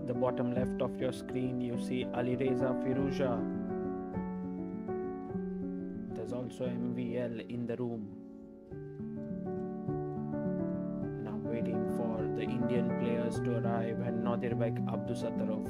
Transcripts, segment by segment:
The bottom left of your screen, you see Alireza Firouzja. There's also MVL in the room. Now waiting for the Indian players to arrive and Nodirbek Abdusattarov.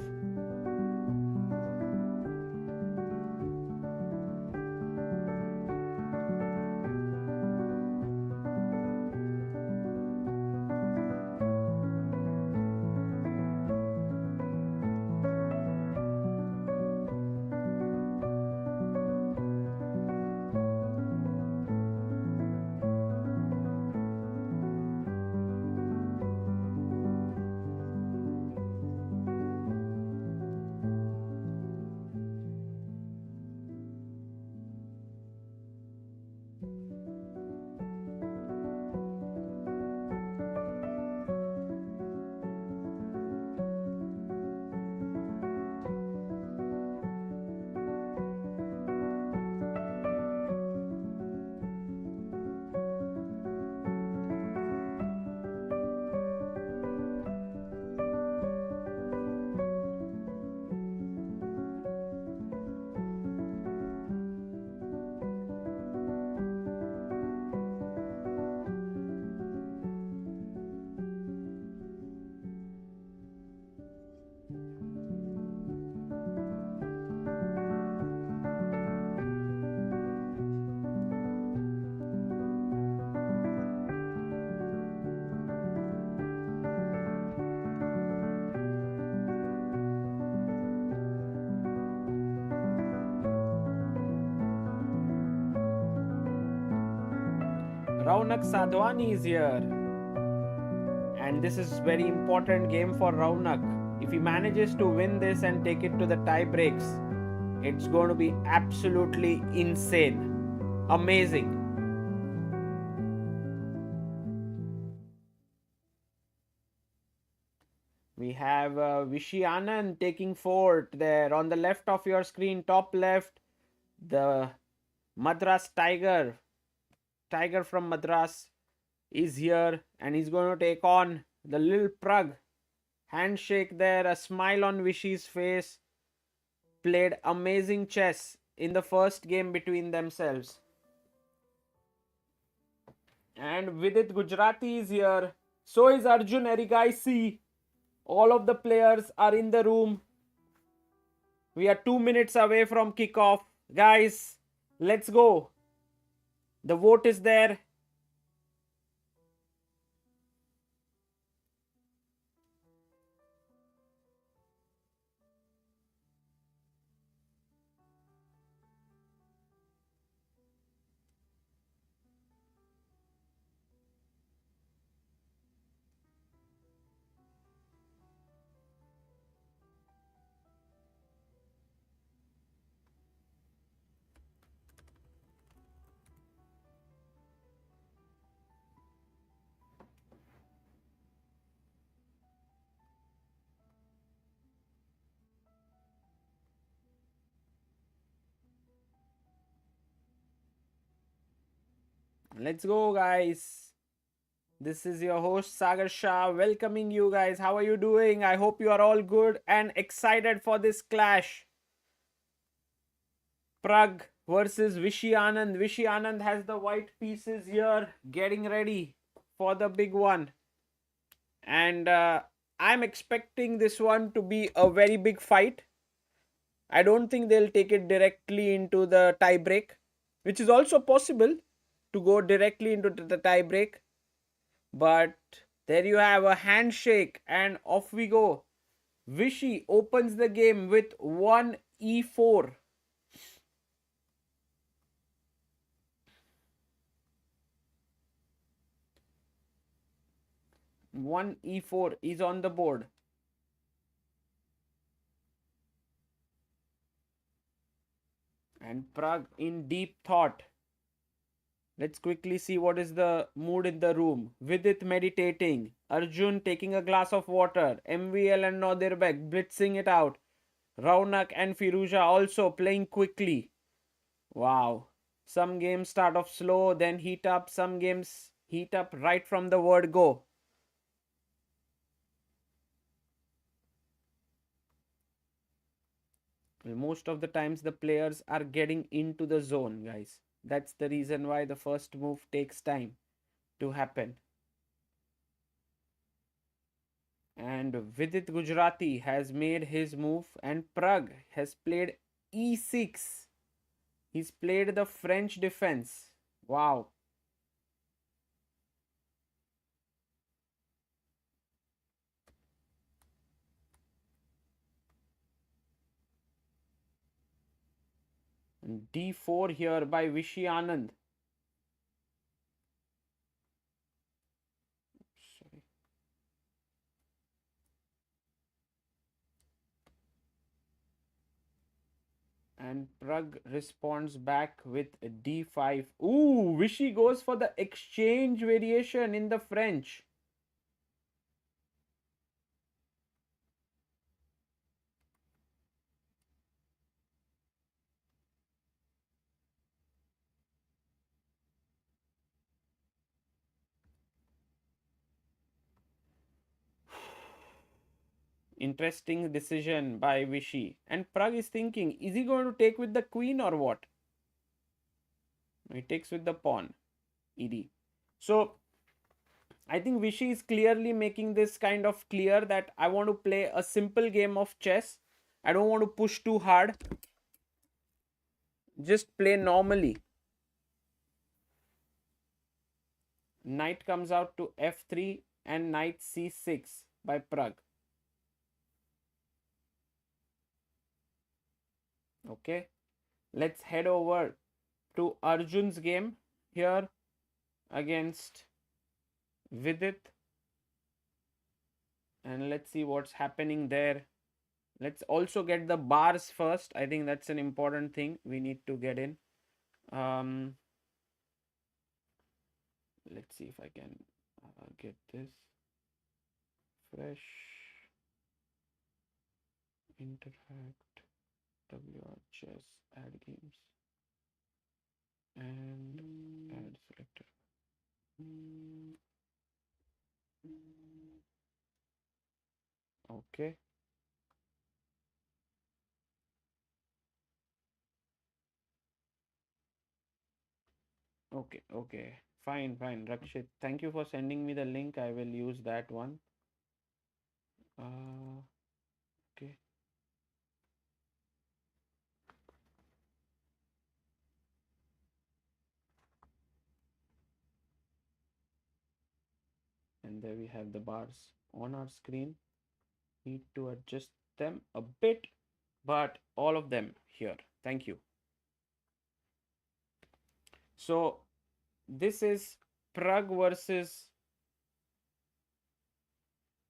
Raunak Sadhwani is here. And this is very important game for Raunak. If he manages to win this and take it to the tie breaks, it's going to be absolutely insane. Amazing. We have Vishy Anand taking fort there on the left of your screen, top left. The Madras Tiger from Madras is here and he's going to take on the little Pragg. Handshake there, a smile on Vishy's face. Played amazing chess in the first game between themselves. And Vidit Gujarati is here. So is Arjun Erigaisi. All of the players are in the room. We are 2 minutes away from kickoff. Guys, let's go. The vote is there. Let's go, guys. This is your host Sagar Shah welcoming you guys. How are you doing? I hope you are all good and excited for this clash. Pragg versus Vishy Anand. Vishy Anand has the white pieces here, getting ready for the big one. And I'm expecting this one to be a very big fight. I don't think they'll take it directly into the tie break, which is also possible to go directly into the tie break. But there you have a handshake and off we go. Vishy opens the game with 1 e4. One e4 is on the board. And Pragg in deep thought. Let's quickly see what is the mood in the room. Vidit meditating. Arjun taking a glass of water. MVL and Nodirbek blitzing it out. Raunak and Firouzja also playing quickly. Wow. Some games start off slow, then heat up. Some games heat up right from the word go. Most of the times the players are getting into the zone, guys. That's the reason why the first move takes time to happen. And Vidit Gujarati has made his move, and Pragg has played e6. He's played the French defense. Wow. And d4 here by Vishy Anand. Sorry. And Pragg responds back with d5. Ooh, Vishy goes for the exchange variation in the French. Interesting decision by Vishy. And Pragg is thinking, is he going to take with the queen or what? He takes with the pawn, ed. So I think Vishy is clearly making this kind of clear that I want to play a simple game of chess. I don't want to push too hard. Just play normally. Knight comes out to f3 and knight c6 by Pragg. Okay. Let's head over to Arjun's game here against Vidit. And let's see what's happening there. Let's also get the bars first. I think that's an important thing we need to get in. Let's see if I can get this fresh. Interact, WR chess, add games, and add selector. Okay. Okay. Fine. Rakshit, thank you for sending me the link. I will use that one. Okay. And there we have the bars on our screen. Need to adjust them a bit, but all of them here. Thank you. So this is Pragg versus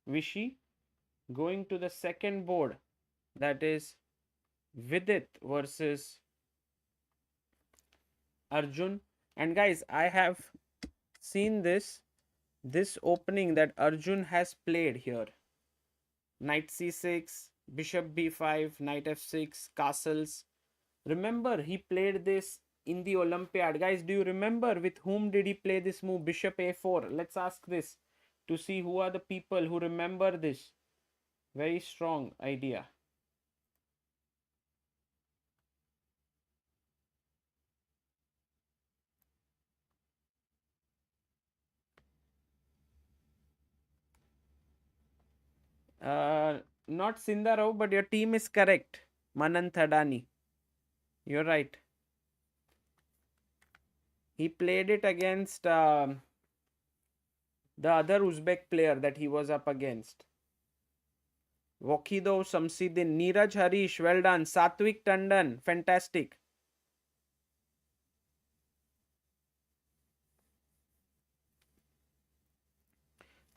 Vishy. Going to the second board, that is Vidit versus Arjun. And guys, I have seen this opening that Arjun has played here. Knight c6, bishop b5, knight f6, castles. Remember, he played this in the Olympiad. Guys, do you remember with whom did he play this move? Bishop a4. Let's ask this to see who are the people who remember this. Very strong idea. Not Sindarov, but your team is correct. Manan Thadani. You're right. He played it against the other Uzbek player that he was up against. Wakido Samsidin, Neeraj Harish, well done. Satwik Tandon, fantastic.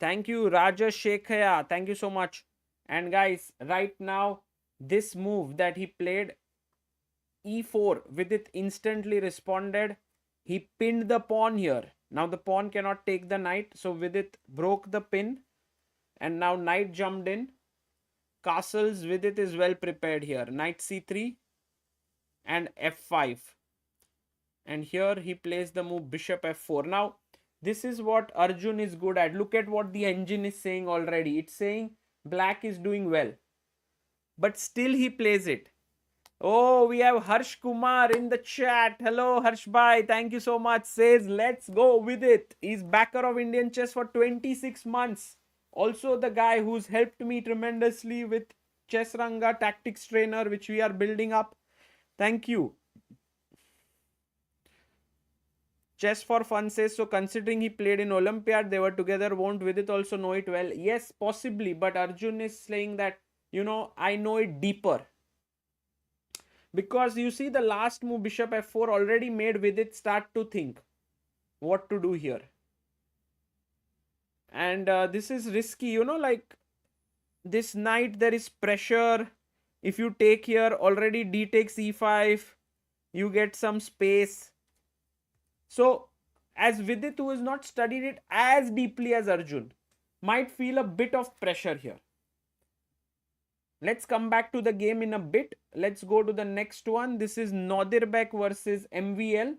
Thank you, Rajesh Shekhaya. Thank you so much. And guys, right now, this move that he played, e4. Vidit instantly responded. He pinned the pawn here. Now the pawn cannot take the knight. So Vidit broke the pin. And now knight jumped in. Castles, Vidit is well prepared here. Knight c3 and f5. And here he plays the move bishop f4. Now, this is what Arjun is good at. Look at what the engine is saying already. It's saying black is doing well. But still he plays it. Oh, we have Harsh Kumar in the chat. Hello, Harsh Bhai. Thank you so much. Says, let's go with it. He's backer of Indian chess for 26 months. Also, the guy who's helped me tremendously with Chess Ranga Tactics Trainer, which we are building up. Thank you. Chess for Fun says, so considering he played in Olympiad, they were together, won't Vidit also know it well? Yes, possibly. But Arjun is saying that, I know it deeper. Because you see the last move, bishop f4, already made Vidit start to think what to do here. And this is risky, like this knight, there is pressure. If you take here, already d takes e5, you get some space. So, as Vidit, who has not studied it as deeply as Arjun, might feel a bit of pressure here. Let's come back to the game in a bit. Let's go to the next one. This is Nodirbek versus MVL.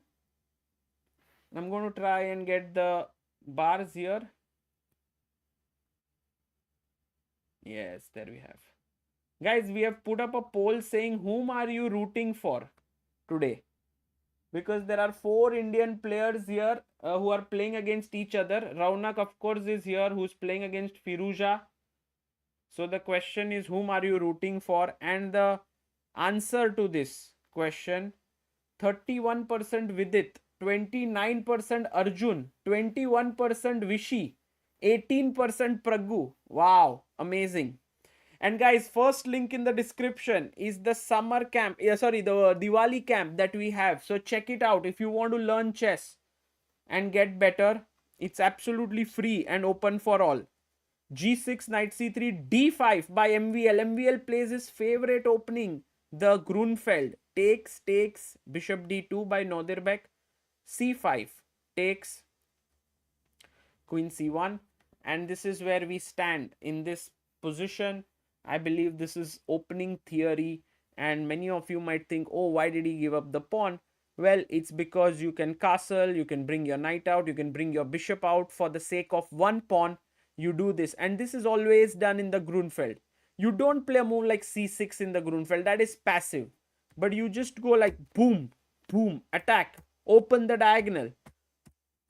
I'm going to try and get the bars here. Yes, there we have. Guys, we have put up a poll saying whom are you rooting for today? Because there are 4 Indian players here who are playing against each other. Raunak, of course, is here, who's playing against Firouzja. So the question is, whom are you rooting for? And the answer to this question, 31% Vidit, 29% Arjun, 21% Vishy, 18% Pragg. Wow, amazing. And guys, first link in the description is the summer camp. The Diwali camp that we have. So check it out if you want to learn chess and get better. It's absolutely free and open for all. G6, knight c3, d5 by MVL. MVL plays his favorite opening, the Grunfeld. Takes, bishop d2 by Nodirbek. c5, takes, queen c1. And this is where we stand in this position. I believe this is opening theory. And many of you might think, oh, why did he give up the pawn? Well, it's because you can castle, you can bring your knight out, you can bring your bishop out for the sake of one pawn. You do this, and this is always done in the Grunfeld. You don't play a move like c6 in the Grunfeld. That is passive. But you just go like boom, boom, attack, open the diagonal,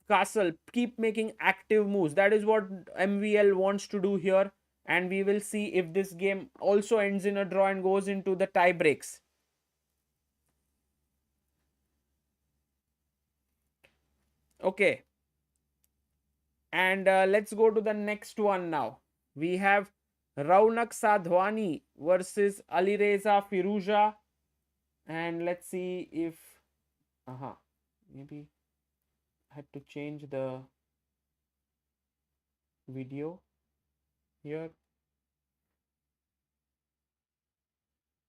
castle, keep making active moves. That is what MVL wants to do here. And we will see if this game also ends in a draw and goes into the tie breaks. Okay. And let's go to the next one now. We have Raunak Sadhwani versus Alireza Firouzja. And let's see if... maybe I had to change the video here.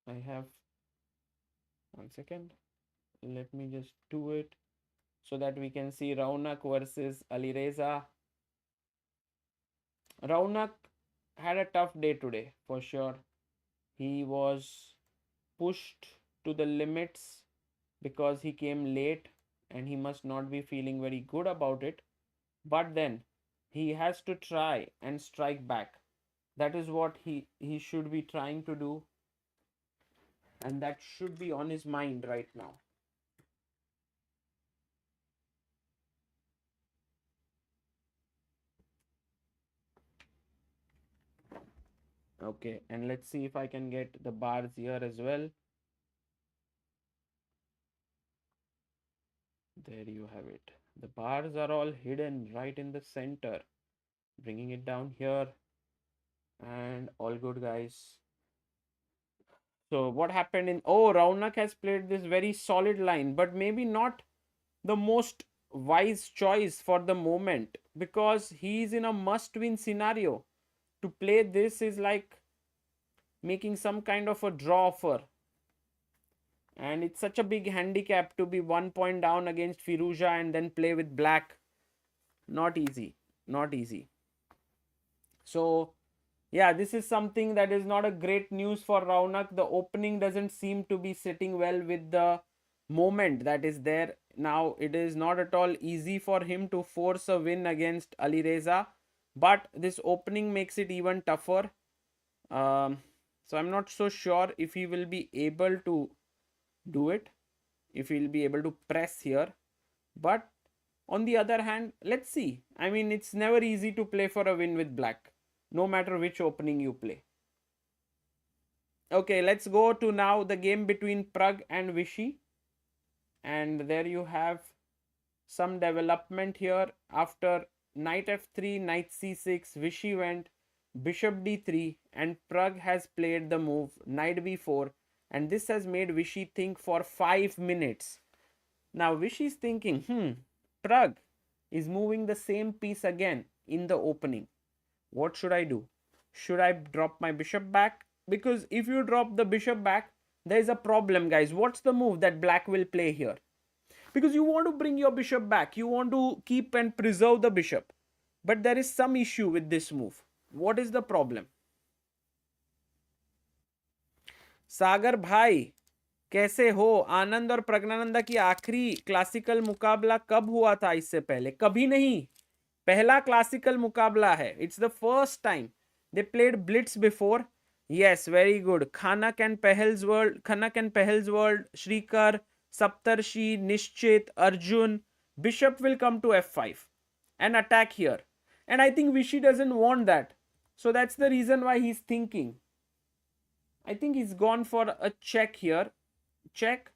I have... one second. Let me just do it so that we can see Raunak versus Alireza. Raunak had a tough day today, for sure. He was pushed to the limits because he came late and he must not be feeling very good about it. But then he has to try and strike back. That is what he should be trying to do. And that should be on his mind right now. Okay, and let's see if I can get the bars here as well. There you have it. The bars are all hidden right in the center. Bringing it down here. And all good, guys. So what happened in... Oh, Raunak has played this very solid line, but maybe not the most wise choice for the moment, because he's in a must-win scenario. To play this is like making some kind of a draw offer. And it's such a big handicap to be 1 point down against Firouzja and then play with black. Not easy. Not easy. So, yeah, this is something that is not a great news for Raunak. The opening doesn't seem to be sitting well with the moment that is there. Now, it is not at all easy for him to force a win against Alireza, but this opening makes it even tougher. So, I'm not so sure if he will be able to do it, if he'll be able to press here. But on the other hand, let's see. I mean, it's never easy to play for a win with black, no matter which opening you play. Okay, let's go to now the game between Pragg and Vichy. And there you have some development here. After knight f3, knight c6, Vichy went bishop d3, and Pragg has played the move knight b4, and this has made Vichy think for 5 minutes. Now Vichy is thinking, Pragg is moving the same piece again in the opening. What should I do? Should I drop my bishop back? Because if you drop the bishop back, there is a problem, guys. What's the move that black will play here? Because you want to bring your bishop back. You want to keep and preserve the bishop. But there is some issue with this move. What is the problem? सागर भाई कैसे हो? आनंद और प्रज्ञानंदा की आखिरी classical मुकाबला कब हुआ था? इससे पहले कभी नहीं. पहला क्लासिकल मुकाबला है. It's the first time. They played Blitz before. Yes, very good. Khanak and Pehel's World, Shrikar, Saptarshi, Nishchit, Arjun. Bishop will come to f5 and attack here. And I think Vichy doesn't want that. So that's the reason why he's thinking. I think he's gone for a check here. Check,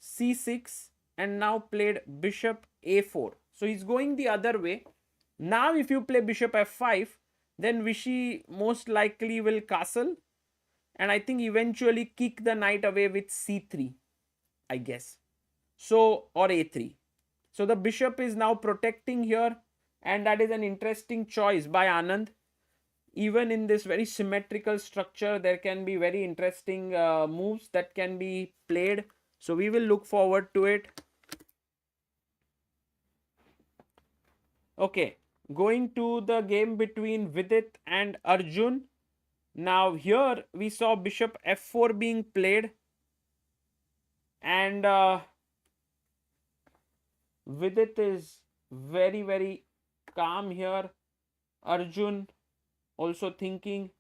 c6, and now played bishop a4. So he's going the other way. Now if you play bishop f5, then Vichy most likely will castle, and I think eventually kick the knight away with c3, I guess. So, or a3. So the bishop is now protecting here, and that is an interesting choice by Anand. Even in this very symmetrical structure, there can be very interesting moves that can be played. So we will look forward to it. Okay, going to the game between Vidit and Arjun. Now here we saw bishop f4 being played, and Vidit is very calm here. Arjun also thinking.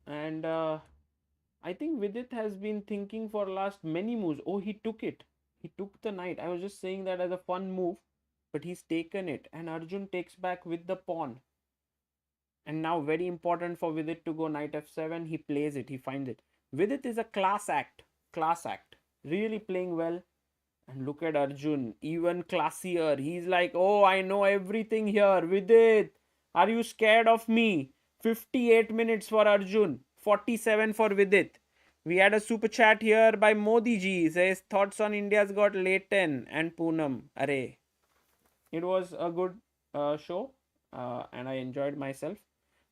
And I think Vidit has been thinking for last many moves. Oh, he took it. He took the knight. I was just saying that as a fun move, but he's taken it. And Arjun takes back with the pawn. And now very important for Vidit to go knight f7. He plays it. He finds it. Vidit is a class act. Class act. Really playing well. And look at Arjun. Even classier. He's like, oh, I know everything here. Vidit, are you scared of me? 58 minutes for Arjun. 47 for Vidit. We had a super chat here by Modi ji. Says thoughts on India's got Leighton and Poonam. Array. It was a good show and I enjoyed myself.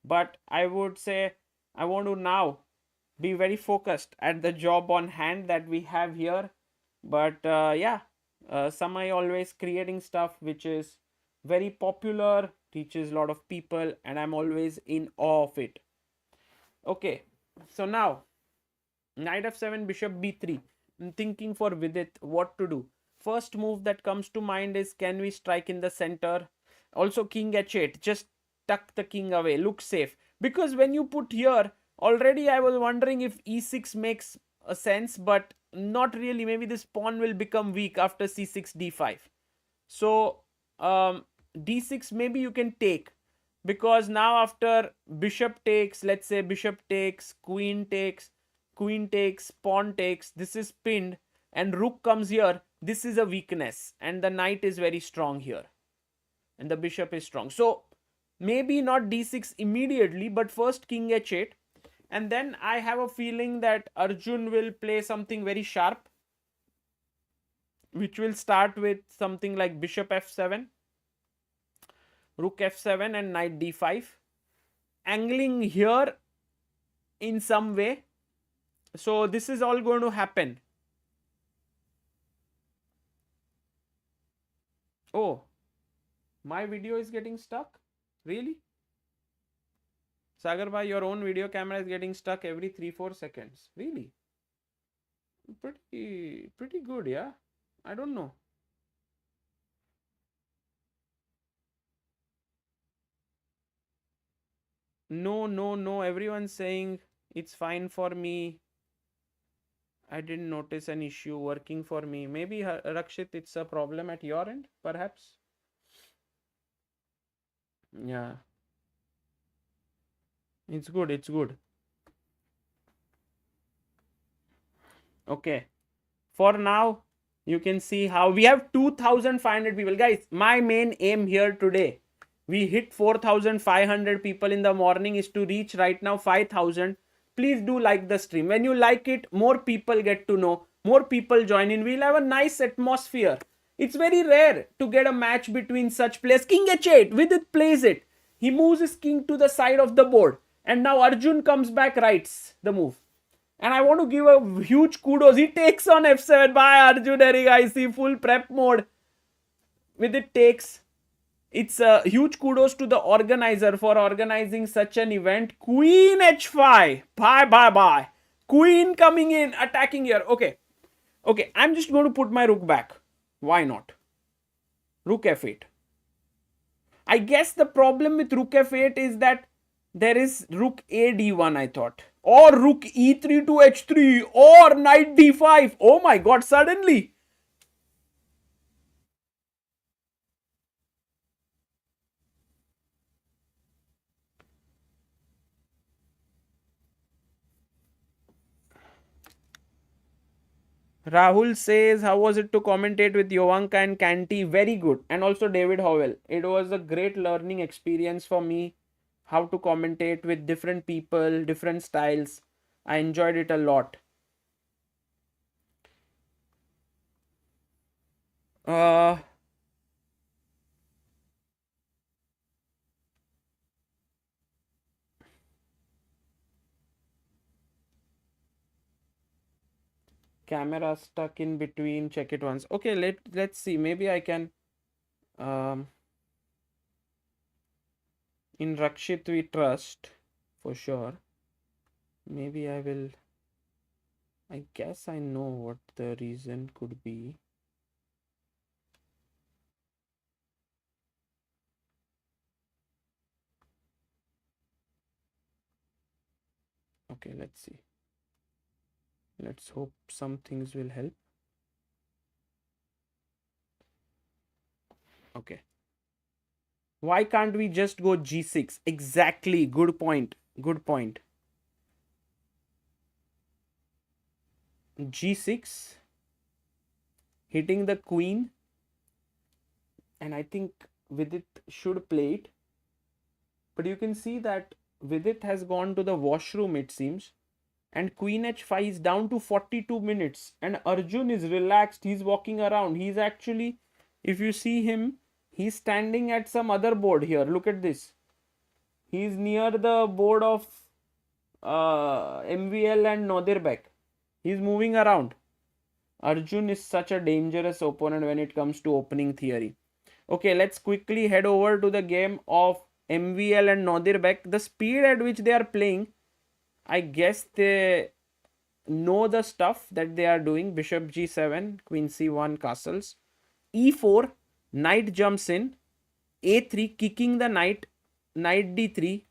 But I would say I want to now be very focused at the job on hand that we have here. But yeah, Samay always creating stuff which is very popular, teaches a lot of people, and I'm always in awe of it. Okay, so now knight f7, bishop b3. I'm thinking for Vidit what to do. First move that comes to mind is, can we strike in the center? Also king h8, just tuck the king away, look safe. Because when you put here, already I was wondering if e6 makes a sense, but not really. Maybe this pawn will become weak after c6, d5. So d6 maybe you can take, because now after bishop takes, let's say bishop takes, queen takes, pawn takes, this is pinned, and rook comes here. This is a weakness, and the knight is very strong here, and the bishop is strong. So maybe not d6 immediately, but first king h8, And then I have a feeling that Arjun will play something very sharp, which will start with something like bishop f7, rook f7 and knight d5, angling here in some way. So this is all going to happen. Oh, my video is getting stuck? Really? Sagar bhai, your own video camera is getting stuck every 3-4 seconds. Really? Pretty good, yeah. I don't know. No. Everyone's saying it's fine for me. I didn't notice an issue working for me. Maybe Rakshit, it's a problem at your end, perhaps. Yeah. It's good. It's good. Okay. For now, you can see how we have 2,500 people. Guys, my main aim here today, we hit 4,500 people in the morning, is to reach right now 5,000. Please do like the stream. When you like it, more people get to know, more people join in. We'll have a nice atmosphere. It's very rare to get a match between such players. King h8, Vidit plays it. He moves his king to the side of the board. And now Arjun comes back, writes the move. And I want to give a huge kudos. He takes on f7 by Arjun Erigaisi, full prep mode. With it takes. It's a huge kudos to the organizer for organizing such an event. Queen h5. Bye. Queen coming in, attacking here. Okay, I'm just going to put my rook back. Why not? Rook f8. I guess the problem with rook f8 is that there is rook a d1, I thought. Or rook e3 to h3. Or knight d5. Oh my god, suddenly. Rahul says, how was it to commentate with Jovanka and Canty? Very good. And also David Howell. It was a great learning experience for me. How to commentate with different people, different styles. I enjoyed it a lot. Camera stuck in between. Check it once. Okay, let's see. Maybe I can. In Rakshit we trust for sure. Maybe I will. I guess I know what the reason could be. Okay, let's see. Let's hope some things will help. Okay. Why can't we just go g6? Exactly. Good point. Good point. G6. Hitting the queen. And I think Vidit should play it. But you can see that Vidit has gone to the washroom, it seems. And queen h5 is down to 42 minutes. And Arjun is relaxed. He's walking around. He's actually, if you see him, he's standing at some other board here. Look at this. He's near the board of MVL and Nodirbek. He's moving around. Arjun is such a dangerous opponent when it comes to opening theory. Okay, let's quickly head over to the game of MVL and Nodirbek. The speed at which they are playing, I guess they know the stuff that they are doing. Bishop g7, queen c1, castles. e4, knight jumps in. a3, kicking the knight. Knight d3.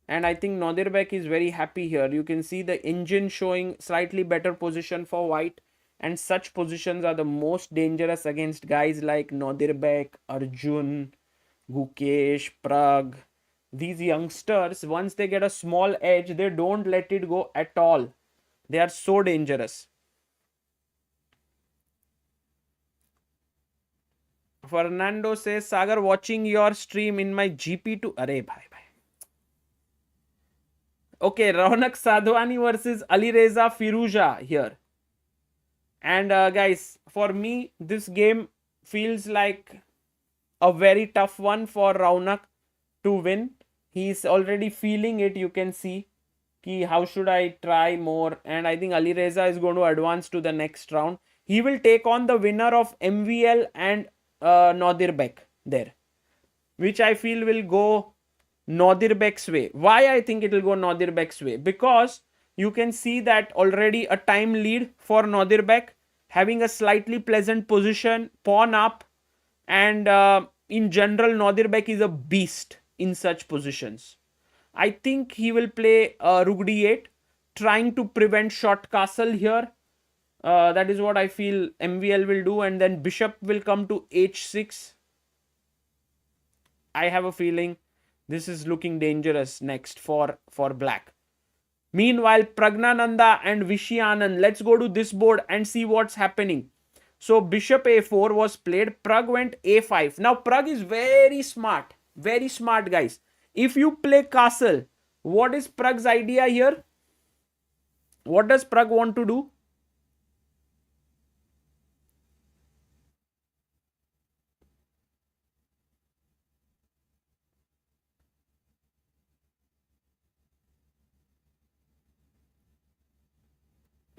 And I think Nodirbek is very happy here. You can see the engine showing slightly better position for white. And such positions are the most dangerous against guys like Nodirbek, Arjun, Gukesh, Pragg. These youngsters, once they get a small edge, they don't let it go at all. They are so dangerous. Fernando says, Sagar, watching your stream in my GP2. Arey bhai. Okay, Raunak Sadhwani versus Alireza Firouzja here. And guys, for me, this game feels like a very tough one for Raunak to win. He's already feeling it. You can see ki how should I try more, and I think Alireza is going to advance to the next round. He will take on the winner of MVL and Nodirbek there, which I feel will go Nodirbek's way. Why I think it will go Nodirbek's way? Because you can see that already a time lead for Nodirbek, having a slightly pleasant position, pawn up, and in general, Nodirbek is a beast in such positions. I think he will play Rook d8, trying to prevent short castle here. That is what I feel MVL will do, and then bishop will come to h6. I have a feeling this is looking dangerous next for black. Meanwhile, Pragnananda and Vishy Anand, let's go to this board and see what's happening. So bishop a4 was played. Pragg went a5. Now Pragg is very smart. Very smart, guys. If you play castle, what is Pragg's idea here? What does Pragg want to do?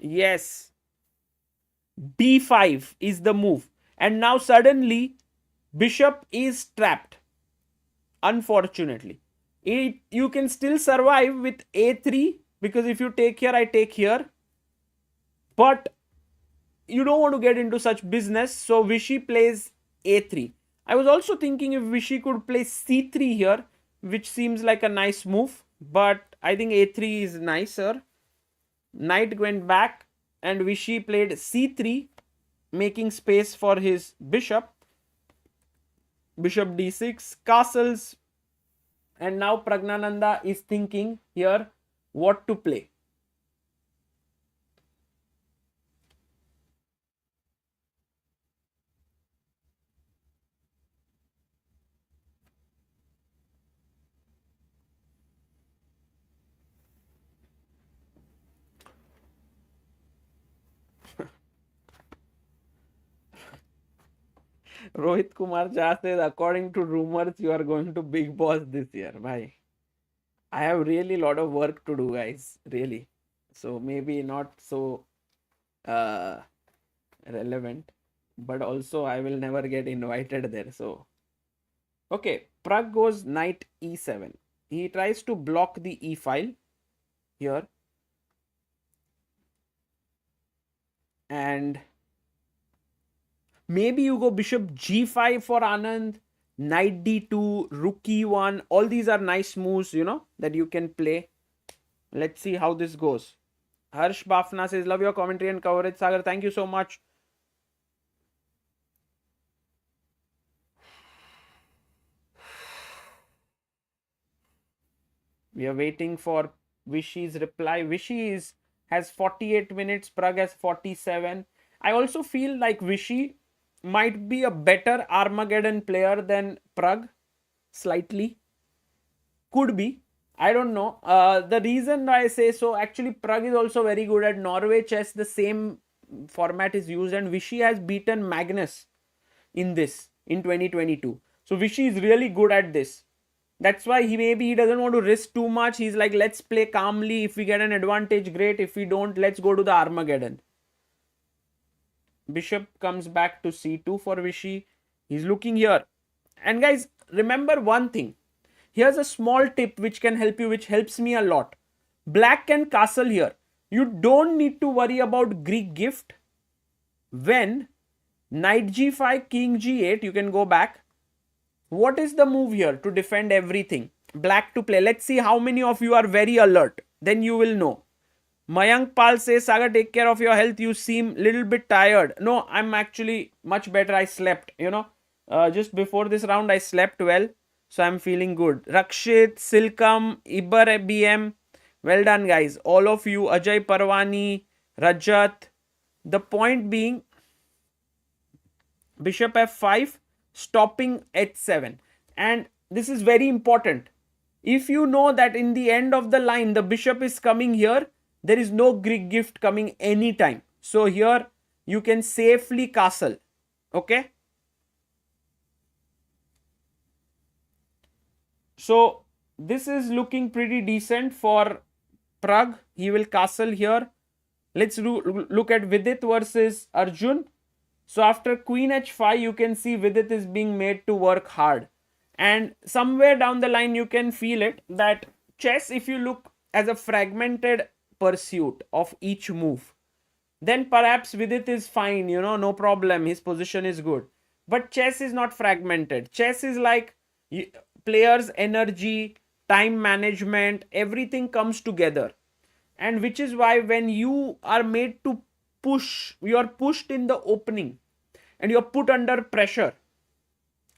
Yes. b5 is the move. And now suddenly, bishop is trapped. Unfortunately. You can still survive with a3, because if you take here, I take here. But you don't want to get into such business. So Vishy plays a3. I was also thinking if Vishy could play c3 here, which seems like a nice move. But I think a3 is nicer. Knight went back and Vishy played c3, making space for his bishop. Bishop d6, castles. And now Pragnananda is thinking here what to play. Rohit Kumar Jha says, according to rumors, you are going to Big Boss this year. Bhai, I have really lot of work to do, guys. Really. So maybe not so relevant. But also I will never get invited there. So, okay. Pragg goes knight e7. He tries to block the e file here. And maybe you go bishop g5 for Anand, knight d2, rook e1. All these are nice moves, you know, that you can play. Let's see how this goes. Harsh Bafna says, love your commentary and coverage. Sagar, thank you so much. We are waiting for Vishy's reply. Vishy has 48 minutes. Pragg has 47. I also feel like Vishy might be a better Armageddon player than Pragg. Slightly. Could be. I don't know. The reason I say so, actually Pragg is also very good at Norway chess. The same format is used, and Vishy has beaten Magnus in this in 2022. So Vishy is really good at this. That's why he doesn't want to risk too much. He's like, let's play calmly. If we get an advantage, great. If we don't, let's go to the Armageddon. Bishop comes back to c2 for Vishy. He's looking here. And guys, remember one thing. Here's a small tip which can help you, which helps me a lot. Black can castle here. You don't need to worry about Greek gift. When knight g5, king g8, you can go back. What is the move here to defend everything? Black to play. Let's see how many of you are very alert. Then you will know. Mayank Pal says, Saga, take care of your health. You seem little bit tired. No, I'm actually much better. I slept, you know. Just before this round, I slept well. So I'm feeling good. Rakshit, Silkam, Ibar BM. Well done, guys. All of you. Ajay Parwani, Rajat. The point being, bishop f5, stopping h7. And this is very important. If you know that in the end of the line, the bishop is coming here, there is no Greek gift coming anytime. So here you can safely castle. Okay. So this is looking pretty decent for Pragg. He will castle here. Let's look at Vidit versus Arjun. So after queen h5, you can see Vidit is being made to work hard. And somewhere down the line, you can feel it that chess, if you look as a fragmented pursuit of each move, then perhaps Vidit is fine, no problem. His position is good. But chess is not fragmented. Chess is like players' energy, time management, everything comes together. And which is why when you are made to push, you are pushed in the opening and you're put under pressure,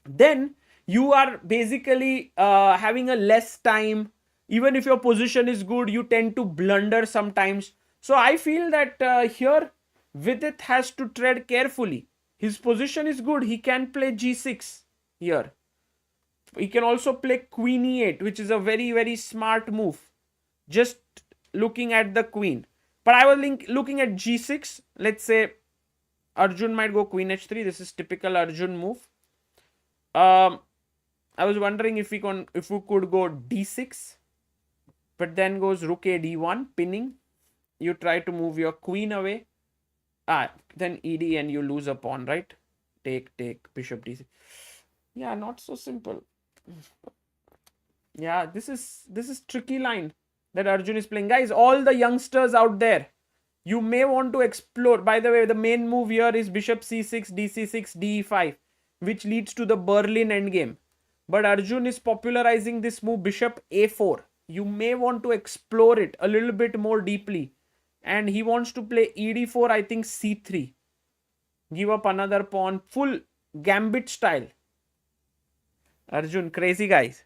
then you are basically having a less time. Even if your position is good, you tend to blunder sometimes. So I feel that here Vidit has to tread carefully. His position is good. He can play g6 here. He can also play queen e8, which is a very, very smart move. Just looking at the queen. But I was looking at g6. Let's say Arjun might go queen h3. This is typical Arjun move. I was wondering if we could go d6, but then goes rook a d1, pinning. You try to move your queen away. Then ed and you lose a pawn, right? Take, bishop d6. Yeah, not so simple. Yeah, this is tricky line that Arjun is playing. Guys, all the youngsters out there, you may want to explore. By the way, the main move here is bishop c6, dc6, de5, which leads to the Berlin endgame. But Arjun is popularizing this move, bishop a4. You may want to explore it a little bit more deeply. And he wants to play ed4, I think c3. Give up another pawn, full gambit style. Arjun, crazy guys.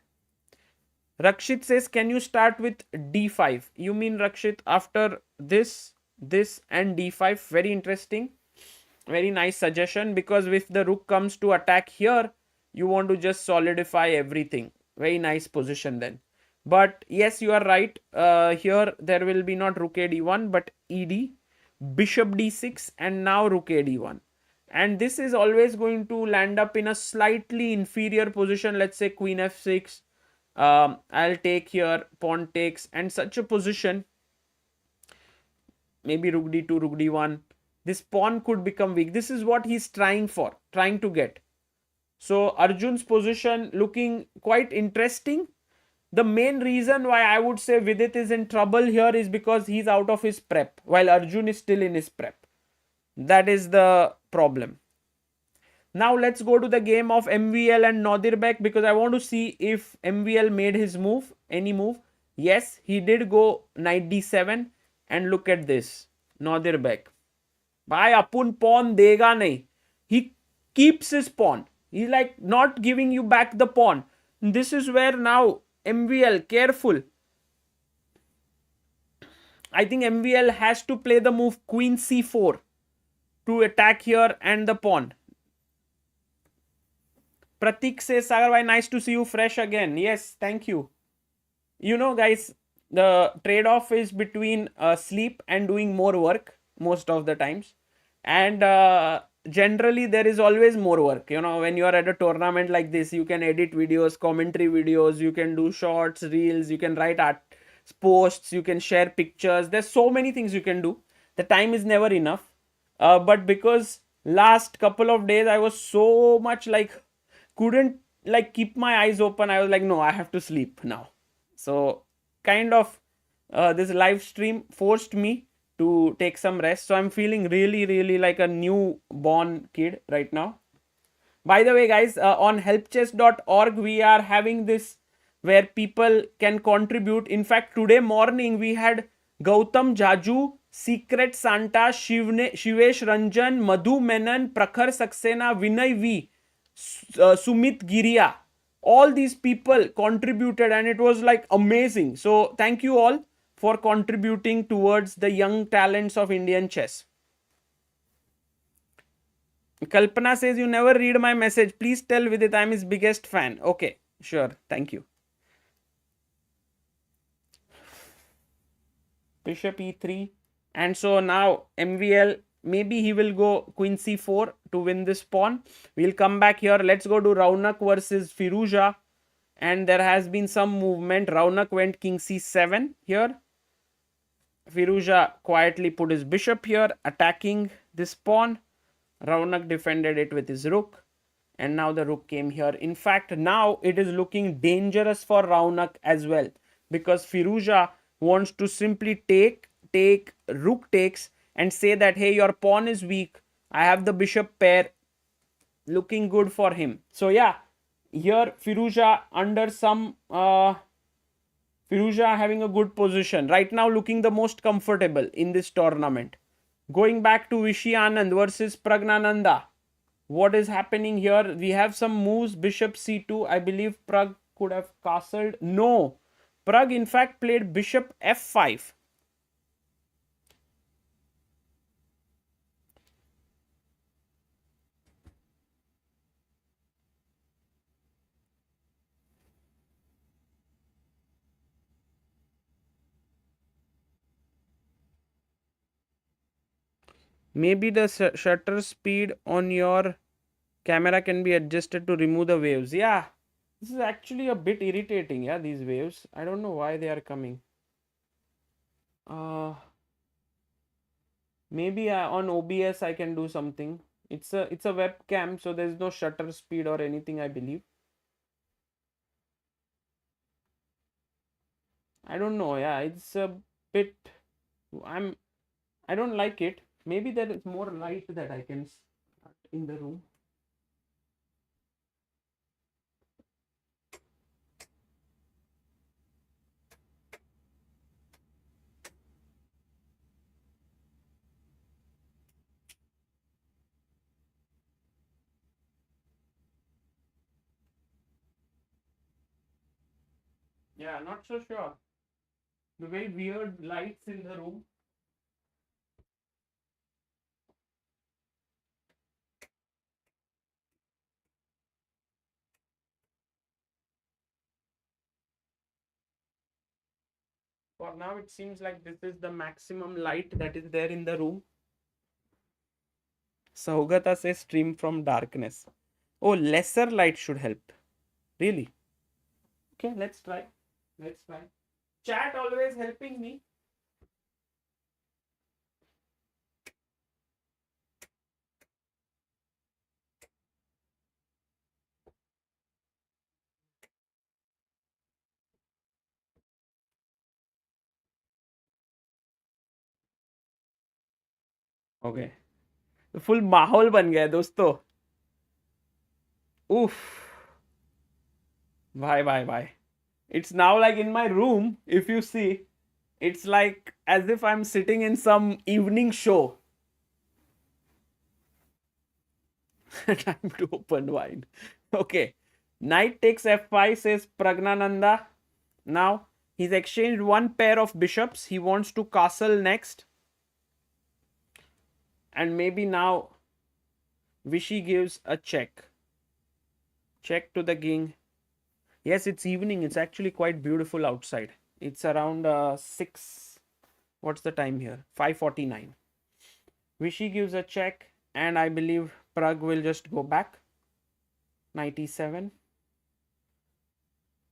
Rakshit says, can you start with d5? You mean, Rakshit, after this and d5? Very interesting. Very nice suggestion, because if the rook comes to attack here, you want to just solidify everything. Very nice position then. But yes, you are right. Here there will be not rook a d1, but ed, bishop d6, and now rook a d1. And this is always going to land up in a slightly inferior position. Let's say queen f6. I'll take here, pawn takes, and such a position. Maybe rook d2, rook d1. This pawn could become weak. This is what he's trying to get. So Arjun's position looking quite interesting. The main reason why I would say Vidit is in trouble here is because he's out of his prep, while Arjun is still in his prep. That is the problem. Now let's go to the game of MVL and Nodirbek, because I want to see if MVL made his move, any move. Yes, he did go knight d7, and look at this, Nodirbek. Bhai, apun pawn dega nahi. He keeps his pawn. He's like not giving you back the pawn. This is where now MVL, careful. I think MVL has to play the move queen c4 to attack here and the pawn. Pratik says, Sagar bhai, nice to see you fresh again. Yes, thank you. You know, guys, the trade-off is between sleep and doing more work most of the times. And generally, there is always more work. You know, when you are at a tournament like this, you can edit videos, commentary videos, you can do shorts, reels, you can write art posts, you can share pictures. There's so many things you can do. The time is never enough. But because last couple of days, I was so much like, couldn't like keep my eyes open. I was like, no, I have to sleep now. So kind of this live stream forced me to take some rest. So I'm feeling really, really like a newborn kid right now. By the way, guys, on helpchess.org, we are having this where people can contribute. In fact, today morning, we had Gautam Jaju, Secret Santa, Shivesh Ranjan, Madhu Menon, Prakhar Saxena, Vinay V, Sumit Giriya. All these people contributed and it was like amazing. So thank you all for contributing towards the young talents of Indian chess. Kalpana says, you never read my message. Please tell Vidit I'm his biggest fan. Okay, sure. Thank you. bishop e3. And so now MVL, maybe he will go queen c4 to win this pawn. We'll come back here. Let's go to Raunak versus Firouzja. And there has been some movement. Raunak went king c7 here. Firouzja quietly put his bishop here, attacking this pawn. Raunak defended it with his rook. And now the rook came here. In fact, now it is looking dangerous for Raunak as well. Because Firouzja wants to simply take, rook takes and say that, hey, your pawn is weak. I have the bishop pair. Looking good for him. So yeah, here Firouzja under some... Firouzja having a good position. Right now looking the most comfortable in this tournament. Going back to Vishy Anand versus Pragnananda. What is happening here? We have some moves. Bishop c2. I believe Pragg could have castled. No. Pragg in fact played bishop f5. Maybe the shutter speed on your camera can be adjusted to remove the waves. Yeah, this is actually a bit irritating. Yeah, these waves. I don't know why they are coming. Maybe on OBS I can do something. It's a webcam, so there's no shutter speed or anything, I believe. I don't know. Yeah, it's a bit. I don't like it. Maybe there is more light that I can start in the room. Yeah, not so sure. The very weird lights in the room. For now, it seems like this is the maximum light that is there in the room. Saugata says stream from darkness. Oh, lesser light should help. Really? Okay, let's try. Let's try. Chat always helping me. Okay तो full माहौल बन गया है दोस्तों उफ भाई it's now like in my room if you see it's like as if I'm sitting in some evening show time to open wine okay knight takes f5 says Pragnananda now he's exchanged one pair of bishops he wants to castle next and maybe now Vishy gives a check to the king. Yes, it's evening. It's actually quite beautiful outside. It's around 6. What's the time here? 5:49. Vishy gives a check and I believe Pragg will just go back. 97.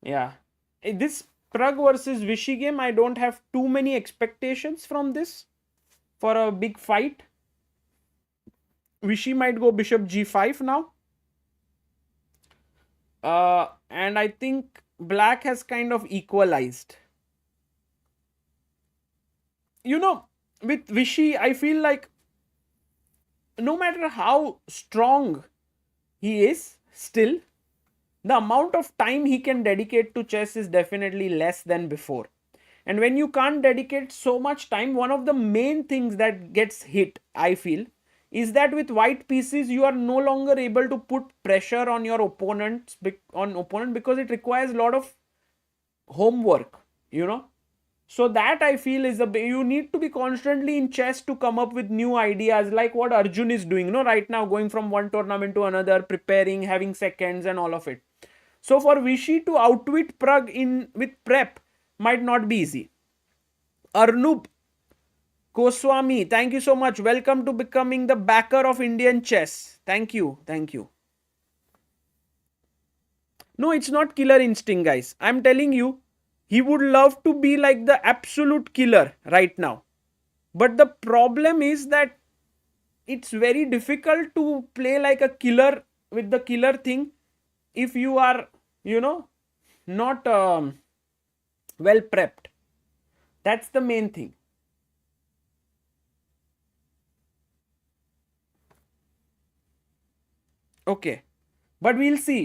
Yeah. This Pragg versus Vishy game, I don't have too many expectations from this for a big fight. Vishy might go bishop g5 now. And I think black has kind of equalized. You know, with Vishy, I feel like no matter how strong he is, still, the amount of time he can dedicate to chess is definitely less than before. And when you can't dedicate so much time, one of the main things that gets hit, I feel, is that with white pieces you are no longer able to put pressure on your opponent because it requires a lot of homework, you know. So that I feel is you need to be constantly in chess to come up with new ideas like what Arjun is doing, you know, right now going from one tournament to another, preparing, having seconds and all of it. So for Vishy to outwit Pragg with prep might not be easy. Arnub Goswami, thank you so much. Welcome to becoming the backer of Indian chess. Thank you. Thank you. No, it's not killer instinct, guys. I'm telling you, he would love to be like the absolute killer right now. But the problem is that it's very difficult to play like a killer with the killer thing if you are, not well prepped. That's the main thing. Okay. But we'll see.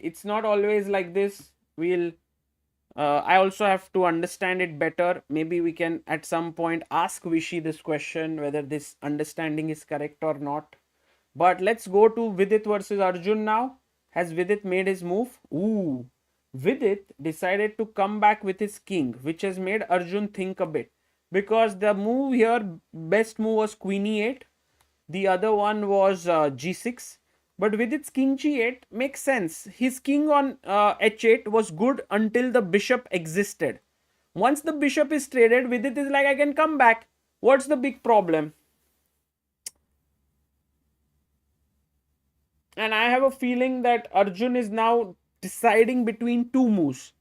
It's not always like this. I also have to understand it better. Maybe we can at some point ask Vishy this question, whether this understanding is correct or not. But let's go to Vidit versus Arjun now. Has Vidit made his move? Ooh. Vidit decided to come back with his king, which has made Arjun think a bit. Because the move here, best move was Queen E8. The other one was G6. But with its king G8 makes sense. His king on H8 was good until the bishop existed. Once the bishop is traded, Vidit is like, I can come back. What's the big problem? And I have a feeling that Arjun is now deciding between two moves.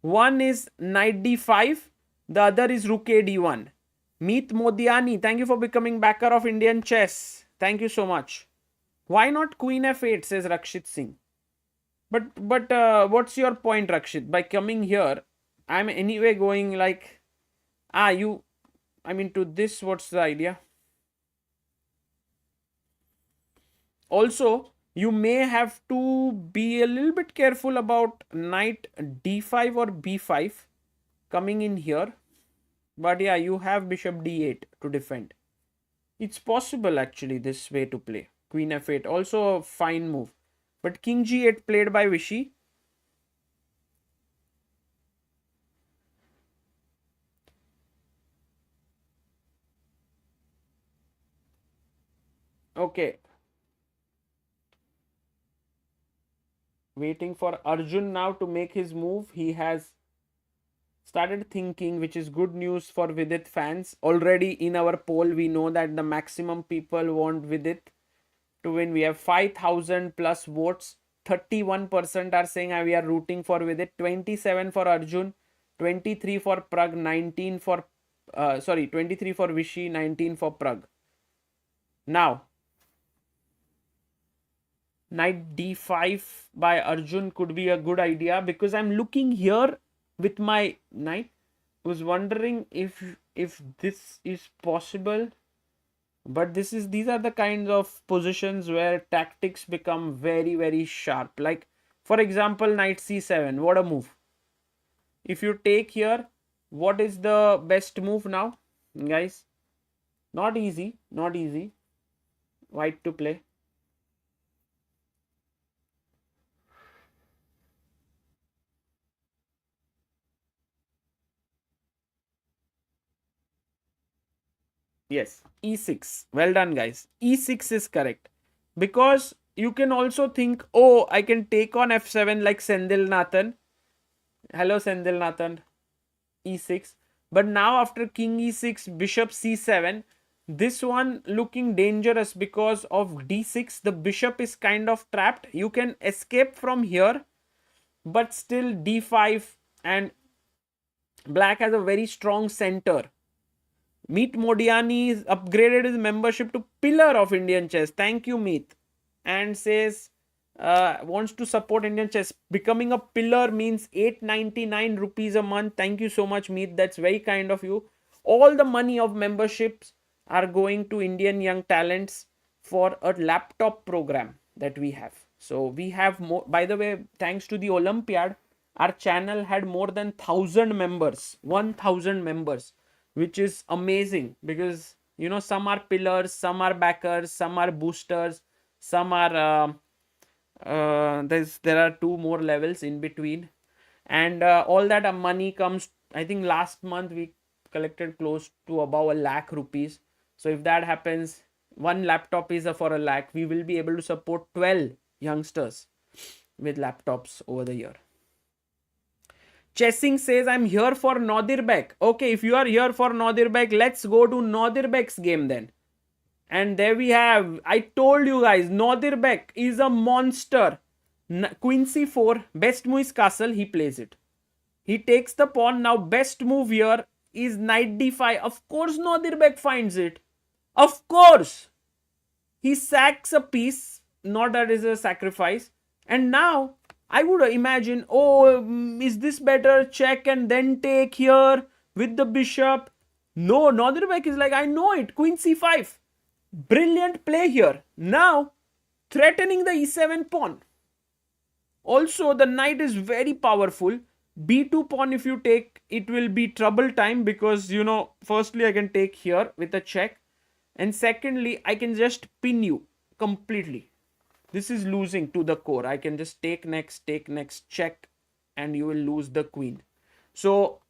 One is knight d5, the other is rook a d1. Meet Modiani, thank you for becoming backer of Indian chess. Thank you so much. Why not queen f8, says Rakshit Singh. But what's your point, Rakshit? By coming here, I'm anyway going like, to this, what's the idea? Also, you may have to be a little bit careful about knight d5 or b5 coming in here. But yeah, you have bishop d8 to defend. It's possible actually this way to play. Queen f8, also a fine move. But king g8 played by Vishy. Okay. Waiting for Arjun now to make his move. He has started thinking, which is good news for Vidit fans. Already in our poll, we know that the maximum people want Vidit to win. We have 5,000 plus votes. 31% are saying we are rooting for Vidit. 27 for Arjun. 23 for Pragg. 19 for 23 for Vishy. 19 for Pragg. Now, knight d5 by Arjun could be a good idea because I'm looking here with my knight. Was wondering if this is possible, but these are the kinds of positions where tactics become very, very sharp. Like for example, knight c7, what a move. If you take here, what is the best move now, guys? Not easy white to play. Yes, e6. Well done, guys. E6 is correct. Because you can also think, oh, I can take on f7 like Sendil Nathan. Hello, Sendil Nathan. E6. But now after king e6, bishop c7, this one looking dangerous because of d6. The bishop is kind of trapped. You can escape from here, but still d5, and black has a very strong center. Meet Modiani is upgraded his membership to pillar of Indian chess. Thank you, Meet. And says wants to support Indian chess. Becoming a pillar means 899 rupees a month. Thank you so much, Meet. That's very kind of you. All the money of memberships are going to Indian young talents for a laptop program that we have. So we have more. By the way, thanks to the Olympiad, our channel had more than 1,000 members. 1,000 members. Which is amazing because some are pillars, some are backers, some are boosters, some are there are two more levels in between, and all that money comes. I think last month we collected close to about 1 lakh rupees. So if that happens, one laptop is for 1 lakh. We will be able to support 12 youngsters with laptops over the year. Chessing says I'm here for Nodirbek. Okay, if you are here for Nodirbek, let's go to Nodirbek's game then. And there we have, I told you guys, Nodirbek is a monster. Queen c4, best move is castle, he plays it. He takes the pawn. Now best move here is knight d5. Of course Nodirbek finds it. Of course. He sacks a piece, not that is a sacrifice. And now I would imagine, oh, is this better? Check and then take here with the bishop. No, Nodirbek is like, I know it. Queen c5. Brilliant play here. Now, threatening the e7 pawn. Also, the knight is very powerful. b2 pawn, if you take, it will be trouble time because, you know, firstly, I can take here with a check. And secondly, I can just pin you completely. This is losing to the core. I can just take next, check, and you will lose the queen. So,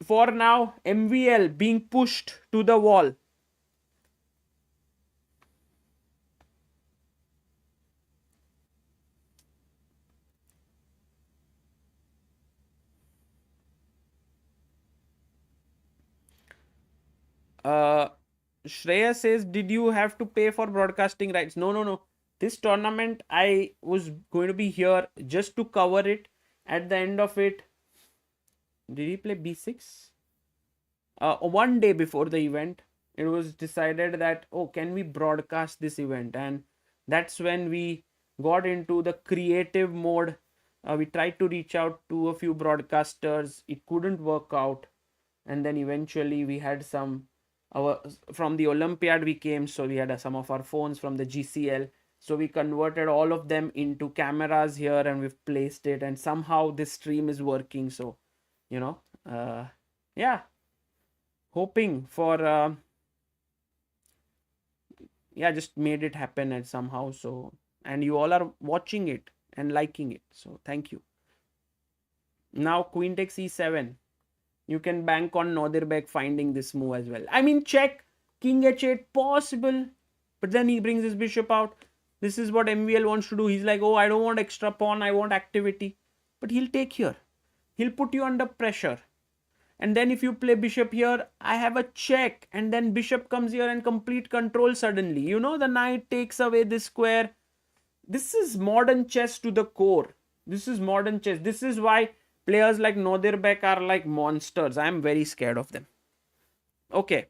for now, MVL being pushed to the wall. Shreya says, did you have to pay for broadcasting rights? No. This tournament, I was going to be here just to cover it. At the end of it, did he play b6? One day before the event, it was decided that, oh, can we broadcast this event? And that's when we got into the creative mode. We tried to reach out to a few broadcasters. It couldn't work out. And then eventually we had some, from the Olympiad we came, so we had some of our phones from the GCL. So we converted all of them into cameras here and we've placed it, and somehow this stream is working. So, you know, yeah, hoping for, yeah, just made it happen and somehow. So, and you all are watching it and liking it. So thank you. Now queen takes e7. You can bank on Nodirbek finding this move as well. I mean, check, king h8, possible. But then he brings his bishop out. This is what MVL wants to do. He's like, oh, I don't want extra pawn. I want activity. But he'll take here. He'll put you under pressure. And then if you play bishop here, I have a check. And then bishop comes here and complete control suddenly. You know, the knight takes away this square. This is modern chess to the core. This is modern chess. This is why players like Nodirbek are like monsters. I'm very scared of them. Okay,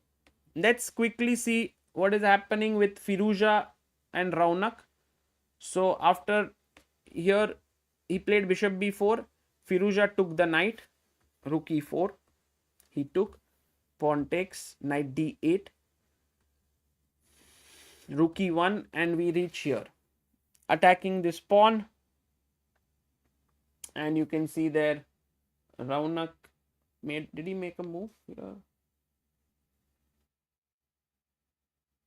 let's quickly see what is happening with Firouzja and Raunak. So after here, he played bishop b4. Firouzja took the knight. Rook e4. He took. Pawn takes. Knight d8. Rook e1. And we reach here. Attacking this pawn. And you can see there, Raunak made, did he make a move?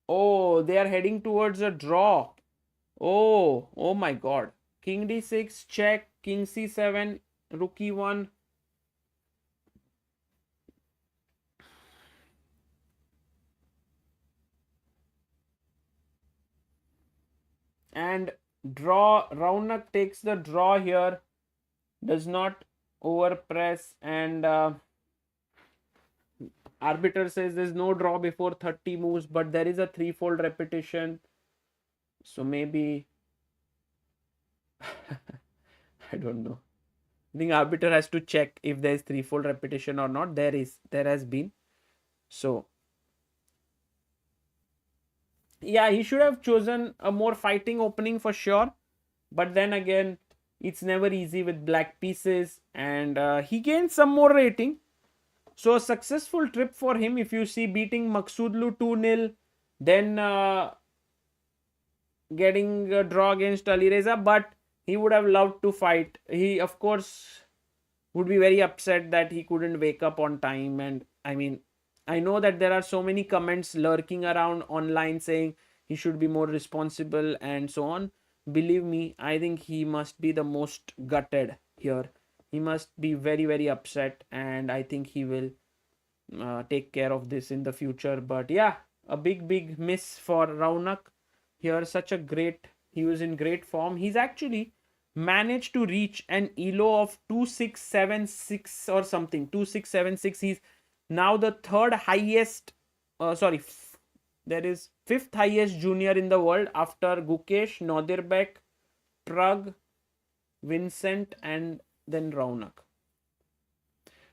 Oh, they are heading towards a draw. Oh my god. King d6, check, king c7, rook e1. And draw, Raunak takes the draw here. Does not overpress, and arbiter says there's no draw before 30 moves, but there is a threefold repetition. So maybe I don't know. I think arbiter has to check if there is threefold repetition or not. There has been. So yeah, he should have chosen a more fighting opening for sure. But then again, it's never easy with black pieces, and he gained some more rating. So a successful trip for him. If you see, beating Maghsoodloo 2-0, then getting a draw against Alireza, but he would have loved to fight. He, of course, would be very upset that he couldn't wake up on time. And I mean, I know that there are so many comments lurking around online saying he should be more responsible and so on. Believe me, I think he must be the most gutted here. He must be very, very upset, and I think he will take care of this in the future. But yeah, a big miss for Raunak here. Such a great, he was in great form. He's actually managed to reach an elo of 2676 or something. 2676. He's now the third highest, there is fifth highest junior in the world after Gukesh, Nodirbek, Pragg, Vincent, and then Raunak.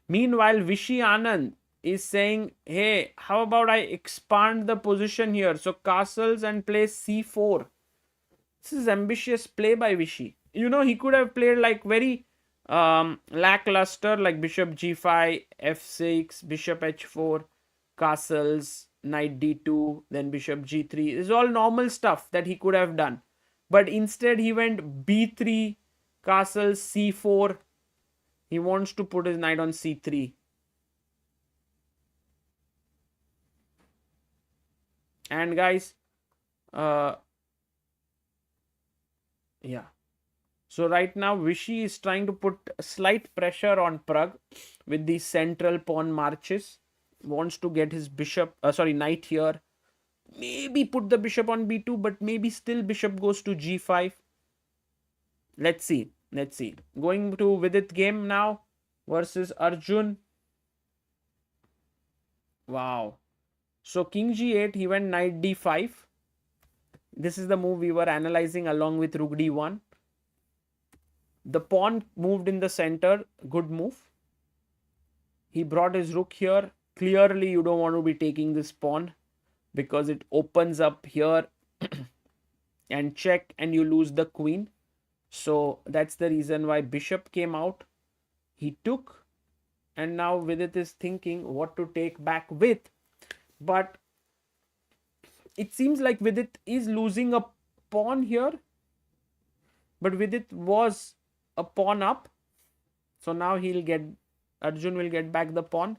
Meanwhile, Vishy Anand is saying, hey, how about I expand the position here? So castles and play c4. This is ambitious play by Vishy. You know, he could have played like very lackluster, like bishop g5, f6, bishop h4, castles, knight d2, then bishop g3. This is all normal stuff that he could have done. But instead he went b3, castles, c4. He wants to put his knight on c3. And guys, yeah. So right now Vishy is trying to put slight pressure on Pragg with these central pawn marches. Wants to get his bishop, knight here. Maybe put the bishop on b2, but maybe still bishop goes to g5. Let's see. Let's see. Going to Vidit game now versus Arjun. Wow. So king g8, he went knight d5. This is the move we were analyzing along with rook d1. The pawn moved in the center. Good move. He brought his rook here. Clearly, you don't want to be taking this pawn because it opens up here and check and you lose the queen. So that's the reason why bishop came out. He took, and now Vidit is thinking what to take back with. But it seems like Vidit is losing a pawn here. But Vidit was a pawn up. So now Arjun will get back the pawn.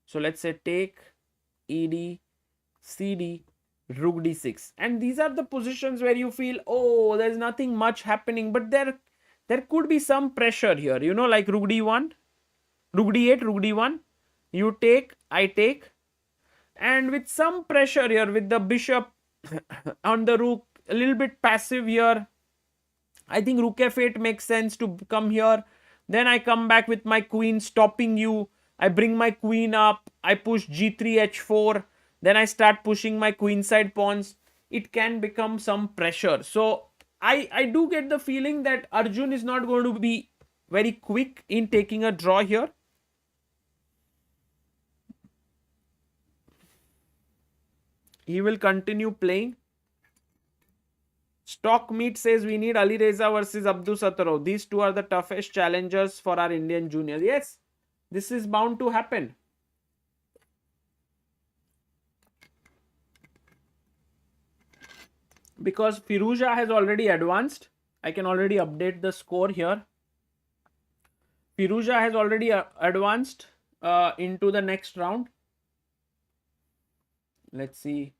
So let's say take, ed, cd, rook d6. And these are the positions where you feel, oh, there's nothing much happening. But there could be some pressure here. You know, like rook d1, rook d8, rook d1. You take, I take. And with some pressure here, with the bishop on the rook, a little bit passive here. I think rook f8 makes sense to come here. Then I come back with my queen stopping you. I bring my queen up. I push g3, h4. Then I start pushing my queenside pawns. It can become some pressure. So I do get the feeling that Arjun is not going to be very quick in taking a draw here. He will continue playing. Stock Meat says we need Ali Reza versus Abdul Sattarov. These two are the toughest challengers for our Indian juniors. Yes, this is bound to happen. Because Firouzja has already advanced. I can already update the score here. Firouzja has already advanced into the next round. Let's see.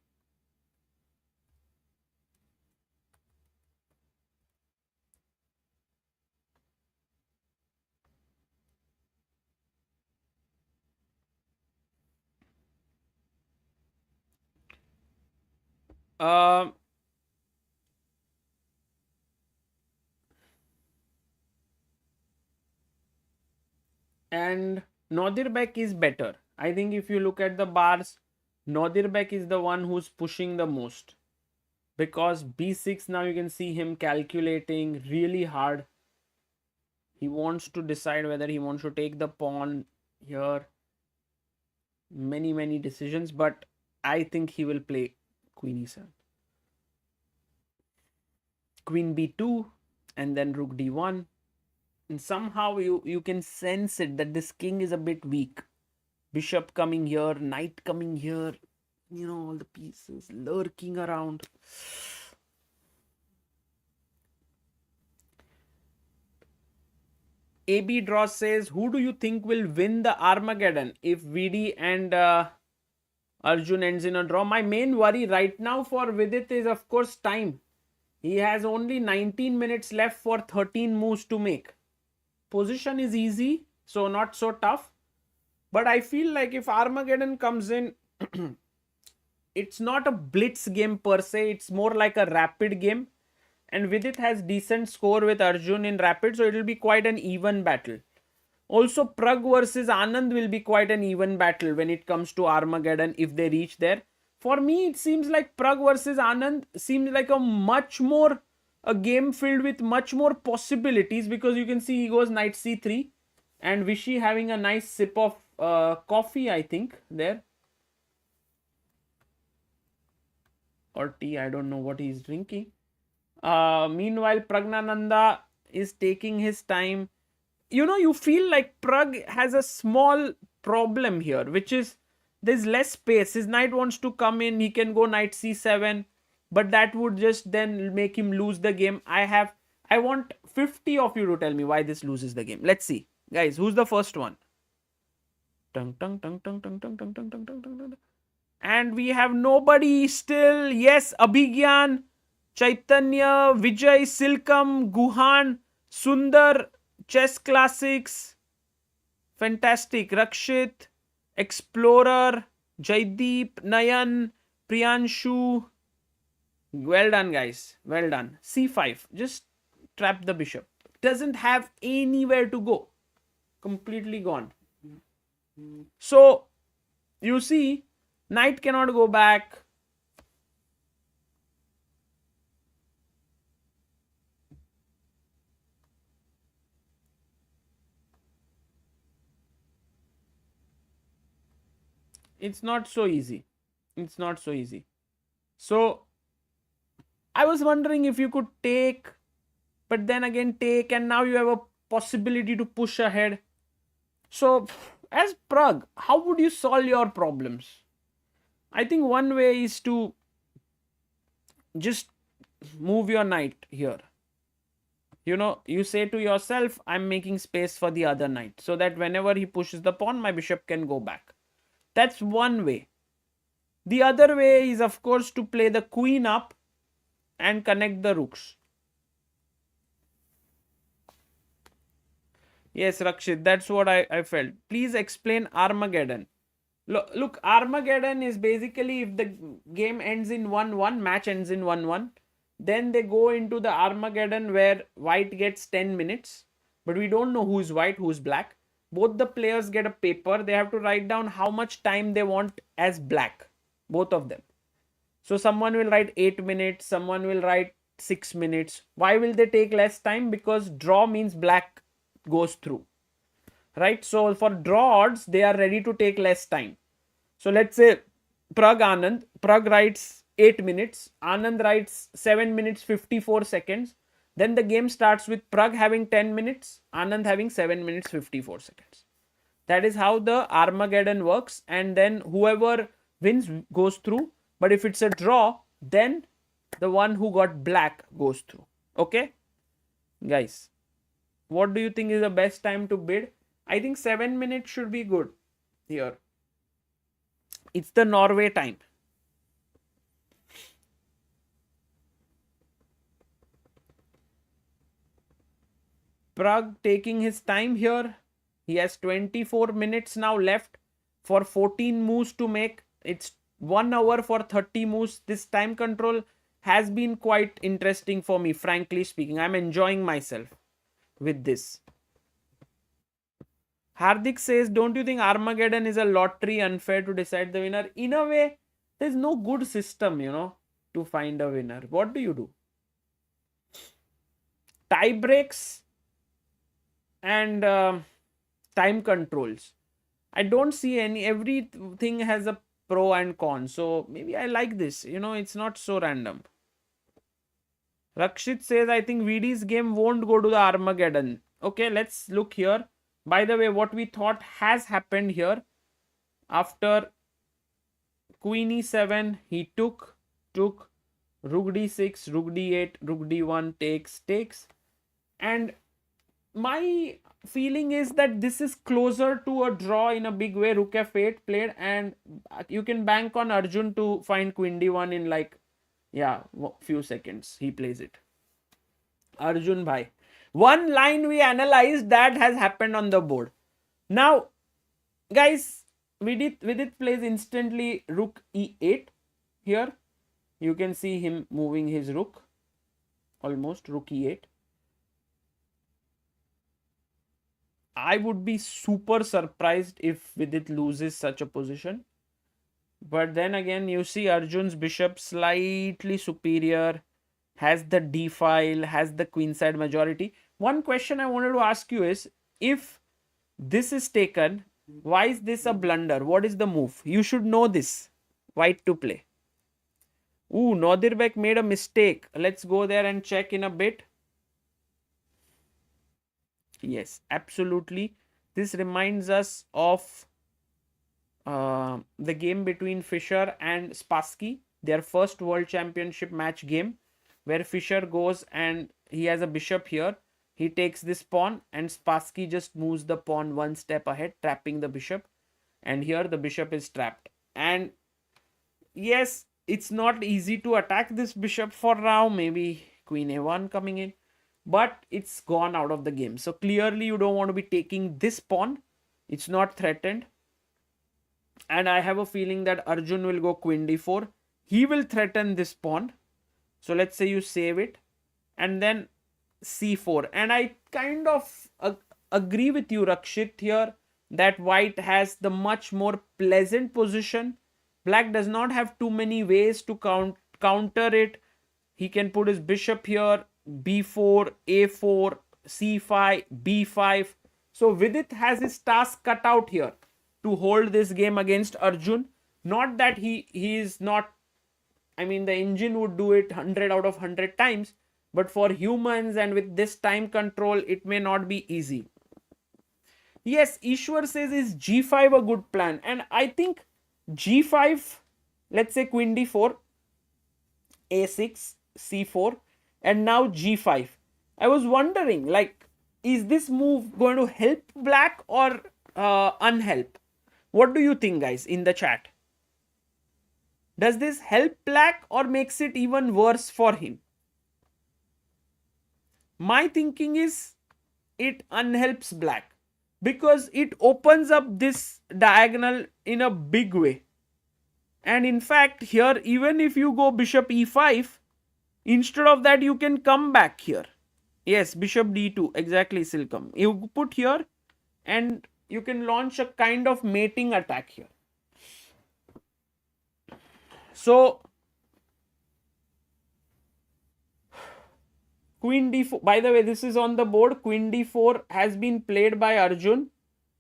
And Nodirbek is better. I think if you look at the bars, Nodirbek is the one who's pushing the most. Because b6, now you can see him calculating really hard. He wants to decide whether he wants to take the pawn here. Many decisions, but I think he will play queen e7. Queen b2 and then rook d1. And somehow you can sense it that this king is a bit weak. Bishop coming here, knight coming here. You know, all the pieces lurking around. AB Draw says, who do you think will win the Armageddon if VD and Arjun ends in a draw? My main worry right now for Vidit is, of course, time. He has only 19 minutes left for 13 moves to make. Position is easy, so not so tough. But I feel like if Armageddon comes in, it's not a blitz game per se. It's more like a rapid game. And Vidit has decent score with Arjun in rapid, so it will be quite an even battle. Also, Pragg versus Anand will be quite an even battle when it comes to Armageddon if they reach there. For me, it seems like Pragg versus Anand seems like a game filled with much more possibilities, because you can see he goes knight c3 and Vishy having a nice sip of coffee, I think, there. Or tea, I don't know what he's drinking. Meanwhile, Pragnananda is taking his time. You feel like Pragg has a small problem here, which is there's less space. His knight wants to come in, he can go knight c7, but that would just then make him lose the game. I want 50 of you to tell me why this loses the game. Let's see. Guys, who's the first one? Tung, tung, tung, tung, tung, tung, tung, tung, tung, tung, tung, tung. And we have nobody still. Yes, Abhigyan, Chaitanya, Vijay, Silkam, Guhan, Sundar, Chess Classics, fantastic, Rakshit, Explorer, Jaideep, Nayan, Priyanshu. Well done, guys. Well done. c5. Just trap the bishop. Doesn't have anywhere to go. Completely gone. So, you see, knight cannot go back. It's not so easy. It's not so easy. So, I was wondering if you could take, but then again take, and now you have a possibility to push ahead. So, as Pragg, how would you solve your problems? I think one way is to just move your knight here. You say to yourself, I'm making space for the other knight, so that whenever he pushes the pawn, my bishop can go back. That's one way. The other way is, of course, to play the queen up and connect the rooks. Yes, Rakshit, that's what I felt. Please explain Armageddon. Look, Armageddon is basically if the game ends in 1-1, match ends in 1-1, then they go into the Armageddon where white gets 10 minutes, but we don't know who's white, who's black. Both the players get a paper. They have to write down how much time they want as black, both of them. So someone will write 8 minutes, someone will write 6 minutes. Why will they take less time? Because draw means black goes through, right? So for draw odds, they are ready to take less time. So let's say Pragg Anand. Pragg writes 8 minutes. Anand writes 7 minutes 54 seconds. Then the game starts with Pragg having 10 minutes, Anand having 7 minutes 54 seconds. That is how the Armageddon works. And then whoever wins goes through. But if it's a draw, then the one who got black goes through. Okay? Guys, what do you think is the best time to bid? I think 7 minutes should be good here. It's the Norway time. Pragg taking his time here. He has 24 minutes now left for 14 moves to make. It's 1 hour for 30 moves. This time control has been quite interesting for me, frankly speaking. I'm enjoying myself with this. Hardik says, don't you think Armageddon is a lottery, unfair to decide the winner? In a way, there's no good system, to find a winner. What do you do? Tie breaks and time controls. I don't see everything has a pro and con. So maybe I like this. It's not so random. Rakshit says, I think VD's game won't go to the Armageddon. Okay, let's look here. By the way, what we thought has happened here. After Queen e7, he took, Rook d6, Rook d8, Rook d1, takes. And my feeling is that this is closer to a draw in a big way. Rook f8 played, and you can bank on Arjun to find Queen d1 in few seconds. He plays it. Arjun bhai. One line we analyzed that has happened on the board. Now, guys, Vidit plays instantly Rook e8 here. You can see him moving his rook. almost, rook e8. I would be super surprised if Vidit loses such a position. But then again, you see Arjun's bishop slightly superior, has the d file, has the queenside majority. One question I wanted to ask you is, if this is taken, why is this a blunder? What is the move? You should know this. White to play. Ooh, Nodirbek made a mistake. Let's go there and check in a bit. Yes, absolutely. This reminds us of the game between Fischer and Spassky, their first world championship match game, where Fischer goes and he has a bishop here. He takes this pawn and Spassky just moves the pawn one step ahead, trapping the bishop. And here the bishop is trapped. And yes, it's not easy to attack this bishop for now. Maybe queen a1 coming in. But it's gone out of the game. So clearly you don't want to be taking this pawn. It's not threatened. And I have a feeling that Arjun will go queen d4. He will threaten this pawn. So let's say you save it. And then c4. And I kind of agree with you, Rakshit, here, that white has the much more pleasant position. Black does not have too many ways to counter it. He can put his bishop here, b4, a4, c5, b5. So Vidit has his task cut out here to hold this game against Arjun. Not that he is not, I mean, the engine would do it 100 out of 100 times. But for humans and with this time control, it may not be easy. Yes, Ishwar says, is g5 a good plan? And I think g5, let's say queen d4, a6, c4, and now g5. I was wondering, like, is this move going to help black or unhelp? What do you think, guys, in the chat? Does this help black or makes it even worse for him? My thinking is it unhelps black because it opens up this diagonal in a big way. And in fact, here, even if you go bishop e5, instead of that, you can come back here. Yes, bishop d2, exactly, Silkam. You put here and you can launch a kind of mating attack here. So, queen d4, by the way, this is on the board. Queen d4 has been played by Arjun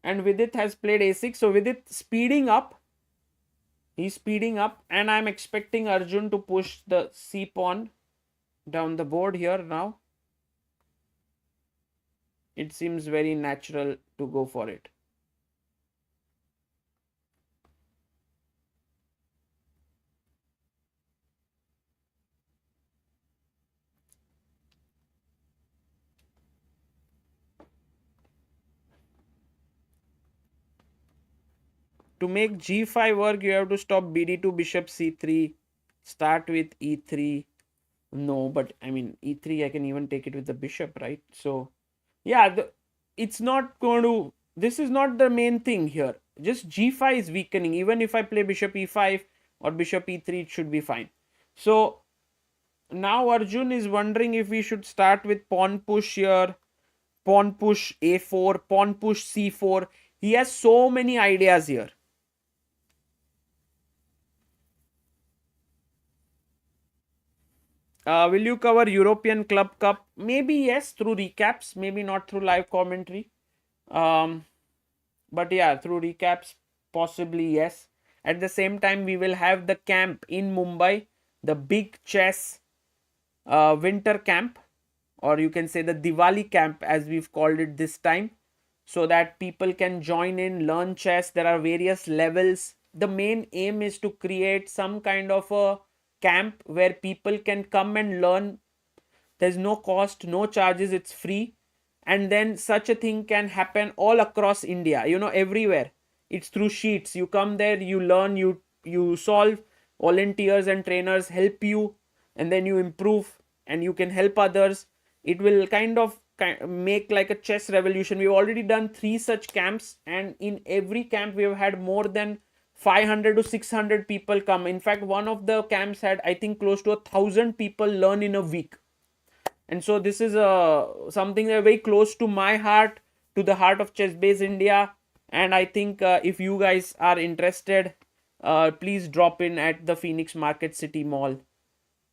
and Vidit has played a6. So, Vidit speeding up. He's speeding up and I'm expecting Arjun to push the c pawn down the board here now. It seems very natural to go for it. To make g5 work, you have to stop bd2, bishop c3, start with e3. No, but I mean, e3, I can even take it with the bishop, right? So, yeah, it's not going to, this is not the main thing here. Just g5 is weakening. Even if I play bishop e5 or bishop e3, it should be fine. So, now Arjun is wondering if we should start with pawn push here, pawn push a4, pawn push c4. He has so many ideas here. Will you cover European Club Cup? Maybe yes, through recaps, maybe not through live commentary. But yeah, through recaps, possibly yes. At the same time, we will have the camp in Mumbai, the big chess winter camp, or you can say the Diwali camp as we've called it this time, so that people can join in, learn chess. There are various levels. The main aim is to create some kind of a camp where people can come and learn. There's no cost, no charges, it's free. And then such a thing can happen all across India, you know, everywhere. It's through sheets. You come there, you learn, you solve, volunteers and trainers help you, and then you improve and you can help others. It will kind of make like a chess revolution. We've already done 3 such camps, and in every camp we've had more than 500 to 600 people come. In fact, one of the camps had, I think, close to 1,000 people learn in a week. And so this is something that very close to my heart, to the heart of Chess Base India. And I think if you guys are interested, please drop in at the Phoenix Market City Mall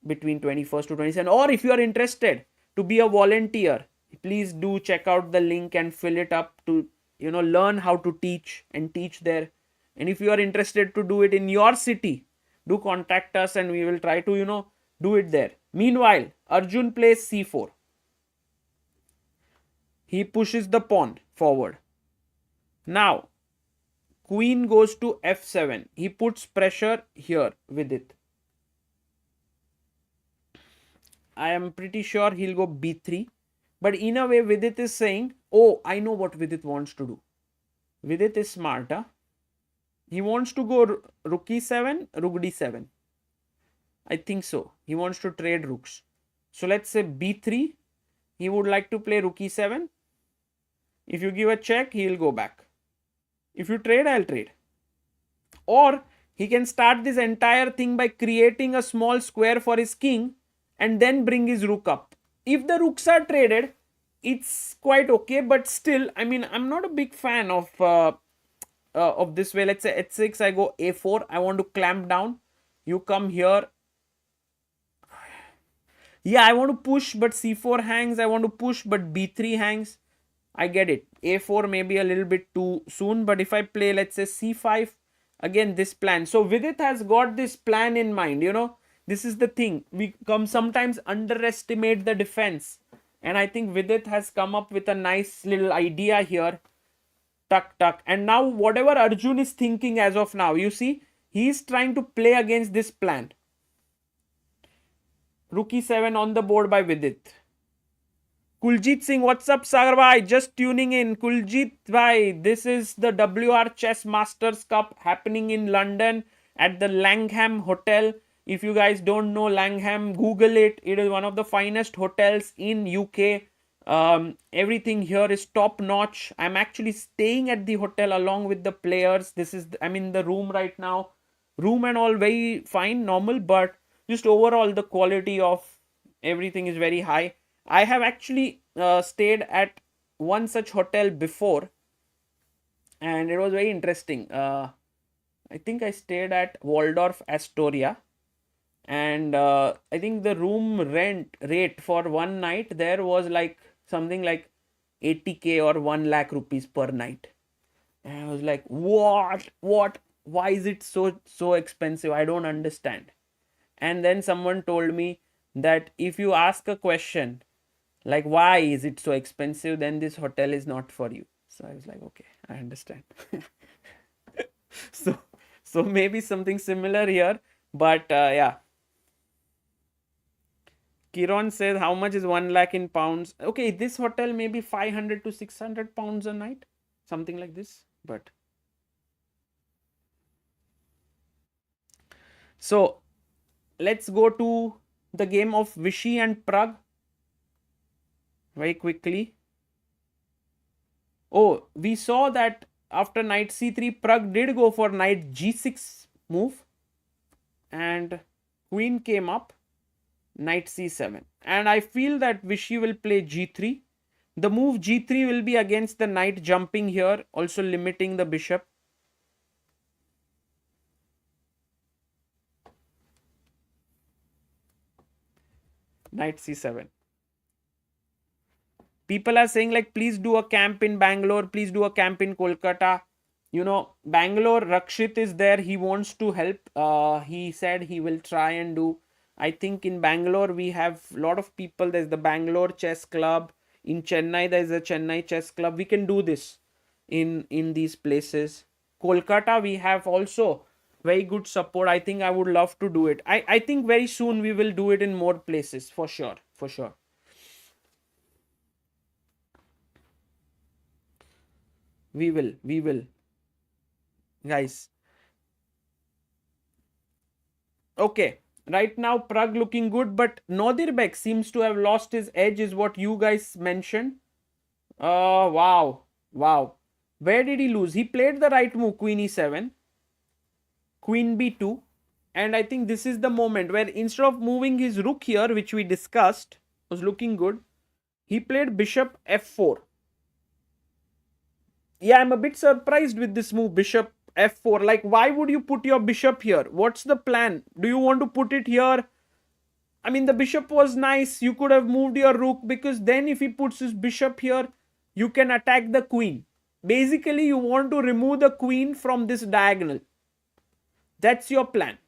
between 21st to 27th. Or if you are interested to be a volunteer, please do check out the link and fill it up to, learn how to teach and teach there. And if you are interested to do it in your city, do contact us and we will try to, do it there. Meanwhile, Arjun plays c4. He pushes the pawn forward. Now, queen goes to f7. He puts pressure here with it. I am pretty sure he'll go b3. But in a way, Vidit is saying, oh, I know what Vidit wants to do. Vidit is smarter. He wants to go rook e7, rook d7. I think so. He wants to trade rooks. So let's say b3. He would like to play rook e7. If you give a check, he will go back. If you trade, I'll trade. Or he can start this entire thing by creating a small square for his king and then bring his rook up. If the rooks are traded, it's quite okay. But still, I mean, I'm not a big fan of this way. Let's say h6, I go a4. I want to clamp down. You come here. Yeah, I want to push, but c4 hangs. I want to push, but b3 hangs. I get it. a4 may be a little bit too soon. But if I play, let's say c5, again, this plan. So Vidit has got this plan in mind, This is the thing. We sometimes underestimate the defense. And I think Vidit has come up with a nice little idea here. Tuck, tuck. And now whatever Arjun is thinking as of now, you see, he is trying to play against this plan. Rook e7 on the board by Vidit. Kuljit Singh, what's up, Sagar bhai? Just tuning in. Kuljit bhai, this is the WR Chess Masters Cup happening in London at the Langham Hotel. If you guys don't know Langham, Google it. It is one of the finest hotels in UK. Everything here is top notch. I'm actually staying at the hotel along with the players. I'm in the room right now. Room and all very fine, normal, but just overall the quality of everything is very high. I have actually stayed at one such hotel before and it was very interesting. I think I stayed at Waldorf Astoria. And I think the room rate for one night there was like something like 80k or 1 lakh rupees per night. And I was like, what? Why is it so expensive? I don't understand. And then someone told me that if you ask a question like, why is it so expensive? Then this hotel is not for you. So I was like, okay, I understand. So maybe something similar here. But yeah. Kiran says, how much is 1 lakh in pounds? Okay, this hotel may be 500 to 600 pounds a night. Something like this. But so let's go to the game of Vichy and Pragg very quickly. Oh, we saw that after knight c3, Pragg did go for knight g6 move. And queen came up. Knight c7. And I feel that Vichy will play g3. The move g3 will be against the knight jumping here, also limiting the bishop. Knight c7. People are saying like, please do a camp in Bangalore. Please do a camp in Kolkata. Bangalore, Rakshit is there. He wants to help. He said he will try and do. I think in Bangalore, we have a lot of people. There's the Bangalore Chess Club. In Chennai, there's a Chennai Chess Club. We can do this in these places. Kolkata, we have also very good support. I think I would love to do it. I think very soon we will do it in more places. For sure. For sure. We will. Guys. Okay. Right now, Pragg looking good, but Nodirbek seems to have lost his edge, is what you guys mentioned. Wow. Where did he lose? He played the right move, Queen e7, Queen b2, and I think this is the moment where instead of moving his rook here, which we discussed, was looking good. He played bishop f4. Yeah, I'm a bit surprised with this move, bishop f4. Like, why would you put your bishop here? What's the plan? Do you want to put it here? I mean, the bishop was nice. You could have moved your rook, because then if he puts his bishop here, you can attack the queen. Basically, you want to remove the queen from this diagonal. That's your plan.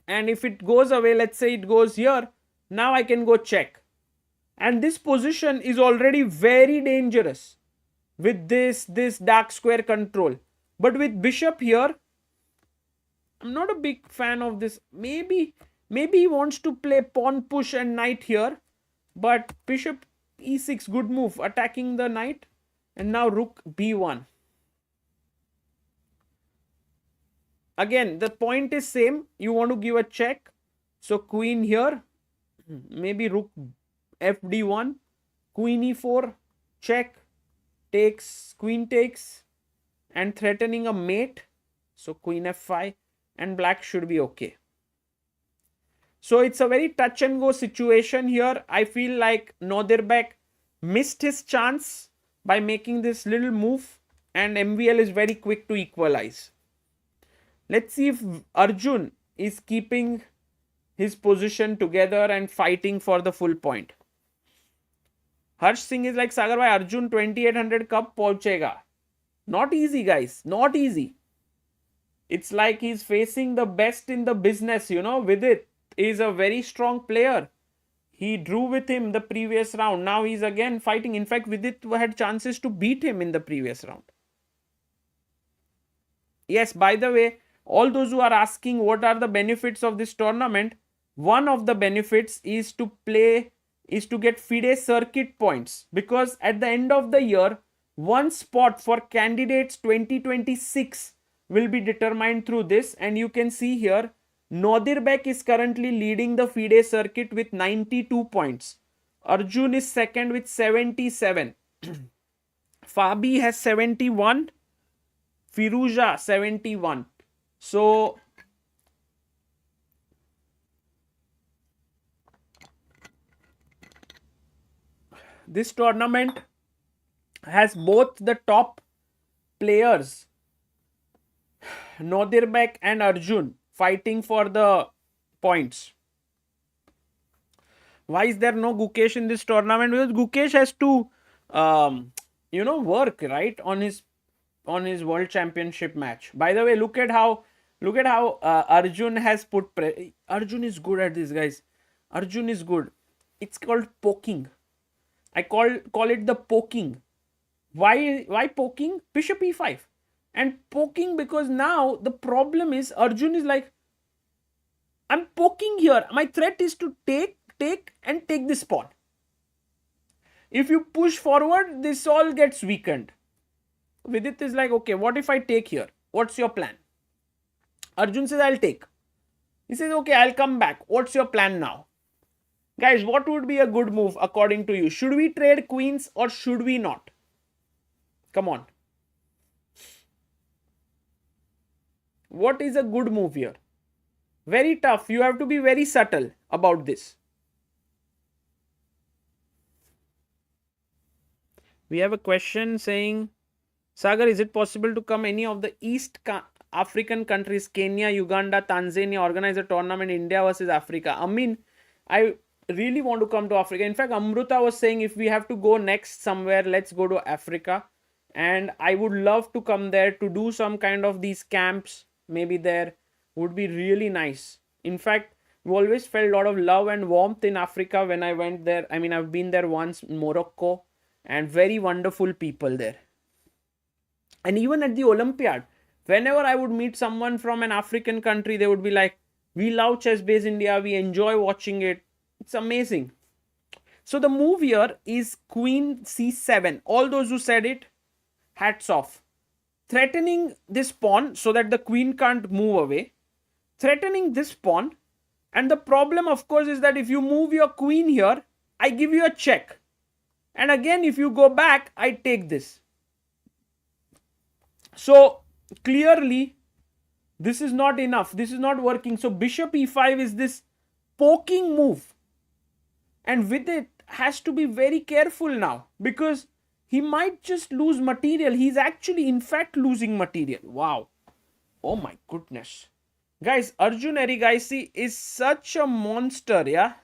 And if it goes away, let's say it goes here, now I can go check. And this position is already very dangerous with this dark square control. But with bishop here, I'm not a big fan of this. Maybe he wants to play pawn push and knight here. But bishop e6, good move, attacking the knight. And now rook b1. Again, the point is same. You want to give a check. So queen here. Maybe rook fd1. Queen e4. Check. Takes. Queen takes. And threatening a mate. So queen f5. And black should be okay. So it's a very touch and go situation here. I feel like Nodirbek missed his chance by making this little move. And MVL is very quick to equalize. Let's see if Arjun is keeping his position together and fighting for the full point. Harsh Singh is like, Sagar bhai, Arjun 2800 kab pahunchega? Not easy, guys. Not easy. It's like he's facing the best in the business, you know. Vidit is a very strong player. He drew with him the previous round. Now he's again fighting. In fact, Vidit had chances to beat him in the previous round. Yes, by the way, all those who are asking what are the benefits of this tournament, one of the benefits is to get FIDE circuit points, because at the end of the year, one spot for candidates 2026 will be determined through this. And you can see here, Nodirbek is currently leading the FIDE circuit with 92 points. Arjun is second with 77. Fabi has 71. Firouzja 71. So this tournament has both the top players, Nodirbek and Arjun, fighting for the points. Why is there no Gukesh in this tournament? Because Gukesh has to work, right, on his world championship match. By the way, look at how Arjun has put Arjun is good at this, guys. Arjun is good. It's called poking. I call it the poking. Why poking? Bishop e5. And poking because now the problem is Arjun is like, I'm poking here. My threat is to take this pawn. If you push forward, this all gets weakened. Vidit is like, okay, what if I take here? What's your plan? Arjun says, I'll take. He says, okay, I'll come back. What's your plan now? Guys, what would be a good move according to you? Should we trade queens or should we not? Come on. What is a good move here? Very tough. You have to be very subtle about this. We have a question saying, Sagar, is it possible to come any of the East African countries, Kenya, Uganda, Tanzania, organize a tournament, India versus Africa? I mean, I really want to come to Africa. In fact, Amruta was saying if we have to go next somewhere, let's go to Africa. And I would love to come there to do some kind of these camps. Maybe there would be really nice. In fact, we always felt a lot of love and warmth in Africa when I went there. I mean, I've been there once in Morocco, and very wonderful people there. And even at the Olympiad, whenever I would meet someone from an African country, they would be like, we love Chess Base India. We enjoy watching it. It's amazing. So the move here is Queen C7. All those who said it, hats off. Threatening this pawn so that the queen can't move away. Threatening this pawn. And the problem, of course, is that if you move your queen here, I give you a check. And again, if you go back, I take this. So clearly, this is not enough. This is not working. So bishop e5 is this poking move. And Vidit has to be very careful now because he might just lose material. He's actually, in fact, losing material. Wow. Oh my goodness. Guys, Arjun Erigaisi is such a monster, yeah?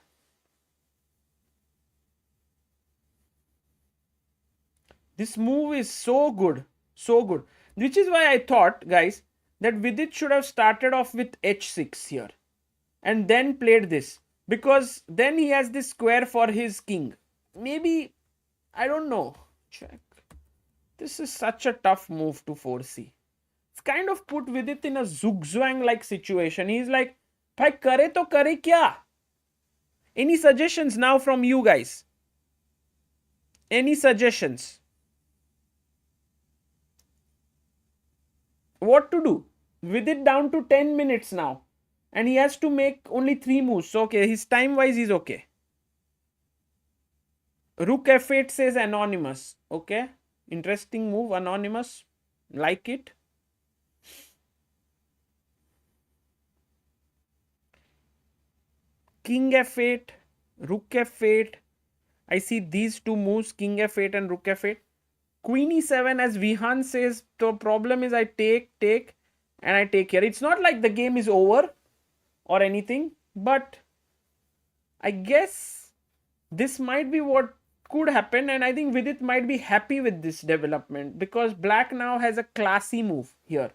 This move is so good. So good. Which is why I thought, guys, that Vidit should have started off with h6 here. And then played this. Because then he has this square for his king. Maybe, I don't know. Check. This is such a tough move to foresee. It's kind of put Vidit in a zugzwang like situation. He's like, bhai kare to kare kya? Any suggestions now from you guys? Any suggestions? What to do? Vidit down to 10 minutes now. And he has to make only 3 moves. So, okay, his time wise is okay. Rook f8 says anonymous. Okay. Interesting move, anonymous. Like it. King f8, rook f8. I see these two moves, king f8 and rook f8. Queen e7, as Vihan says, the problem is I take, and I take here. It's not like the game is over or anything, but I guess this might be what could happen, and I think Vidit might be happy with this development because black now has a classy move here.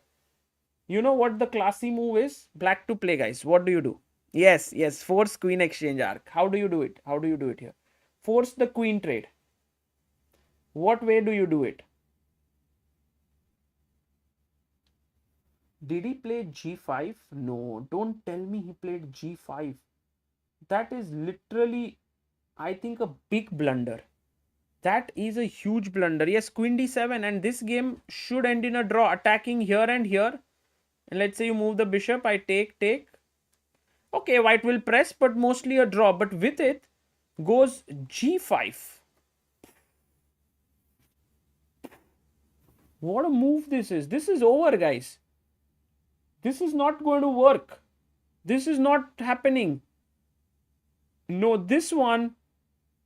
You know what the classy move is? Black to play, guys. What do you do? Yes, force queen exchange arc. How do you do it? How do you do it here? Force the queen trade. What way do you do it? Did he play g5? No, don't tell me he played g5. That is literally, I think, a big blunder. That is a huge blunder. Yes, queen d7, and this game should end in a draw. Attacking here and here. And let's say you move the bishop, I take. Okay, white will press, but mostly a draw. But with it, goes g5. What a move this is. This is over, guys. This is not going to work. This is not happening. No, this one,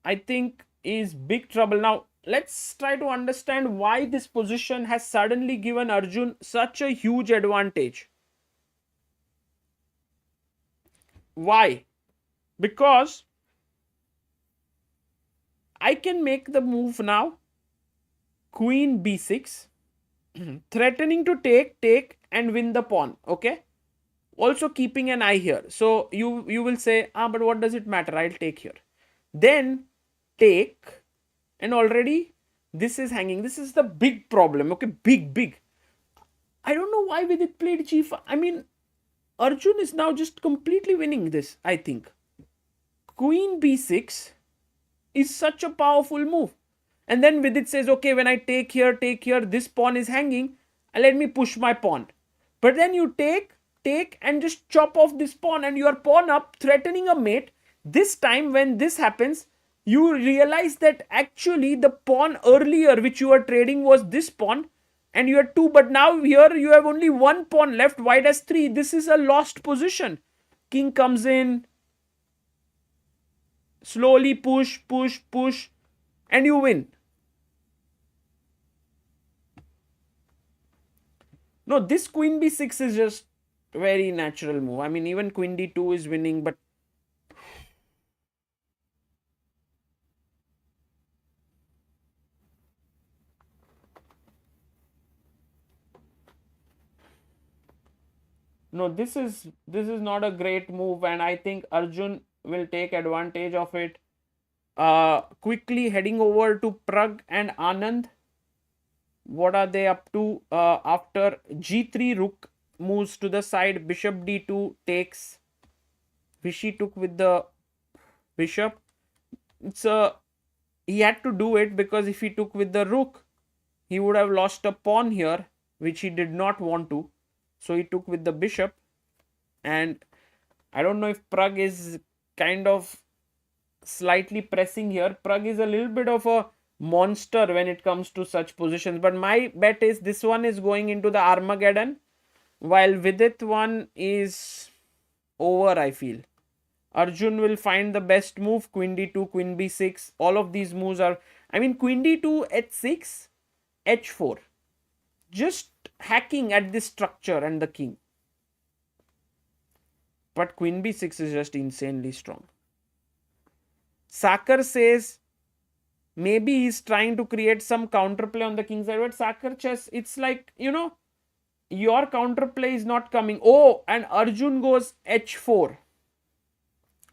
I think, is big trouble. Now, let's try to understand why this position has suddenly given Arjun such a huge advantage. Why? Because I can make the move now. Queen b6. Threatening to take and win the pawn. Okay. Also keeping an eye here. So you will say, but what does it matter? I'll take here. Then take. And already this is hanging. This is the big problem. Okay. Big. I don't know why Vidit played g5. I mean, Arjun is now just completely winning this, I think. Queen b6 is such a powerful move. And then Vidit says, okay, when I take here, this pawn is hanging. Let me push my pawn. But then you take and just chop off this pawn and your pawn up, threatening a mate. This time when this happens, you realize that actually the pawn earlier which you were trading was this pawn. And you had 2, but now here you have only 1 pawn left. White has 3. This is a lost position. King comes in. Slowly push. And you win. No, this queen b6 is just very natural move. I mean, even queen d2 is winning, but no, this is not a great move, and I think Arjun will take advantage of it. Quickly heading over to Pragg and Anand. What are they up to? After g3, rook moves to the side, bishop d2 takes. Vishy took with the bishop. He had to do it because if he took with the rook, he would have lost a pawn here, which he did not want to. So he took with the bishop. And I don't know if Pragg is kind of slightly pressing here. Pragg is a little bit of a monster when it comes to such positions. But my bet is this one is going into the Armageddon, while Vidit one is over, I feel. Arjun will find the best move. Queen d2, queen b6. All of these moves are. I mean, queen d2, h6, h4. Just hacking at this structure and the king. But queen b6 is just insanely strong. Sakar says maybe he's trying to create some counterplay on the king side. But Sakar chess, it's like, your counterplay is not coming. Oh, and Arjun goes h4.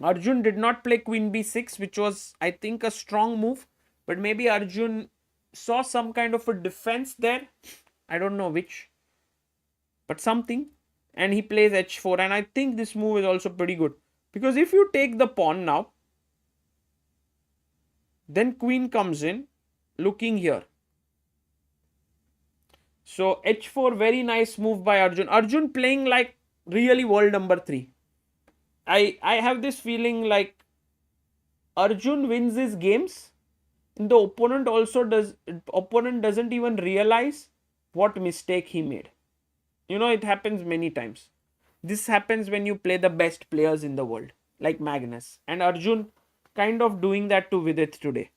Arjun did not play queen b6, which was, I think, a strong move. But maybe Arjun saw some kind of a defense there. I don't know which, but something. And he plays h4. And I think this move is also pretty good. Because if you take the pawn now, then queen comes in, looking here. So h4, very nice move by Arjun. Arjun playing like really world number 3. I have this feeling like Arjun wins his games. The opponent doesn't even realize what mistake he made. It happens many times. This happens when you play the best players in the world, like Magnus. And Arjun kind of doing that to Vidit today.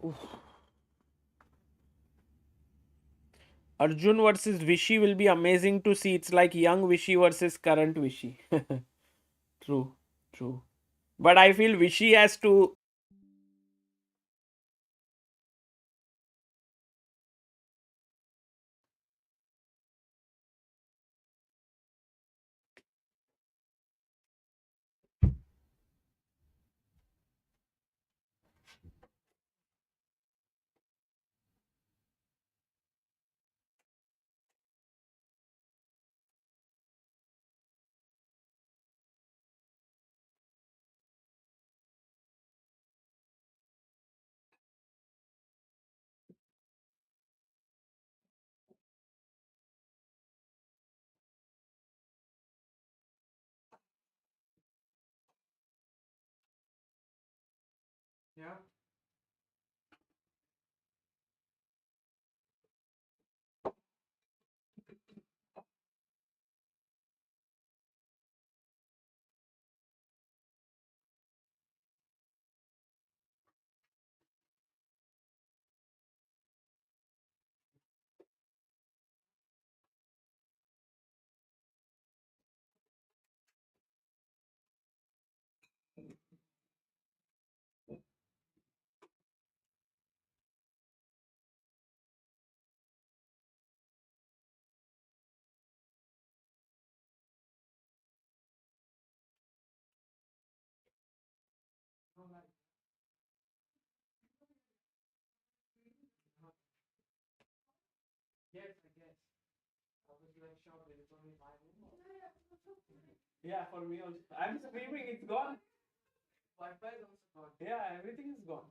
Oof. Arjun versus Vishy will be amazing to see. It's like young Vishy versus current Vishy. True, true. But I feel Vishy has to. Yeah. Yes, I guess. I was like shocked that it's only 5 minutes. Yeah, for me also. I'm screaming, it's gone. Wi-Fi is also gone. Yeah, everything is gone.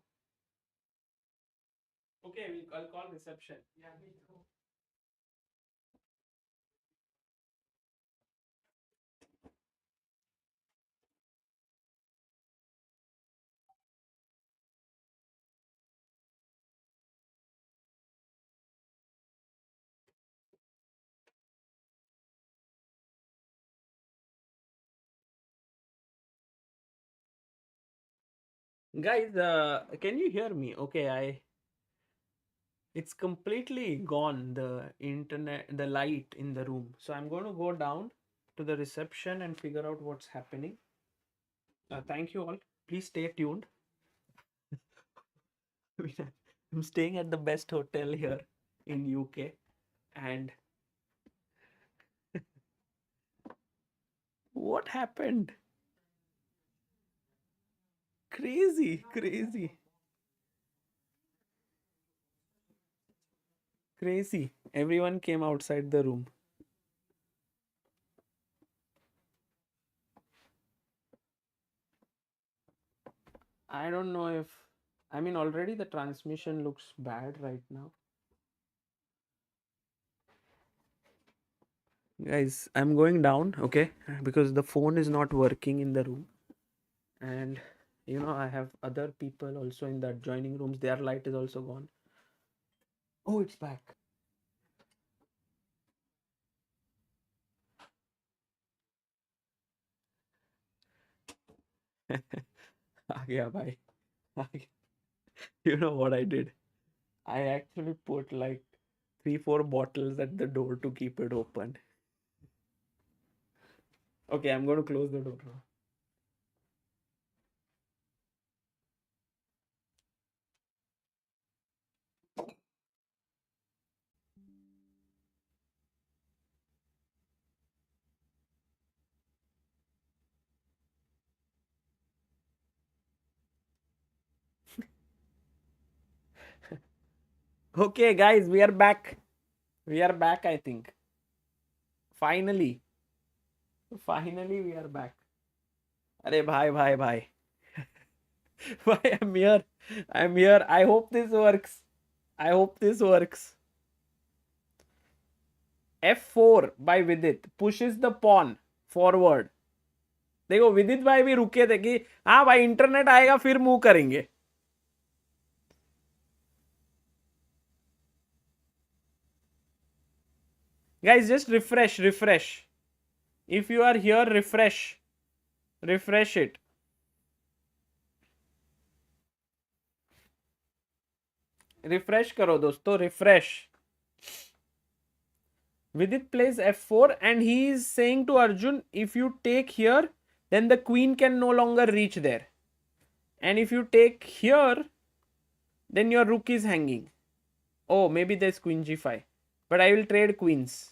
Okay, I'll call reception. Yeah, me too. Guys, can you hear me? Okay, it's completely gone, the internet, the light in the room. So I'm going to go down to the reception and figure out what's happening. Thank you all. Please stay tuned. I'm staying at the best hotel here in UK, and what happened? Crazy, crazy, crazy. Everyone came outside the room. I don't know if, I mean, already the transmission looks bad right now. Guys, I'm going down, okay? Because the phone is not working in the room. And, I have other people also in the adjoining rooms. Their light is also gone. Oh, it's back. आ गया भाई. आ गया. You know what I did? I actually put like 3, 4 bottles at the door to keep it open. Okay, I'm going to close the door now. Okay, guys, we are back. We are back, I think. Finally. Finally, we are back. Arey, bhai. Why I'm here? I'm here. I hope this works. I hope this works. F4 by Vidit pushes the pawn forward. देखो विदित भाई भी रुके थे कि हाँ भाई internet आएगा फिर मूव करेंगे. Guys, just refresh. If you are here, refresh it. Refresh करो दोस्तों, refresh. Vidit plays f4 and he is saying to Arjun, if you take here, then the queen can no longer reach there. And if you take here, then your rook is hanging. Oh, maybe there's queen g5. But I will trade queens.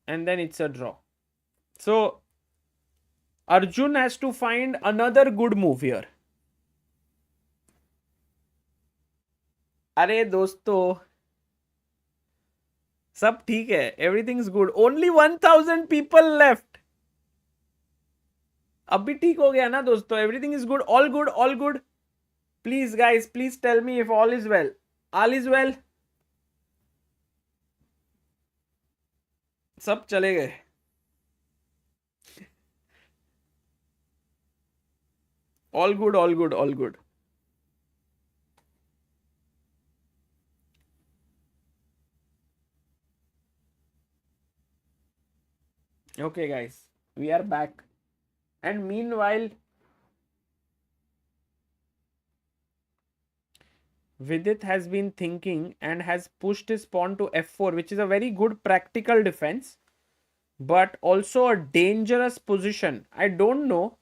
And then it's a draw. So, Arjun has to find another good move here. अरे दोस्तों, सब ठीक है, everything is good. Only 1000 people left. अब भी ठीक हो गया ना दोस्तों, everything is good, all good. Please guys, please tell me if all is well. All is well. सब चले गए. All good. Okay guys, we are back. And meanwhile, Vidit has been thinking and has pushed his pawn to f4, which is a very good practical defense, but also a dangerous position. I don't know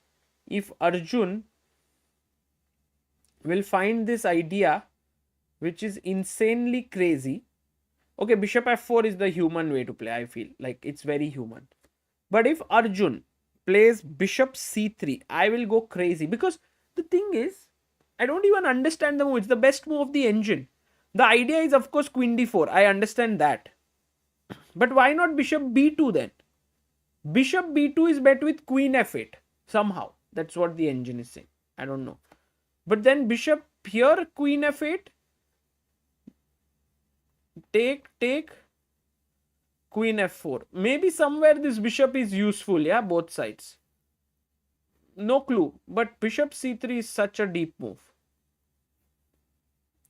if Arjun will find this idea, which is insanely crazy. Okay, bishop f4 is the human way to play, I feel. Like, it's very human. But if Arjun plays bishop c3, I will go crazy. Because the thing is, I don't even understand the move. It's the best move of the engine. The idea is, of course, queen d4. I understand that. But why not bishop b2 then? Bishop b2 is bet with queen f8. Somehow. That's what the engine is saying. I don't know. But then bishop here, queen f8. Take. Queen f4. Maybe somewhere this bishop is useful, yeah, both sides. No clue. But bishop c3 is such a deep move.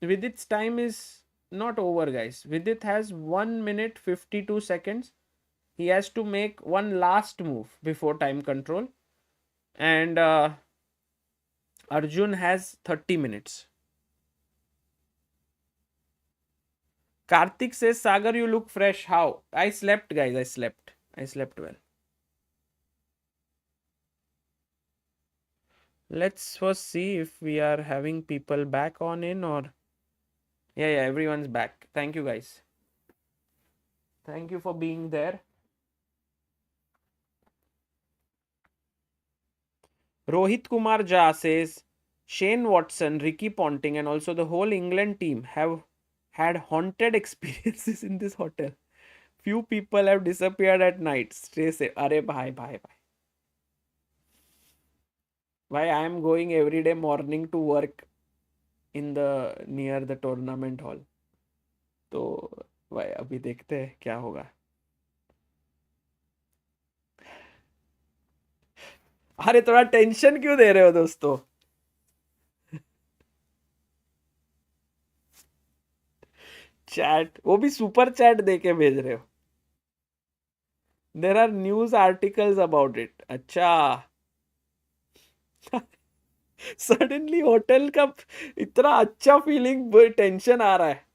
Vidit's time is not over, guys. Vidit has 1 minute 52 seconds. He has to make one last move before time control. And Arjun has 30 minutes. Karthik says, Sagar, you look fresh. How? I slept, guys. I slept well. Let's first see if we are having people back on in or... Yeah, everyone's back. Thank you, guys. Thank you for being there. Rohit Kumar Jha says, Shane Watson, Ricky Ponting, and also the whole England team have had haunted experiences in this hotel. Few people have disappeared at night. Stay safe. Arey bhai. Why I am going every day morning to work in the near the tournament hall. तो भाई अभी देखते हैं क्या होगा. अरे थोड़ा tension क्यों दे रहे हो दोस्तों. चैट वो भी सुपर चैट दे के भेज रहे हो. There R news articles about it. अच्छा. सडनली होटल का इतना अच्छा फीलिंग टेंशन आ रहा है.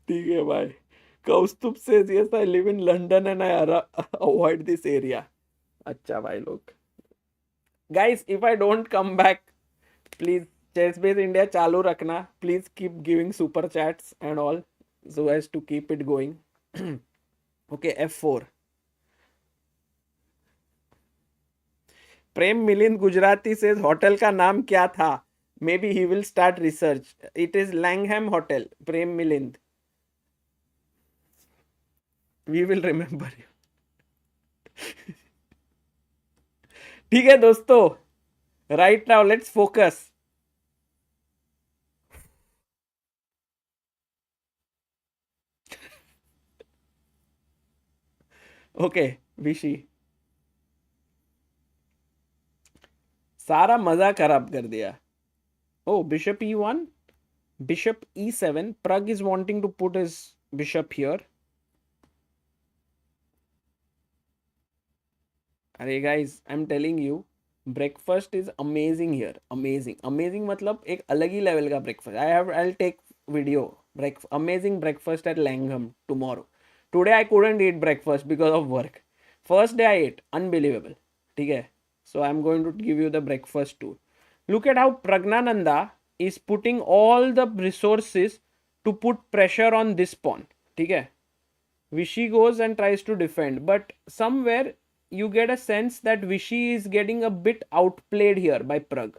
ठीक है भाई. कौस्तुभ says yes I live in London and I avoid this area. अच्छा भाई लोग. Guys, if I don't come back, please chess base India चालू रखना. Please keep giving super chats and all so as to keep it going. Okay, F4. Prem Milind Gujarati says hotel का नाम क्या था. Maybe he will start research. It is Langham Hotel. Prem Milind. We will remember you. ठीक है दोस्तों. Right now let's focus. Okay विशी. सारा मजा खराब कर दिया. Oh bishop E1, bishop E7. Pragg is wanting to put his bishop here. अरे guys I am telling you breakfast is amazing here. Amazing amazing मतलब एक अलग ही लेवल का breakfast. I take video. Amazing breakfast at Langham tomorrow. Today I couldn't eat breakfast because of work. First day I ate unbelievable. ठीक है. So I'm going to give you the breakfast tour. Look at how Pragnananda is putting all the resources to put pressure on this pawn. ठीक है. Vishy goes and tries to defend, but somewhere you get a sense that Vishy is getting a bit outplayed here by Pragg.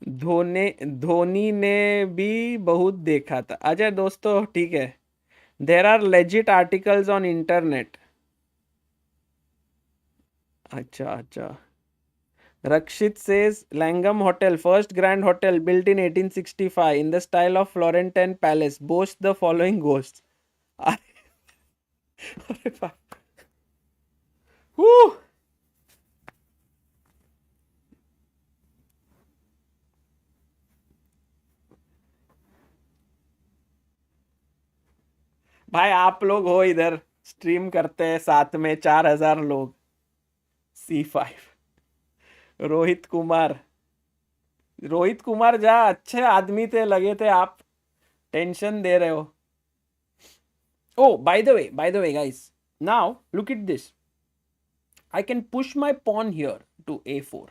Dhoni ने भी बहुत देखा था. अच्छा दोस्तों ठीक है. There are legit articles on internet. अच्छा अच्छा. Rakshit says Langham Hotel, first grand hotel built in 1865 in the style of Florentine palace, boasts the following ghosts. अरे बाप. Whew. भाई आप लोग हो इधर स्ट्रीम करते हैं साथ में 4,000 लोग. C5. रोहित कुमार. रोहित कुमार जा अच्छे आदमी थे लगे थे आप. टेंशन दे रहे हो. Oh, by the way, guys. Now look at this. I can push my pawn here to A4.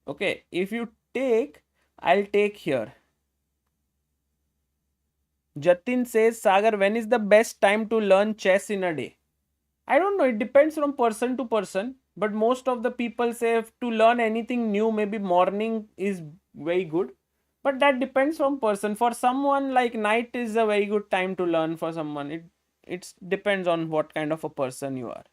Okay, if you take, I'll take here. Jatin says, Sagar, when is the best time to learn chess in a day? I don't know. It depends from person to person. But most of the people say to learn anything new, maybe morning is very good. But that depends from person. For someone, like night is a very good time to learn. For someone, it depends on what kind of a person you are.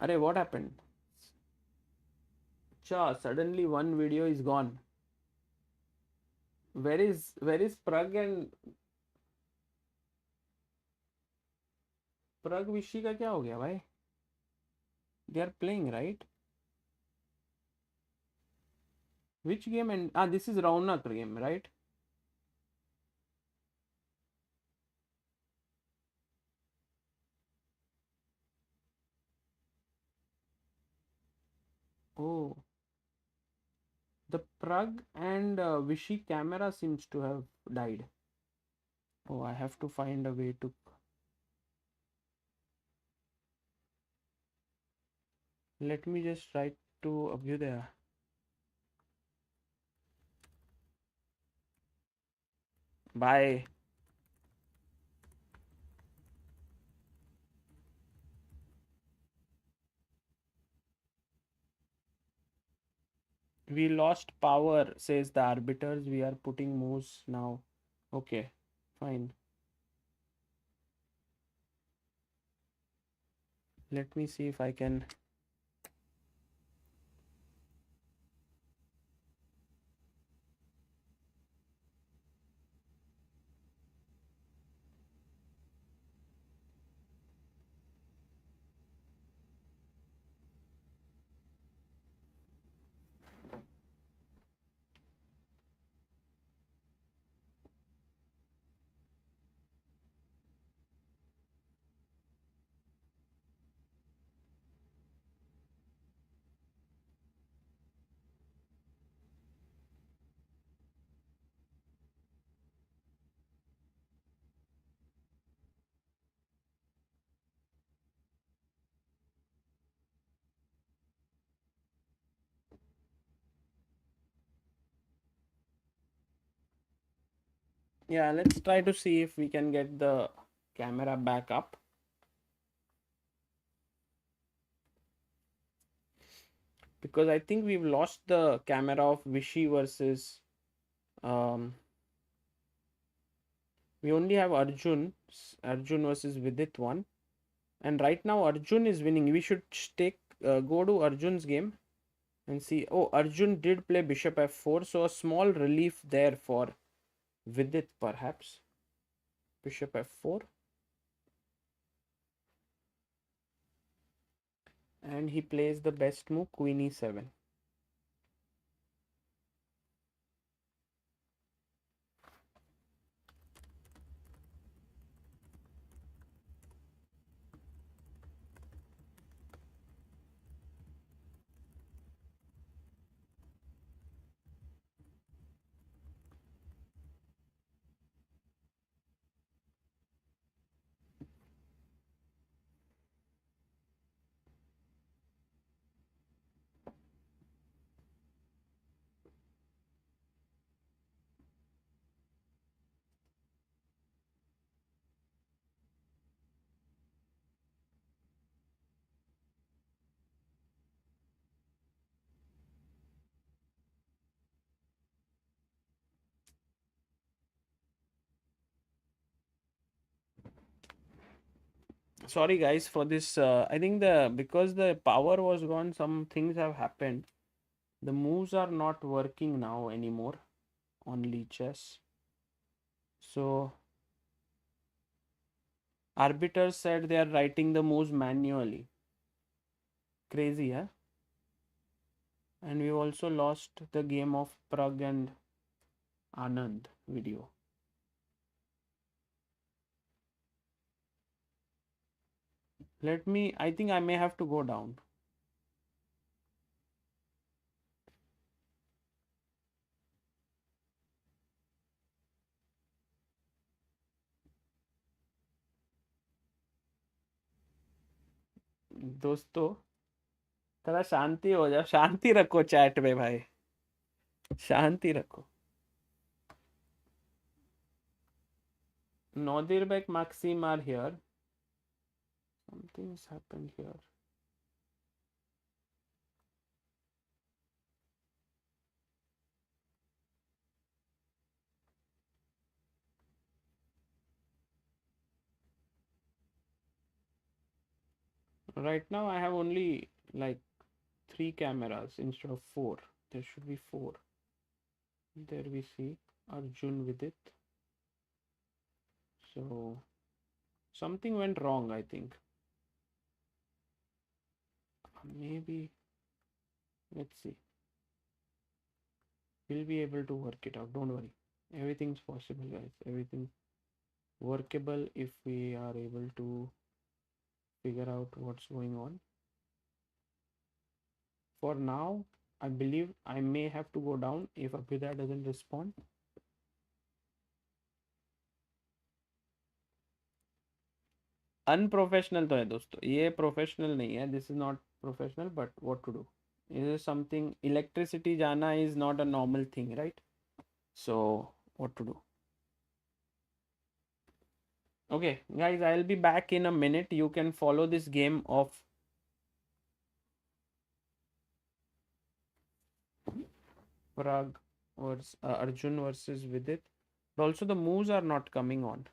Arey, what happened? Cha, suddenly one video is gone. Where is Pragg and Pragg Vishy का क्या हो गया भाई? They are playing, right? Which game? And this is Raunak game, right? Oh, the Pragg and Vishy camera seems to have died. Oh, I have to find a way to. Let me just write to Abhyudaya. Bye. We lost power, says the arbiters. We are putting moves now. Okay, fine. Let me see if I can. Yeah, let's try to see if we can get the camera back up. Because I think we've lost the camera of Vishy versus. Um, we only have Arjun versus Vidit one. And right now Arjun is winning. We should take go to Arjun's game and see. Oh, Arjun did play bishop f4, so a small relief there for Vidit perhaps. Bishop f4. And he plays the best move, queen e7. Sorry guys for this. I think the because the power was gone, some things have happened. The moves are not working now anymore on Lichess. So arbiters said they are writing the moves manually. Crazy, huh? And we also lost the game of Pragg and Anand video. Let me, I think I may have to go down. दोस्तों थोड़ा शांति हो जाओ, शांति रखो chat में भाई, शांति रखो. Nodirbek, Maxim are here. Something has happened here. Right now I have only like 3 cameras instead of 4. There should be 4. There we see Arjun with it. So something went wrong, I think. Maybe, let's see. We'll be able to work it out. Don't worry. Everything's possible, guys. Everything workable if we are able to figure out what's going on. For now, I believe I may have to go down if Abhyuday doesn't respond. Unprofessional तो है दोस्तों, ये professional नहीं है, this is not professional, but what to do, is something, electricity जाना is not a normal thing, right? So what to do. Okay, guys, I'll be back in a minute. You can follow this game of Pragg versus Arjun versus Vidit. But also the moves are not coming on.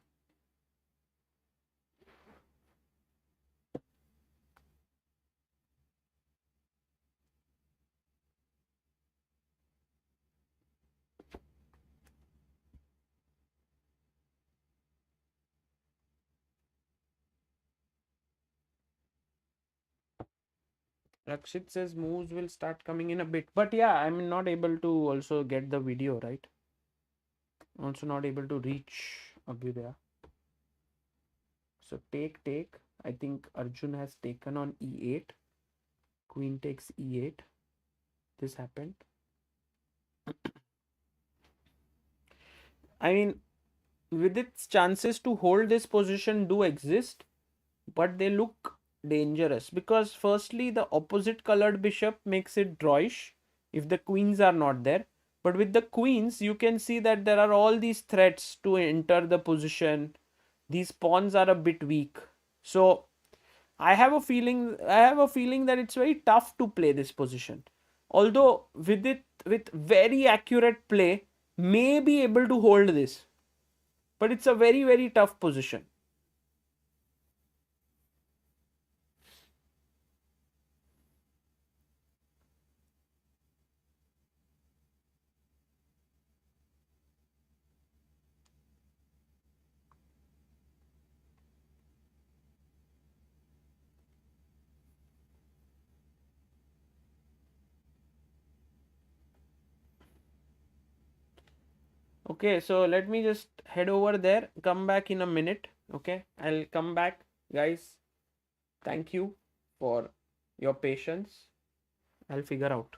Rakshit says moves will start coming in a bit. But yeah, I'm not able to also get the video, right? Also not able to reach Abhyudaya. So take. I think Arjun has taken on e8. Queen takes e8. This happened. I mean, with its chances to hold this position do exist, but they look dangerous because firstly the opposite colored bishop makes it drawish if the queens are not there, but with the queens you can see that there are all these threats to enter the position. These pawns are a bit weak, so I have a feeling that it's very tough to play this position, although with very accurate play may be able to hold this, but it's a very tough position. Okay, so let me just head over there, come back in a minute. Okay, I'll come back, guys. Thank you for your patience. I'll figure out.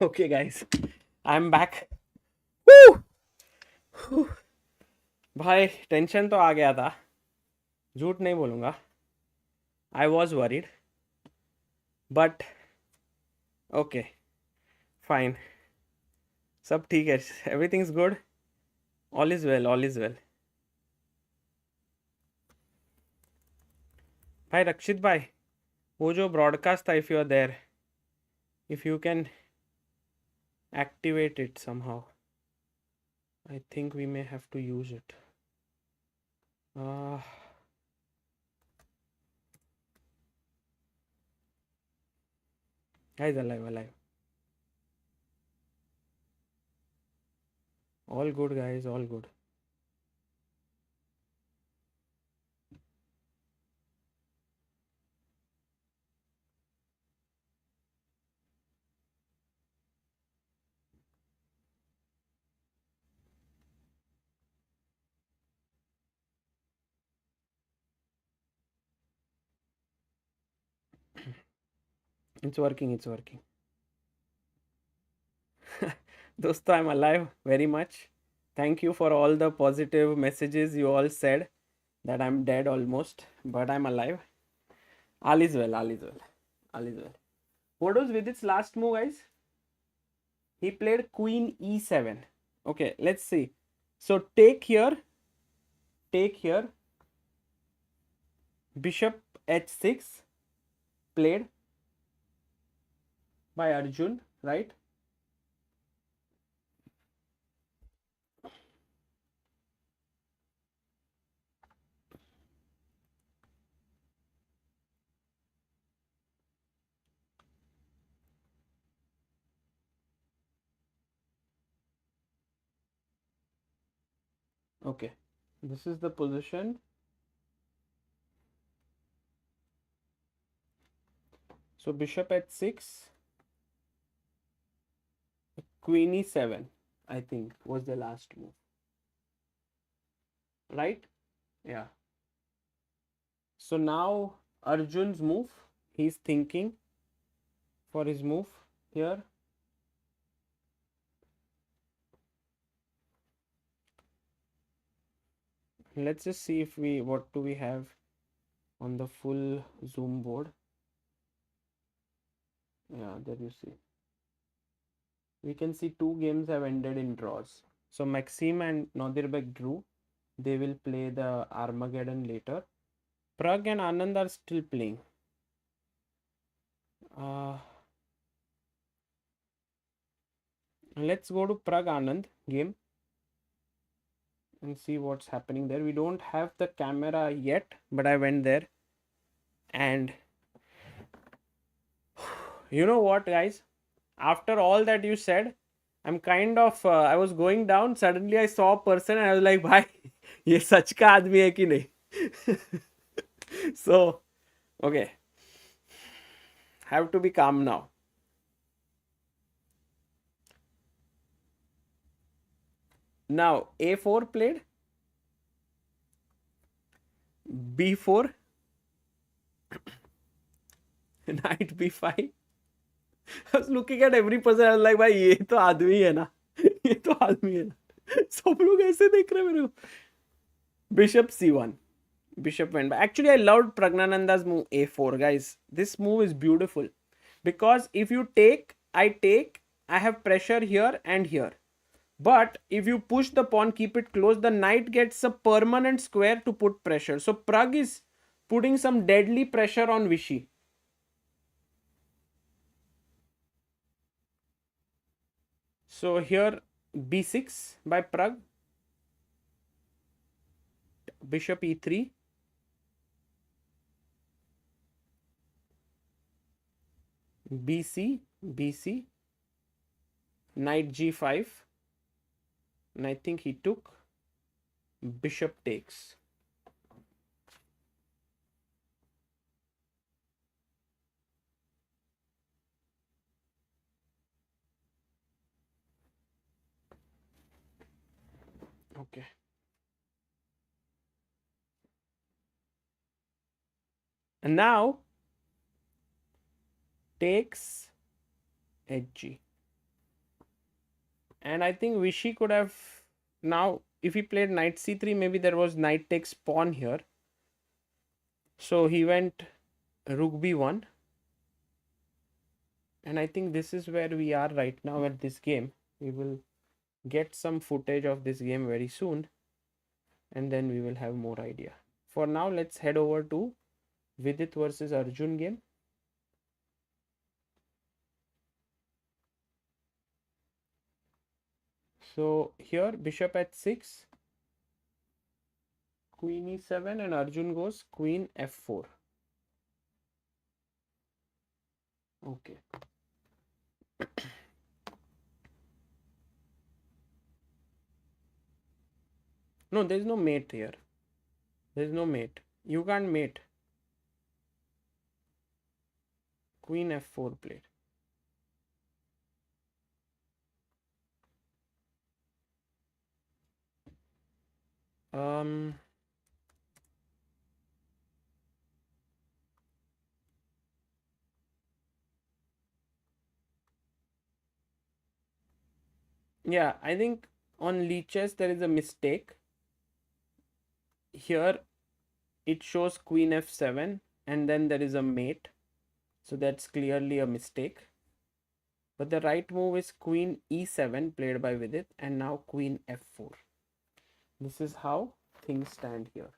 Okay, guys, I'm back. Woo! भाई tension तो आ गया था, झूठ नहीं बोलूँगा. I was worried, but okay, fine. सब ठीक है, everything is good. All is well, all is well. भाई रक्षित भाई, वो जो ब्रॉडकास्ट था, if you are there, if you can activate it somehow, I think we may have to use it. Uh, guys, alive, alive. All good, guys, all good. It's working, it's working. Dosto, I'm alive very much. Thank you for all the positive messages you all said that I'm dead almost, but I'm alive. All is well, all is well, all is well. What was Vidit's last move, guys? He played Queen E7. Okay, let's see. So take here, Bishop H6 played by Arjun, right? Okay, this is the position. So Bishop H6, Queen E7, I think was the last move, right? Yeah. So now Arjun's move, he's thinking for his move here. Let's just see if what do we have on the full Zoom board. Yeah, there you see. We can see two games have ended in draws. So Maxime and Nodirbek drew. They will play the Armageddon later. Pragg and Anand are still playing. Let's go to Pragg Anand game and see what's happening there. We don't have the camera yet, but I went there. And you know what, guys? After all that you said, I'm kind of, I was going down. Suddenly I saw a person and I was like, bhai, ये सच का आदमी है कि नहीं? So, okay. Have to be calm now. Now, A4 played. B4. Knight B5. I was looking at every person. I was like, भाई ये तो आदमी है ना, ये तो आदमी है ना. सब लोग ऐसे देख रहे हैं मेरे को. Bishop C1. Bishop went back. Actually, I loved Pragnananda's move A4, guys. This move is beautiful because if you take, I have pressure here and here. But if you push the pawn, keep it close, the knight gets a permanent square to put pressure. So Pragg is putting some deadly pressure on Vichy. So here B6 by Pragg. Bishop E3. BC. Knight G5. And I think he took. Bishop takes. Okay. And now takes HG. And I think Vichy could have, now if he played knight c3, maybe there was knight takes pawn here. So he went rook b1. And I think this is where we are right now at this game. We will get some footage of this game very soon, and then we will have more idea. For now, let's head over to Vidit versus Arjun game. So here bishop at 6, queen e7, and Arjun goes queen f4. Okay. No, there is no mate here. There is no mate. You can't mate. Queen f4 played. Yeah, I think on Lichess there is a mistake. Here it shows queen f7 and then there is a mate. So that's clearly a mistake. But the right move is queen e7 played by Vidit, and now queen f4. This is how things stand here.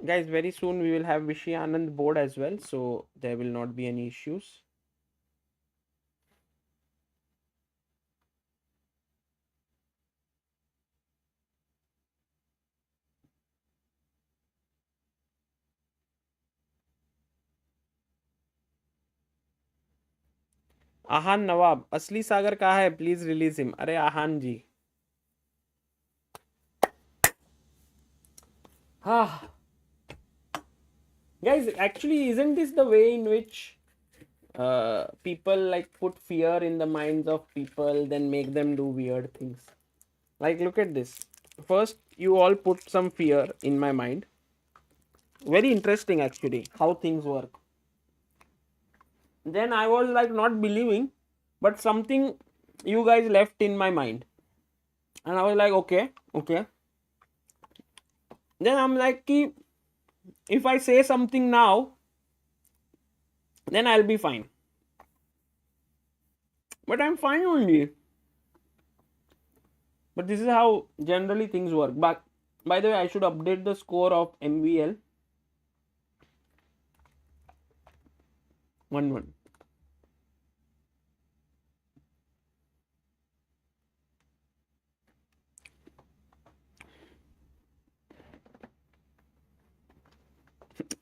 Guys, very soon we will have Vichy Anand board as well, so there will not be any issues. आहान नवाब, असली सागर कहाँ है? Please release him. अरे आहान जी, ah, guys, actually, isn't this the way in which people like put fear in the minds of people, then make them do weird things? Like, look at this. First, you all put some fear in my mind. Very interesting, actually, how things work. Then I was like not believing, but something you guys left in my mind, and I was like, okay. Then I'm like, if I say something now, then I'll be fine. But I'm fine only. But this is how generally things work. But by the way, I should update the score of MVL. 1-1.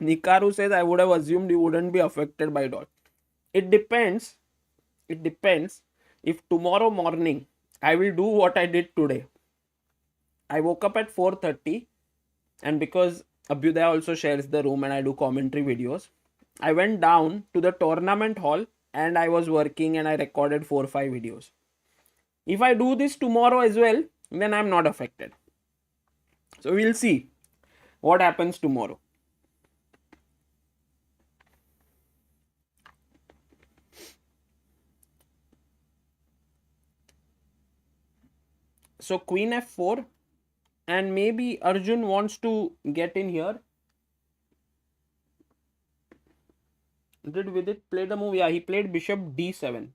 Nikaru says, I would have assumed you wouldn't be affected by dot. It depends. It depends. If tomorrow morning I will do what I did today. I woke up at 4:30, and because Abhyuday also shares the room and I do commentary videos, I went down to the tournament hall and I was working and I recorded 4 or 5 videos. If I do this tomorrow as well, then I'm not affected. So we'll see what happens tomorrow. So queen f4, and maybe Arjun wants to get in here. Did Vidit play the move? Yeah, he played bishop d7.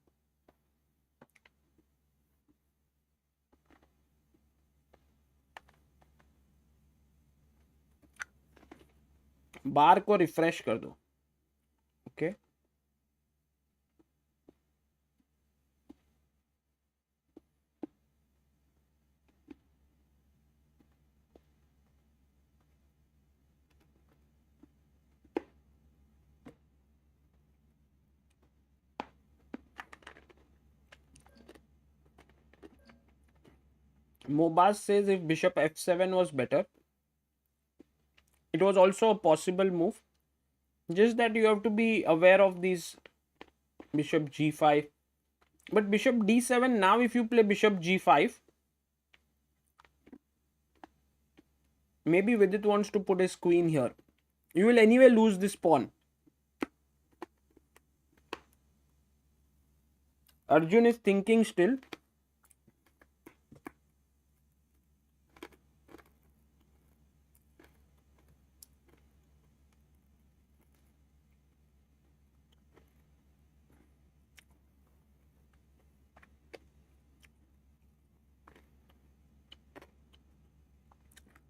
बार को refresh कर दो. Okay. Mobaz says if bishop f7 was better, it was also a possible move. Just that you have to be aware of these bishop g5. But bishop d7, now if you play bishop g5, Maybe Vidit wants to put his queen here. You will anyway lose this pawn. Arjun is thinking still.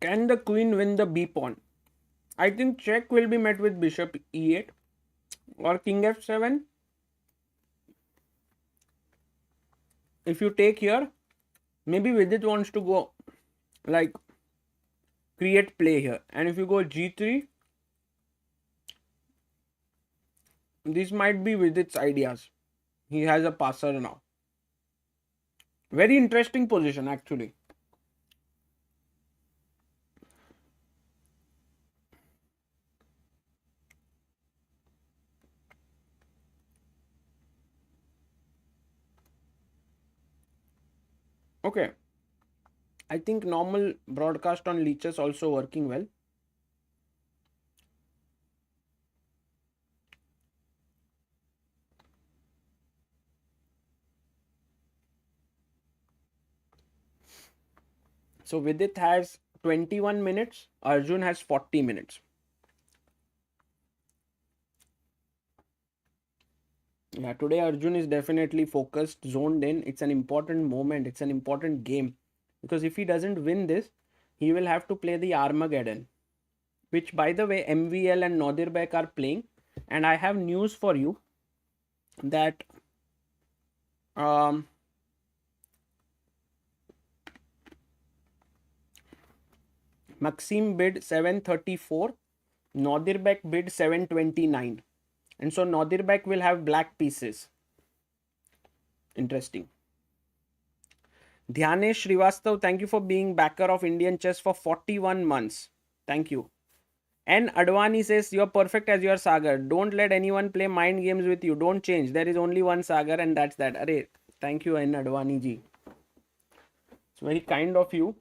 Can the queen win the b pawn? I think check will be met with bishop e8 or king f7. If you take here, maybe Vidit wants to go like create play here. And if you go g3, this might be Vidit's ideas. He has a passer now. Very interesting position actually. Okay. I think normal broadcast on leeches also working well. So Vidit has 21 minutes, Arjun has 40 minutes. Yeah, today Arjun is definitely focused, zoned in. It's an important moment, it's an important game. Because if he doesn't win this, he will have to play the Armageddon. Which, by the way, MVL and Nodirbek are playing. And I have news for you that Maxim bid 734, Nodirbek bid 729. And so Nodirbek will have black pieces. Interesting. Dhyanesh Srivastav, thank you for being backer of Indian chess for 41 months. Thank you. And Advani says, you're perfect as your Sagar. Don't let anyone play mind games with you. Don't change. There is only one Sagar and that's that. Array, thank you, N. Advani ji. It's very kind of you.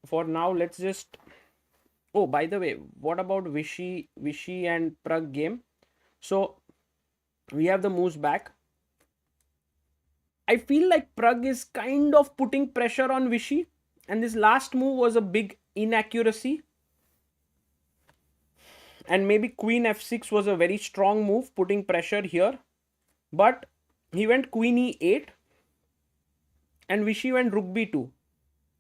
For now, let's just... Oh, by the way, what about Vichy and Pragg game? So, we have the moves back. I feel like Pragg is kind of putting pressure on Vichy. And this last move was a big inaccuracy. And maybe Queen f6 was a very strong move, putting pressure here. But he went Queen e8. And Vichy went Rook b2.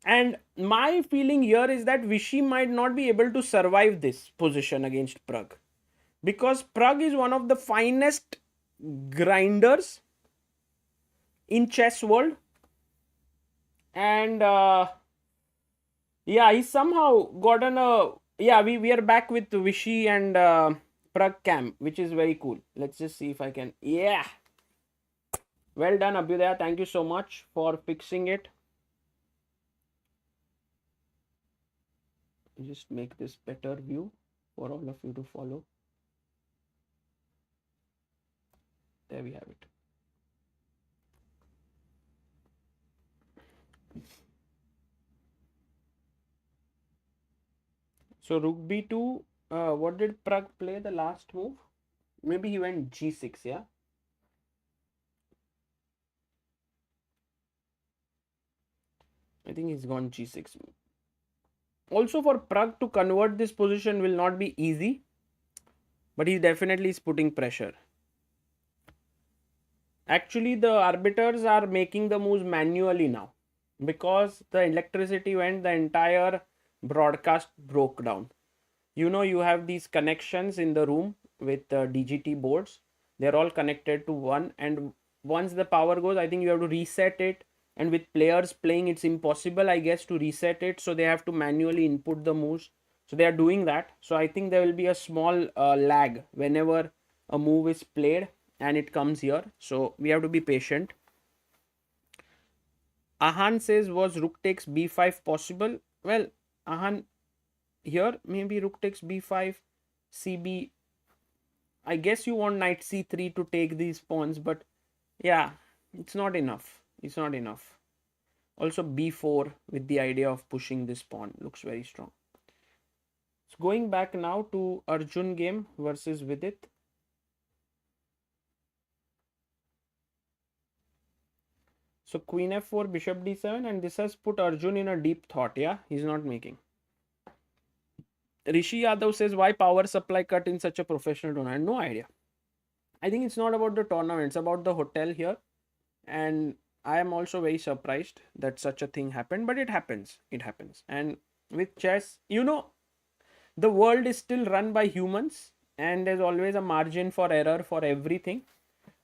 And my feeling here is that Vichy might not be able to survive this position against Pragg. Because Pragg is one of the finest grinders in chess world. And yeah, he's somehow gotten a... Yeah, we are back with Vichy and Pragg cam, which is very cool. Let's just see if I can... Yeah! Well done, Abhyudaya. Thank you so much for fixing it. Just make this better view for all of you to follow. There we have it. So Rook b2, what did Pragg play the last move? Maybe he went g6, yeah? I think he's gone g6. Also for Pragg to convert this position will not be easy. But he definitely is putting pressure. Actually, the arbiters are making the moves manually now. Because the electricity went, the entire broadcast broke down. You know, you have these connections in the room with DGT boards. They're all connected to one. And once the power goes, I think you have to reset it. And with players playing, it's impossible, I guess, to reset it. So they have to manually input the moves. So they are doing that. So I think there will be a small lag whenever a move is played and it comes here. So we have to be patient. Ahan says, was rook takes b5 possible? Well, Ahan, here maybe rook takes b5, cb. I guess you want knight c3 to take these pawns, but yeah, it's not enough. It's not enough. Also b4 with the idea of pushing this pawn looks very strong. So going back now to Arjun game versus Vidit. So queen f4, bishop d7, and this has put Arjun in a deep thought. Yeah, he's not making. Rishi Yadav says, why power supply cut in such a professional tournament? No idea. I think it's not about the tournament, it's about the hotel here. And I am also very surprised that such a thing happened, but it happens. It happens. And with chess, you know, the world is still run by humans, and there's always a margin for error for everything.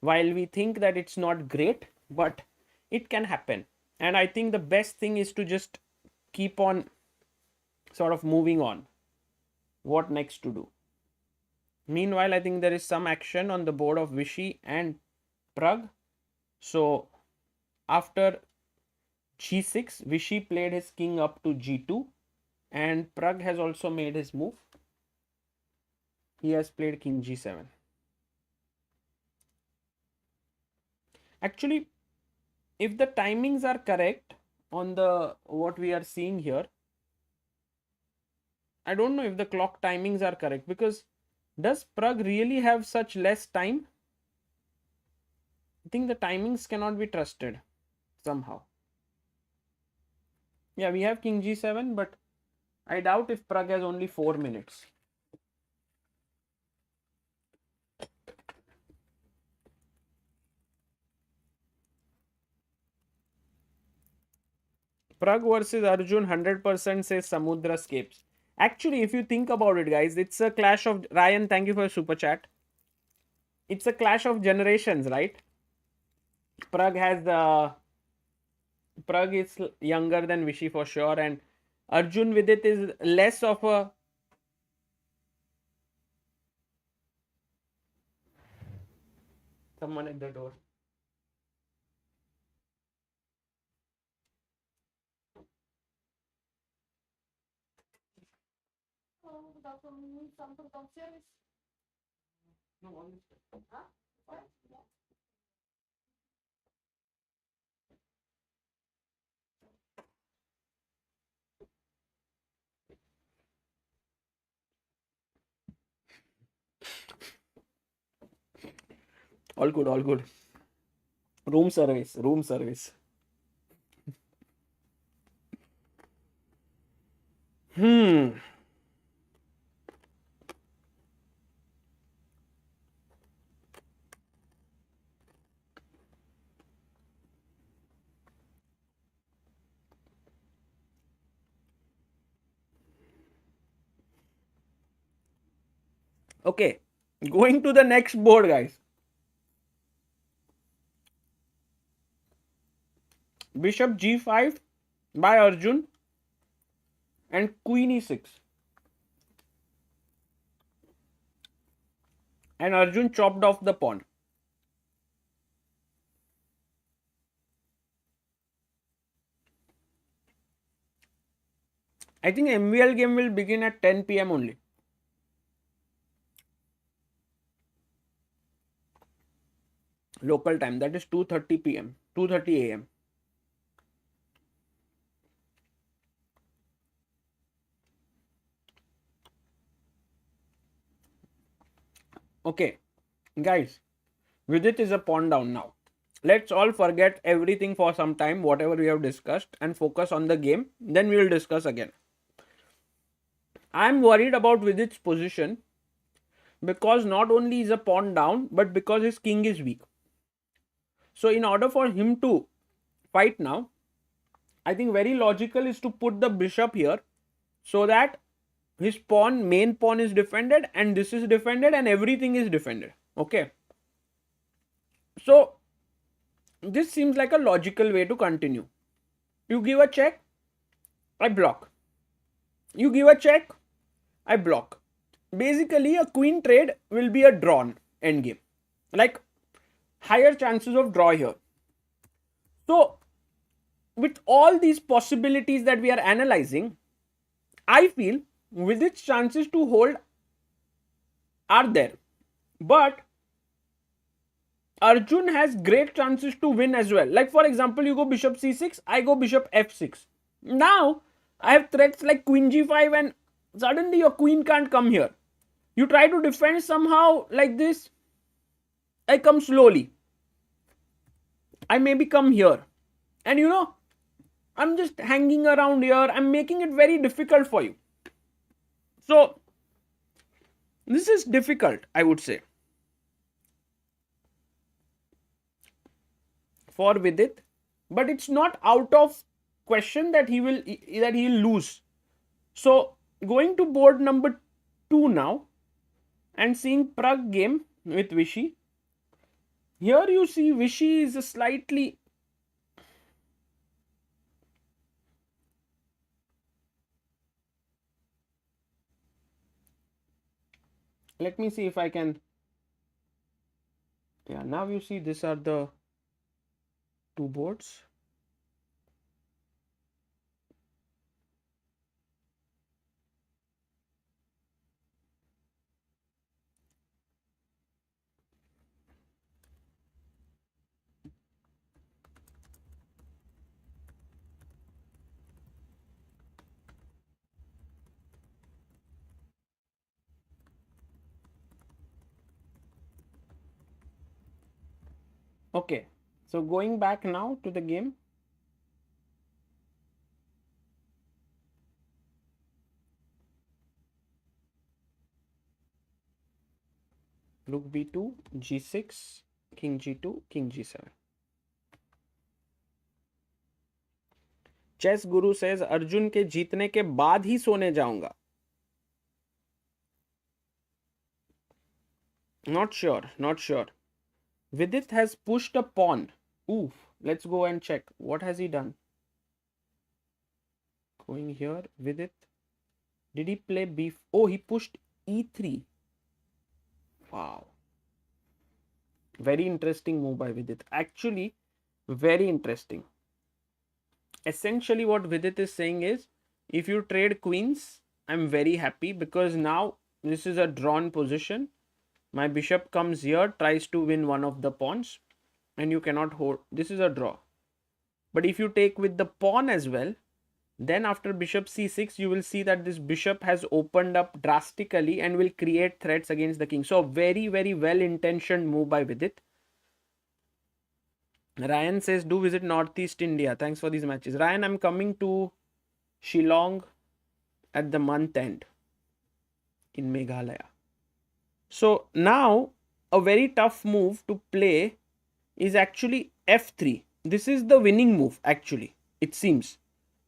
While we think that it's not great, but it can happen. And I think the best thing is to just keep on sort of moving on. What next to do? Meanwhile, I think there is some action on the board of Vichy and Pragg. So after g6, Vichy played his king up to g2, and Pragg has also made his move. He has played king g7. Actually, if the timings are correct on the what we are seeing here, I don't know if the clock timings are correct, because does Pragg really have such less time? I think the timings cannot be trusted somehow. Yeah, we have king g7, but I doubt if Pragg has only 4 minutes. Pragg versus Arjun, 100% says Samudrascapes. Actually, if you think about it, guys, it's a clash of... Ryan, thank you for your super chat. It's a clash of generations, right? Pragg has the... Pragg is younger than Vichy for sure, and Arjun Vidit is less of a... Someone at the door. All good, all good. Room service, room service. Okay, going to the next board, guys. Bishop g5 by Arjun and queen e6. And Arjun chopped off the pawn. I think MVL game will begin at 10 PM only. Local time, that is 2:30 PM, 2:30 AM. Okay, guys, Vidit is a pawn down now. Let's all forget everything for some time, whatever we have discussed, and focus on the game. Then we will discuss again. I'm worried about Vidit's position because not only is a pawn down, but because his king is weak. So in order for him to fight now, I think very logical is to put the bishop here so that his pawn, main pawn is defended, and this is defended, and everything is defended. Okay. So this seems like a logical way to continue. You give a check, I block. You give a check, I block. Basically, a queen trade will be a drawn endgame. Like, higher chances of draw here. So, with all these possibilities that we are analyzing, I feel with its chances to hold are there. But Arjun has great chances to win as well. Like, for example, you go bishop c6, I go bishop f6. Now, I have threats like queen g5 and Suddenly your queen can't come here. You try to defend somehow like this. I come slowly. I maybe come here. And I'm just hanging around here. I'm making it very difficult for you. So, this is difficult, I would say, for Vidit. But it's not out of question that he'll lose. So, going to board number 2 now and seeing Pragg game with Vishy. Here you see Vishy is a slightly... Let me see if I can... Yeah, now you see these are the 2 boards. Okay, so going back now to the game. Rook b2, g6, king g2, king g7. Chess guru says Arjun के जीतने के बाद ही सोने जाऊंगा. Not sure. Vidit has pushed a pawn. Ooh, let's go and check. What has he done? Going here, Vidit. Did he play b? Oh, he pushed e3. Wow. Very interesting move by Vidit. Actually, very interesting. Essentially, what Vidit is saying is, if you trade queens, I'm very happy because now this is a drawn position. My bishop comes here, tries to win one of the pawns, and you cannot hold. This is a draw. But if you take with the pawn as well, then after bishop c6, you will see that this bishop has opened up drastically and will create threats against the king. So, very, very well-intentioned move by Vidit. Ryan says, do visit Northeast India. Thanks for these matches. Ryan, I'm coming to Shillong at the month end in Meghalaya. So now a very tough move to play is actually f3. This is the winning move actually, it seems.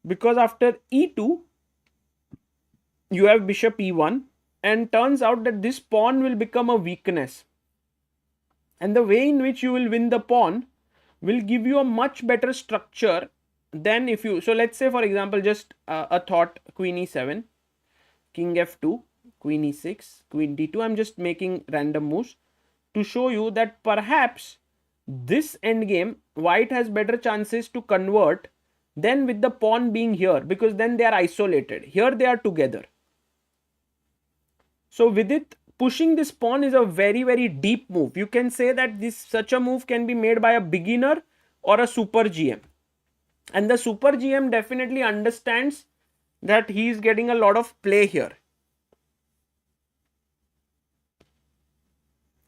Because after e2, you have bishop e1 and turns out that this pawn will become a weakness. And the way in which you will win the pawn will give you a much better structure than if you... So let's say for example, just a thought, queen e7, king f2, queen e6, queen d2. I'm just making random moves to show you that perhaps this endgame, white has better chances to convert than with the pawn being here, because then they are isolated. Here they are together. So with it, pushing this pawn is a very, very deep move. You can say that such a move can be made by a beginner or a super GM. And the super GM definitely understands that he is getting a lot of play here.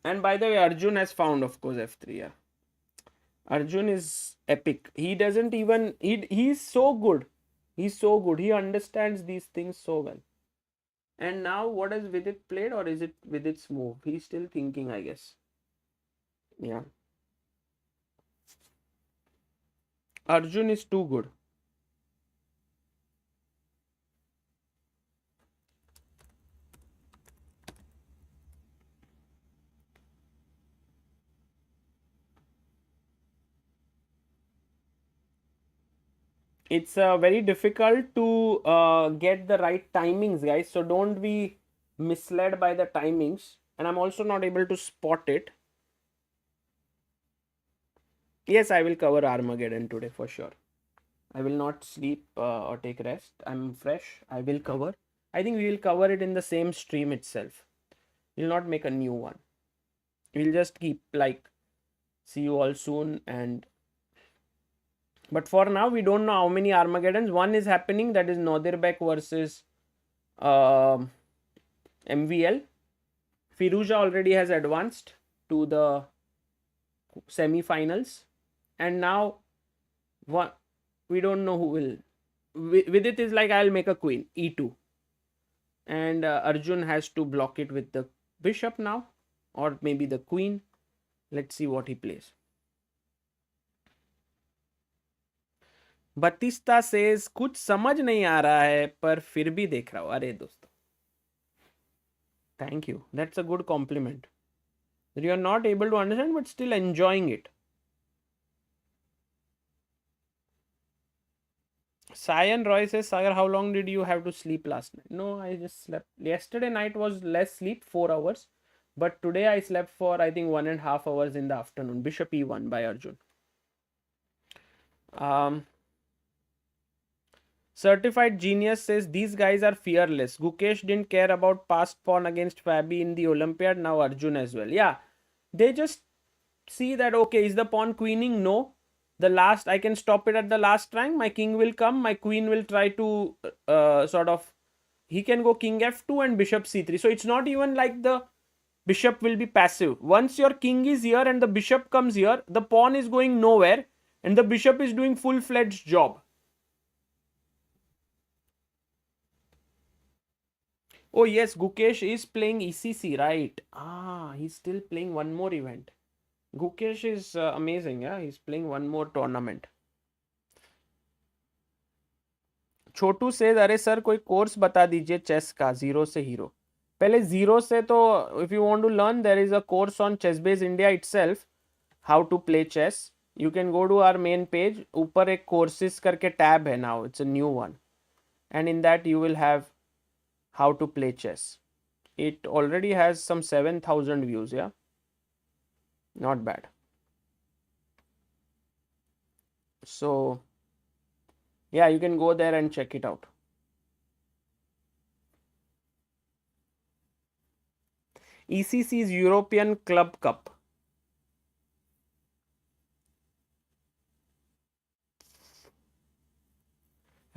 And by the way, Arjun has found, of course, f3. Yeah. Arjun is epic. He doesn't even... He's so good. He's so good. He understands these things so well. And now what has Vidit played, or is it Vidit's move? He's still thinking, I guess. Yeah. Arjun is too good. It's very difficult to get the right timings, guys. So don't be misled by the timings. And I'm also not able to spot it. Yes, I will cover Armageddon today for sure. I will not sleep or take rest. I'm fresh. I will cover. I think we will cover it in the same stream itself. We'll not make a new one. We'll just keep like, see you all soon. And but for now, we don't know how many Armageddons. One is happening, that is Nodirbek versus um, MVL. Firouzja already has advanced to the semi-finals, and now what, we don't know who will. Vidit is like, I'll make a queen e2, and Arjun has to block it with the bishop now, or maybe the queen. Let's see what he plays. Batista says कुछ समझ नहीं आ रहा है पर फिर भी देख रहा हूँ. अरे दोस्तों, thank you, that's a good compliment. You are not able to understand but still enjoying it. Sayan Roy says, Sagar, how long did you have to sleep last night? No, I just slept. Yesterday night was less sleep, 4 hours. But today I slept for, I think, 1.5 hours in the afternoon. Bishop E1 by Arjun. Certified Genius says, these guys are fearless. Gukesh didn't care about past pawn against Fabi in the Olympiad. Now Arjun as well. Yeah, they just see that, okay, is the pawn queening? No. The last, I can stop it at the last rank. My king will come. My queen will try to sort of, he can go king f2 and bishop c3. So it's not even like the bishop will be passive. Once your king is here and the bishop comes here, the pawn is going nowhere and the bishop is doing full-fledged job. Oh yes, Gukesh is playing ECC, right? Ah, he's still playing one more event. Gukesh is amazing, yeah. He's playing one more tournament. छोटू से, अरे sir कोई course बता दीजिए chess का zero से hero. पहले zero से तो if you want to learn there is a course on ChessBase India itself, how to play chess. You can go to our main page, ऊपर एक कोर्सेज करके टैब है now, it's a new one, and in that you will have how to play chess. It already has some 7,000 views, yeah, not bad. So yeah, you can go there and check it out. ECC is European Club Cup.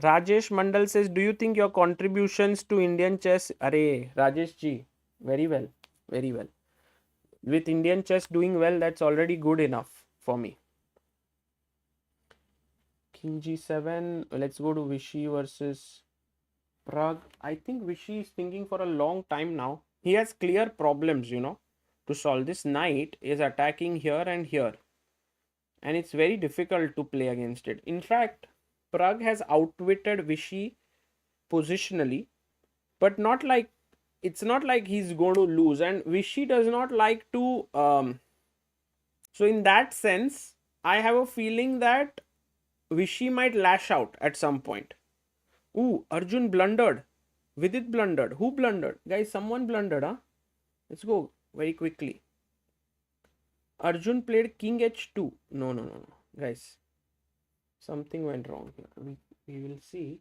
Rajesh Mandal says, do you think your contributions to Indian chess, Arey, Rajesh ji, very well, very well. With Indian chess doing well, that's already good enough for me. King G7, let's go to Vichy versus Pragg. I think Vichy is thinking for a long time now. He has clear problems, you know, to solve. This knight is attacking here and here, and it's very difficult to play against it. In fact, Pragg has outwitted Vichy positionally, but not like, it's not like he's going to lose, and Vichy does not like to so in that sense I have a feeling that Vichy might lash out at some point. Ooh, Arjun blundered. Vidit blundered. Who blundered? Guys, someone blundered, huh? Let's go very quickly. Arjun played king h2. No. Guys, something went wrong here. We will see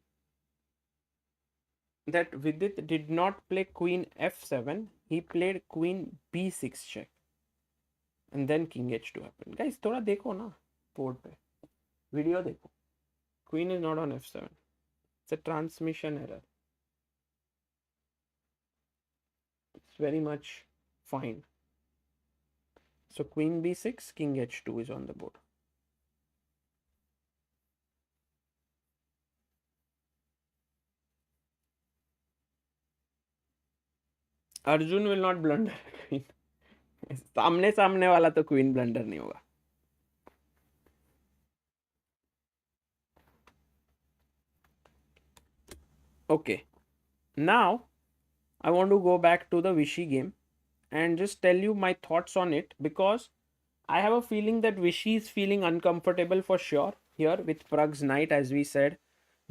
that Vidit did not play queen f7. He played queen b6 check. And then king h2 happened. Guys, thoda dekho na board pe. Video dekho. Queen is not on f7. It's a transmission error. It's very much fine. So queen b6, king h2 is on the board. Arjun will not blunder queen. सामने सामने वाला तो queen blunder नहीं होगा. Okay, now I want to go back to the Vichy game and just tell you my thoughts on it, because I have a feeling that Vichy is feeling uncomfortable for sure here with Pragg's knight. As we said,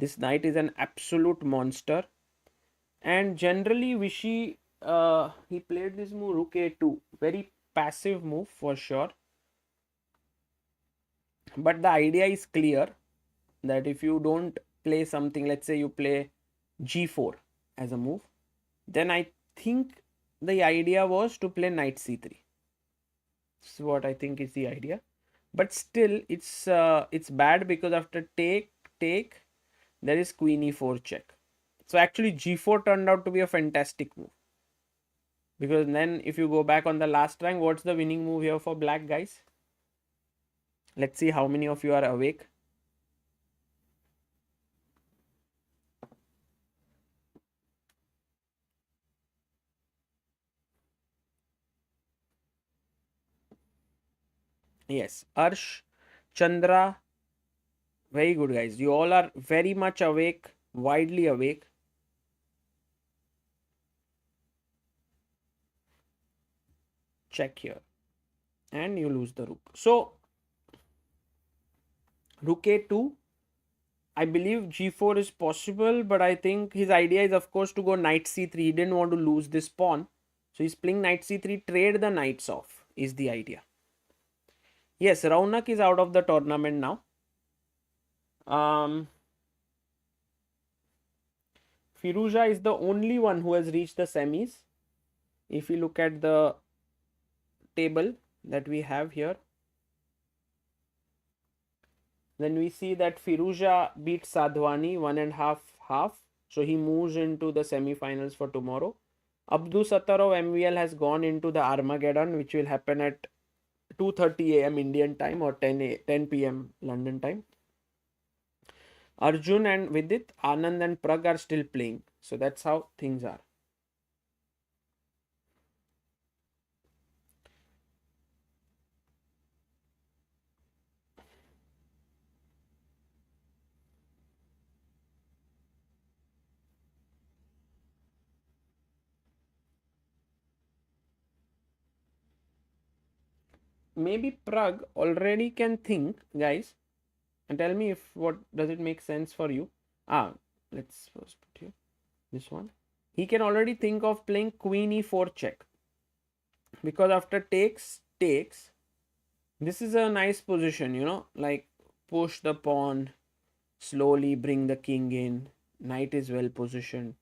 this knight is an absolute monster, and generally Vichy he played this move rook a2, very passive move for sure, but the idea is clear that if you don't play something, let's say you play g4 as a move, then I think the idea was to play knight c3. This is what I think is the idea, but still it's bad because after take there is queen e4 check. So actually g4 turned out to be a fantastic move. Because then if you go back on the last rank, what's the winning move here for black, guys? Let's see how many of you are awake. Yes, Arsh, Chandra, very good, guys. You all are very much awake, widely awake. Check here. And you lose the rook. So, rook a2. I believe g4 is possible, but I think his idea is, of course, to go knight c3. He didn't want to lose this pawn. So, he's playing knight c3, trade the knights off, is the idea. Yes, Raunak is out of the tournament now. Firouzja is the only one who has reached the semis. If you look at the table that we have here, then we see that Firouzja beat Sadhwani 1.5. So he moves into the semi-finals for tomorrow. Abdus Sattarov MVL has gone into the Armageddon, which will happen at 2:30 a.m. Indian time or 10 p.m. London time. Arjun and Vidit, Anand and Pragg are still playing. So that's how things are. Maybe Pragg already can think, guys, and tell me if what does it make sense for you. Let's first put here this one. He can already think of playing queen e4 check, because after takes, this is a nice position, like push the pawn, slowly bring the king in, knight is well positioned.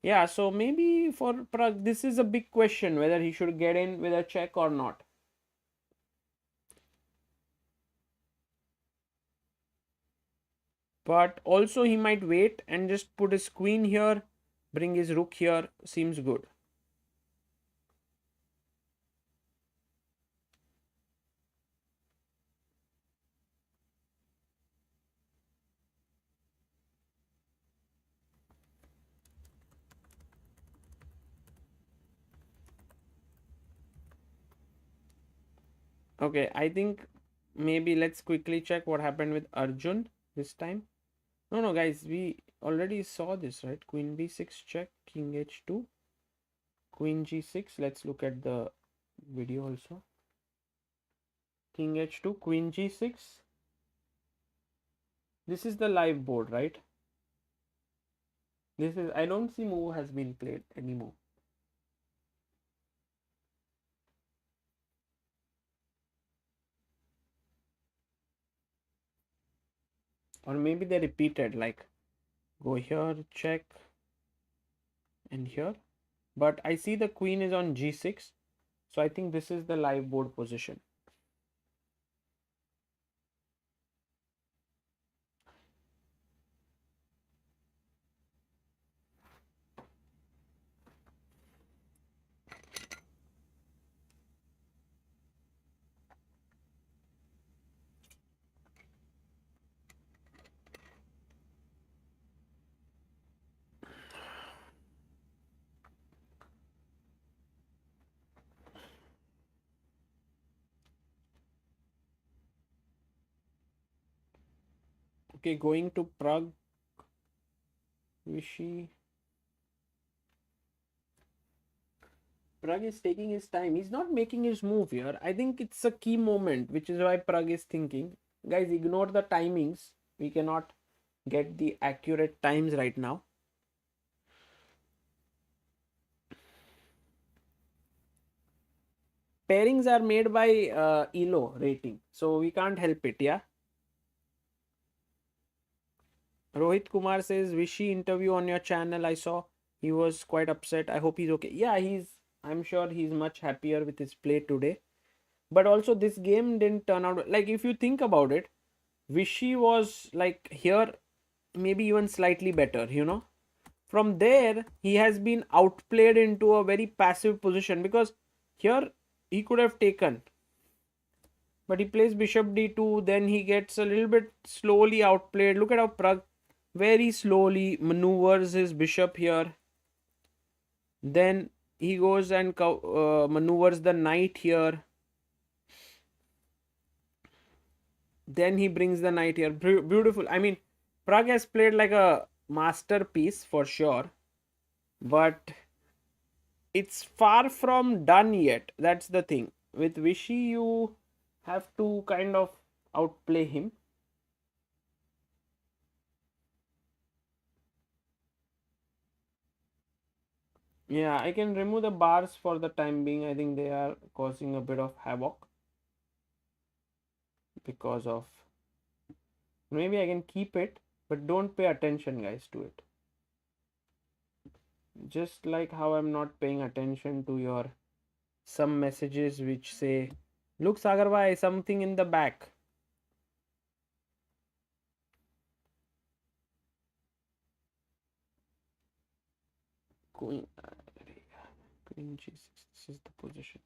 Yeah, so maybe for Pragg this is a big question whether he should get in with a check or not. But also he might wait and just put his queen here, bring his rook here, seems good. Okay, I think maybe let's quickly check what happened with Arjun this time. No, guys, we already saw this, right? Queen b6 check, king h2, queen g6. Let's look at the video also. King h2, queen g6. This is the live board, right? This is, I don't see move has been played anymore. Or maybe they repeated, like go here, check, and here. But I see the queen is on g6. So I think this is the live board position. Okay, going to Pragg. Vichy. Pragg is taking his time. He's not making his move here. I think it's a key moment, which is why Pragg is thinking. Guys, ignore the timings. We cannot get the accurate times right now. Pairings are made by ELO rating. So we can't help it, yeah? Rohit Kumar says, Vishy interview on your channel. I saw he was quite upset. I hope he's okay. Yeah, I'm sure he's much happier with his play today. But also this game didn't turn out, like if you think about it, Vishy was like here, maybe even slightly better, from there he has been outplayed into a very passive position, because here he could have taken, but he plays bishop d2, then he gets a little bit slowly outplayed. Look at how Pragg very slowly maneuvers his bishop here. Then he goes and maneuvers the knight here. Then he brings the knight here. Beautiful. I mean, Pragg has played like a masterpiece for sure, but it's far from done yet. That's the thing. With Vichy, you have to kind of outplay him. Yeah, I can remove the bars for the time being. I think they are causing a bit of havoc because of. Maybe I can keep it, but don't pay attention, guys, to it. Just like how I'm not paying attention to your some messages which say, look, Sagar, something in the back. Queen, Queen G6. This is the position.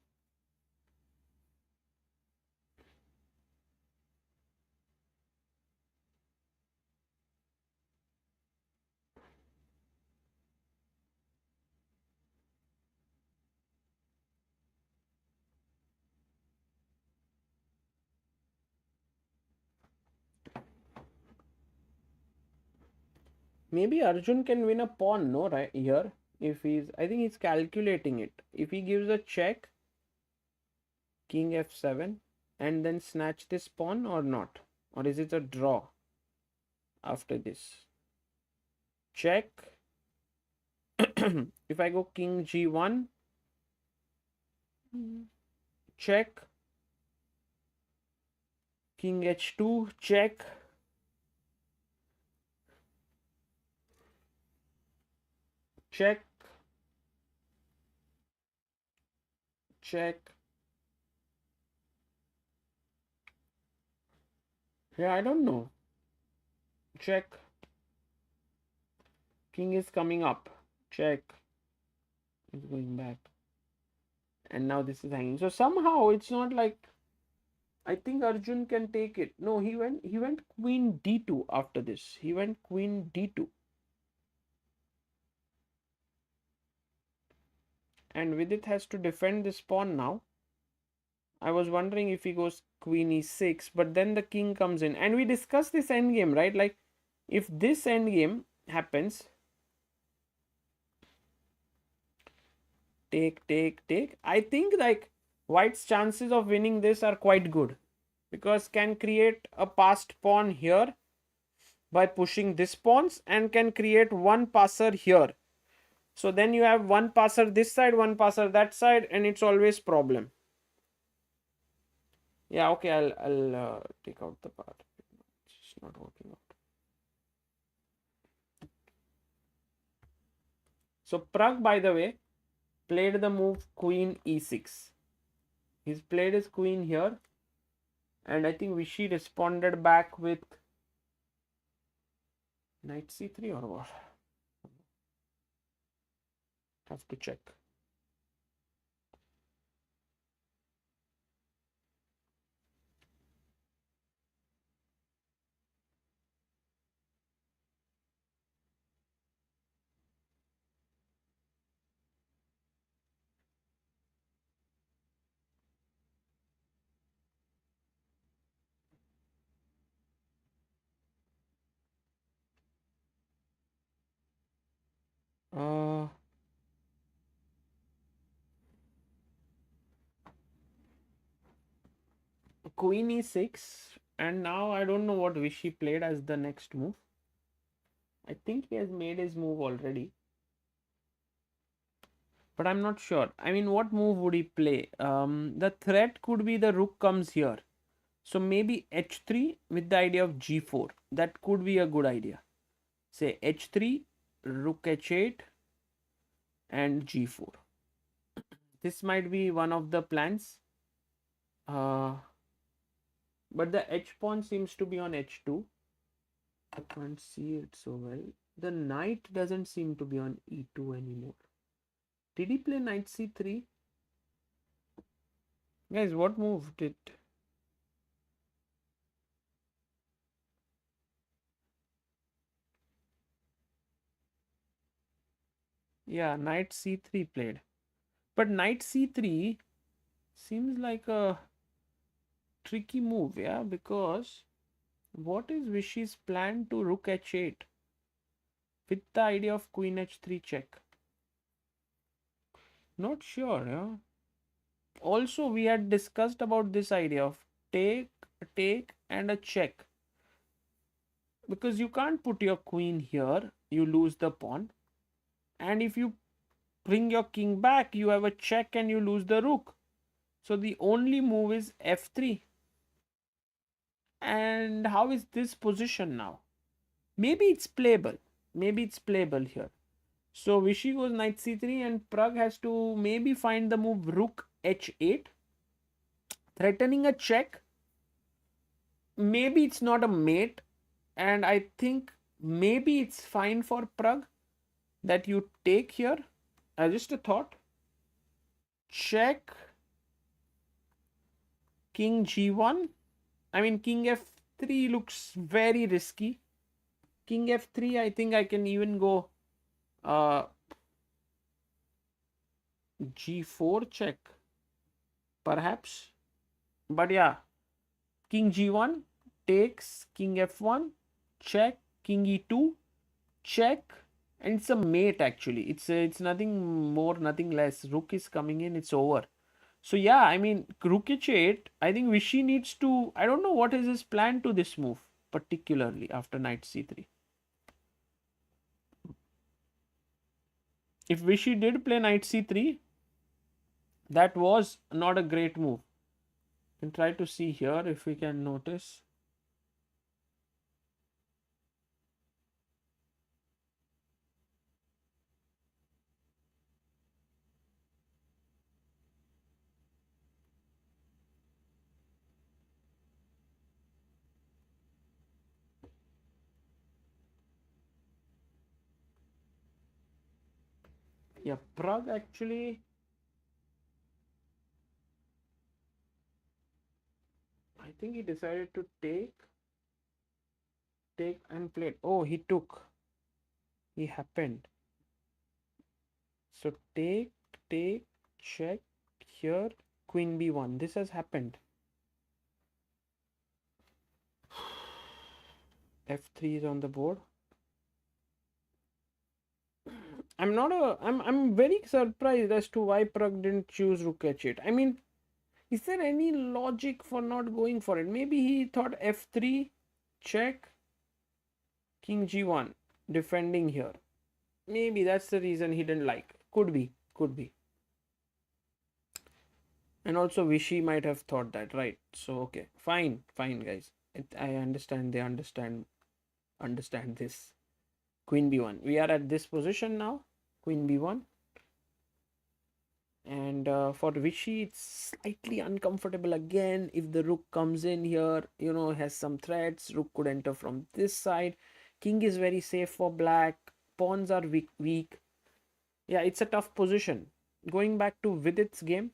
Maybe Arjun can win a pawn, no, right here. If he's, I think he's calculating it. If he gives a check, king f7, and then snatch this pawn or not, or is it a draw after this? Check. If I go king g1, check. King h2, check. Check. Check. Yeah, I don't know. Check. King is coming up. Check. It's going back. And now this is hanging. So somehow it's not like, I think Arjun can take it. No, he went queen d2 after this. He went queen d2. And Vidit has to defend this pawn now. I was wondering if he goes queen e6, but then the king comes in. And we discussed this endgame, right? Like, if this endgame happens, take, I think like White's chances of winning this are quite good, because can create a passed pawn here by pushing this pawns, and can create one passer here. So then you have one passer this side, one passer that side, and it's always problem. Yeah, okay, I'll take out the part. It's not working out. So Pragg, by the way, played the move queen e6. He's played his queen here, and I think Vichy responded back with knight c3 or what? Have to check. Queen e6, and now I don't know what Vichy played as the next move. I think he has made his move already, but I'm not sure. I mean, what move would he play? The threat could be the rook comes here, so maybe h3 with the idea of g4. That could be a good idea. Say h3, rook h8, and g4. This might be one of the plans. But the h pawn seems to be on h2. I can't see it so well. The knight doesn't seem to be on e2 anymore. Did he play knight c3? Guys, what move did... Yeah, knight c3 played. But knight c3 seems like a tricky move, yeah, because what is Vishy's plan to rook h8 with the idea of queen h3 check? Not sure, yeah. Also, we had discussed about this idea of take, and a check. Because you can't put your queen here, you lose the pawn. And if you bring your king back, you have a check and you lose the rook. So the only move is f3. And how is this position now? Maybe it's playable. Maybe it's playable here. So Vishy goes knight c3 and Pragg has to maybe find the move rook h8. Threatening a check. Maybe it's not a mate. And I think maybe it's fine for Pragg that you take here. Just a thought. Check. King g1. I mean, king f3 looks very risky. King f3, I think I can even go g4 check. Perhaps. But yeah. King g1 takes king f1. Check. King e2. Check. And it's a mate actually. It's nothing more, nothing less. Rook is coming in. It's over. So yeah, I mean, rook h8, I think Vishy needs to, I don't know what is his plan to this move, particularly after knight c3. If Vishy did play knight c3, that was not a great move. We can try to see here if we can notice. Yeah, Pragg actually, I think he decided to take and played. Oh, he took. He happened. So take, check, here, queen b1. This has happened. f3 is on the board. I'm very surprised as to why Pragg didn't choose rook h8. I mean, is there any logic for not going for it? Maybe he thought f3, check, king g1, defending here. Maybe that's the reason he didn't like. Could be, could be. And also Vishy might have thought that, right? So okay, fine, guys. I understand. They understand this. Queen b1. We are at this position now. Queen b1. And for Vishy, it's slightly uncomfortable again. If the rook comes in here, you know, has some threats. Rook could enter from this side. King is very safe for black. Pawns are weak. Yeah, it's a tough position. Going back to Vidit's game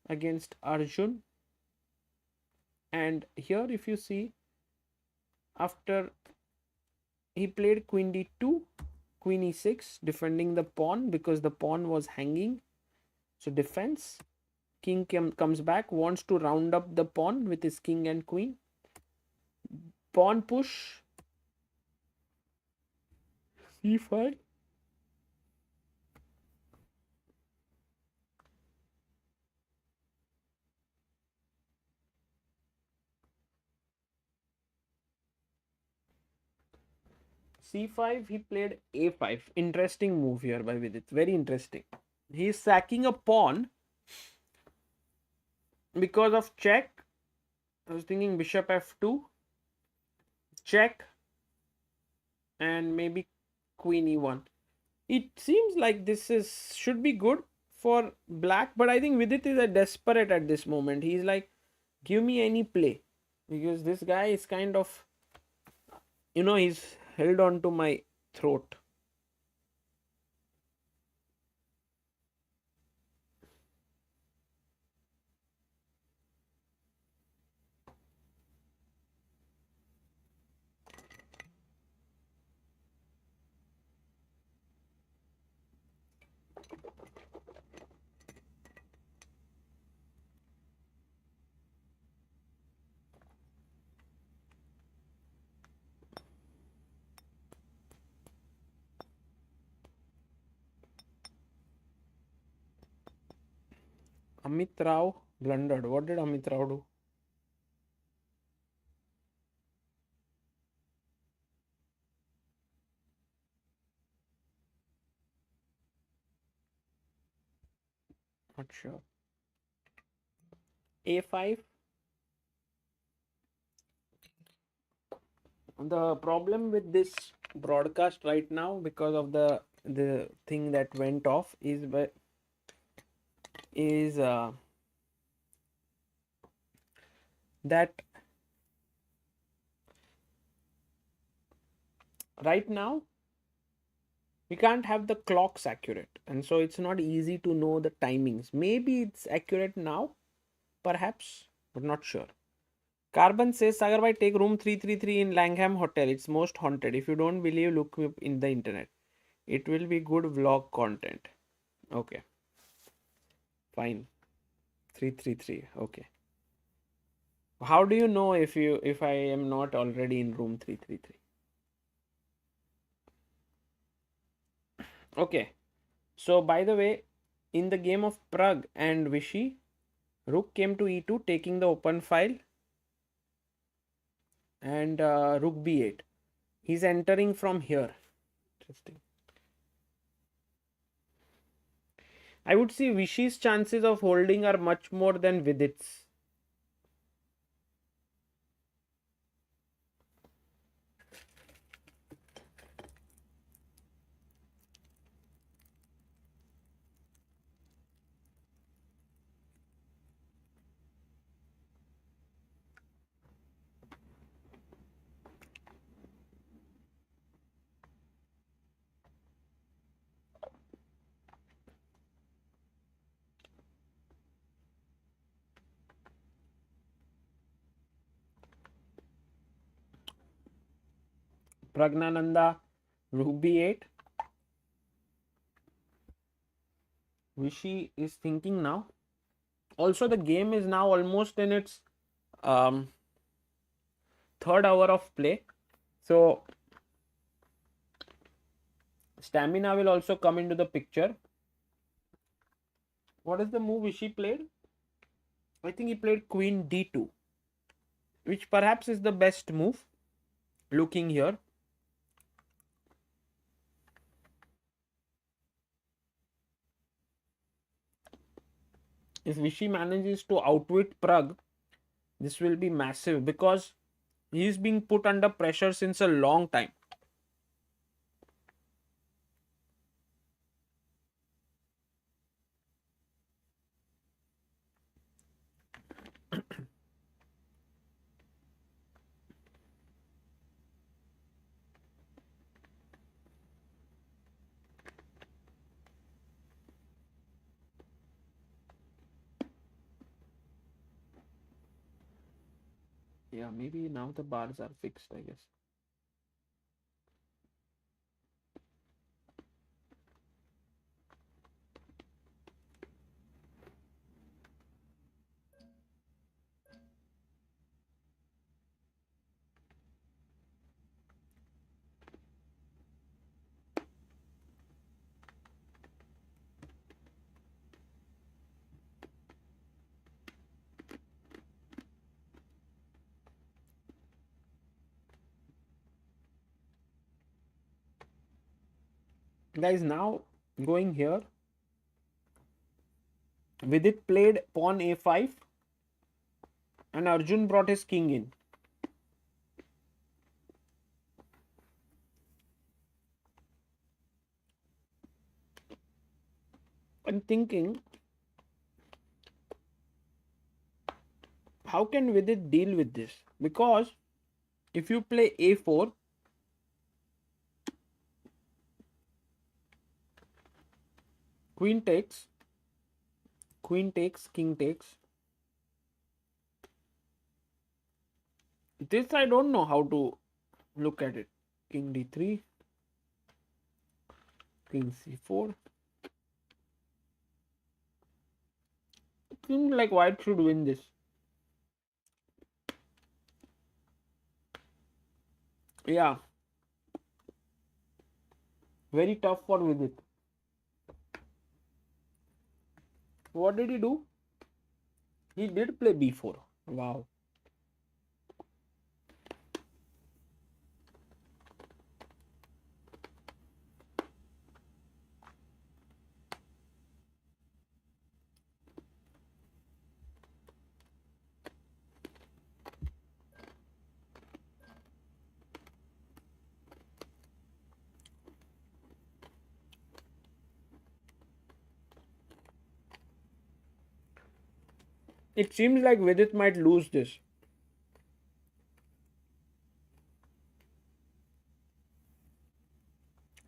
against Arjun. And here, if you see, after he played queen d2, queen e6, defending the pawn because the pawn was hanging. So defense. King comes back, wants to round up the pawn with his king and queen. Pawn push. c5. c5, he played a5. Interesting move here by Vidit. Very interesting. He's sacking a pawn because of check. I was thinking bishop f2, check, and maybe queen e1. It seems like this should be good for black, but I think Vidit is a desperate at this moment. He's like, give me any play, because this guy is kind of, you know, he's held on to my throat. Amit Rao blundered. What did Amit Rao do? Not sure. A5. The problem with this broadcast right now, because of the thing that went off, is that right now we can't have the clocks accurate, and so it's not easy to know the timings. Maybe it's accurate now, perhaps, but not sure. Carbon says, Sagar take room 333 in Langham Hotel. It's most haunted. If you don't believe, look up in the internet. It will be good vlog content. Okay. Fine. 333. Okay. How do you know if I am not already in room 333? Okay. So by the way, in the game of Pragg and Vichy, Rook came to E2, taking the open file, and Rook B8. He's entering from here. Interesting. I would say Vichy's chances of holding are much more than Vidit's. Pragnananda, Rook B8. Vichy is thinking now. Also, the game is now almost in its third hour of play. So, stamina will also come into the picture. What is the move Vichy played? I think he played Queen D2, which perhaps is the best move. Looking here. If Vichy manages to outwit Pragg, this will be massive because he is being put under pressure since a long time. Yeah, maybe now the bars are fixed, I guess. Guys, now going here, Vidit played pawn a5 and Arjun brought his king in. I'm thinking, how can Vidit deal with this? Because if you play a4, Queen takes, king takes. This I don't know how to look at it. King d3, king c4. It seems like white should win this. Yeah. Very tough for Vidit. What did he do? He did play b4. Wow. It seems like Vidit might lose this.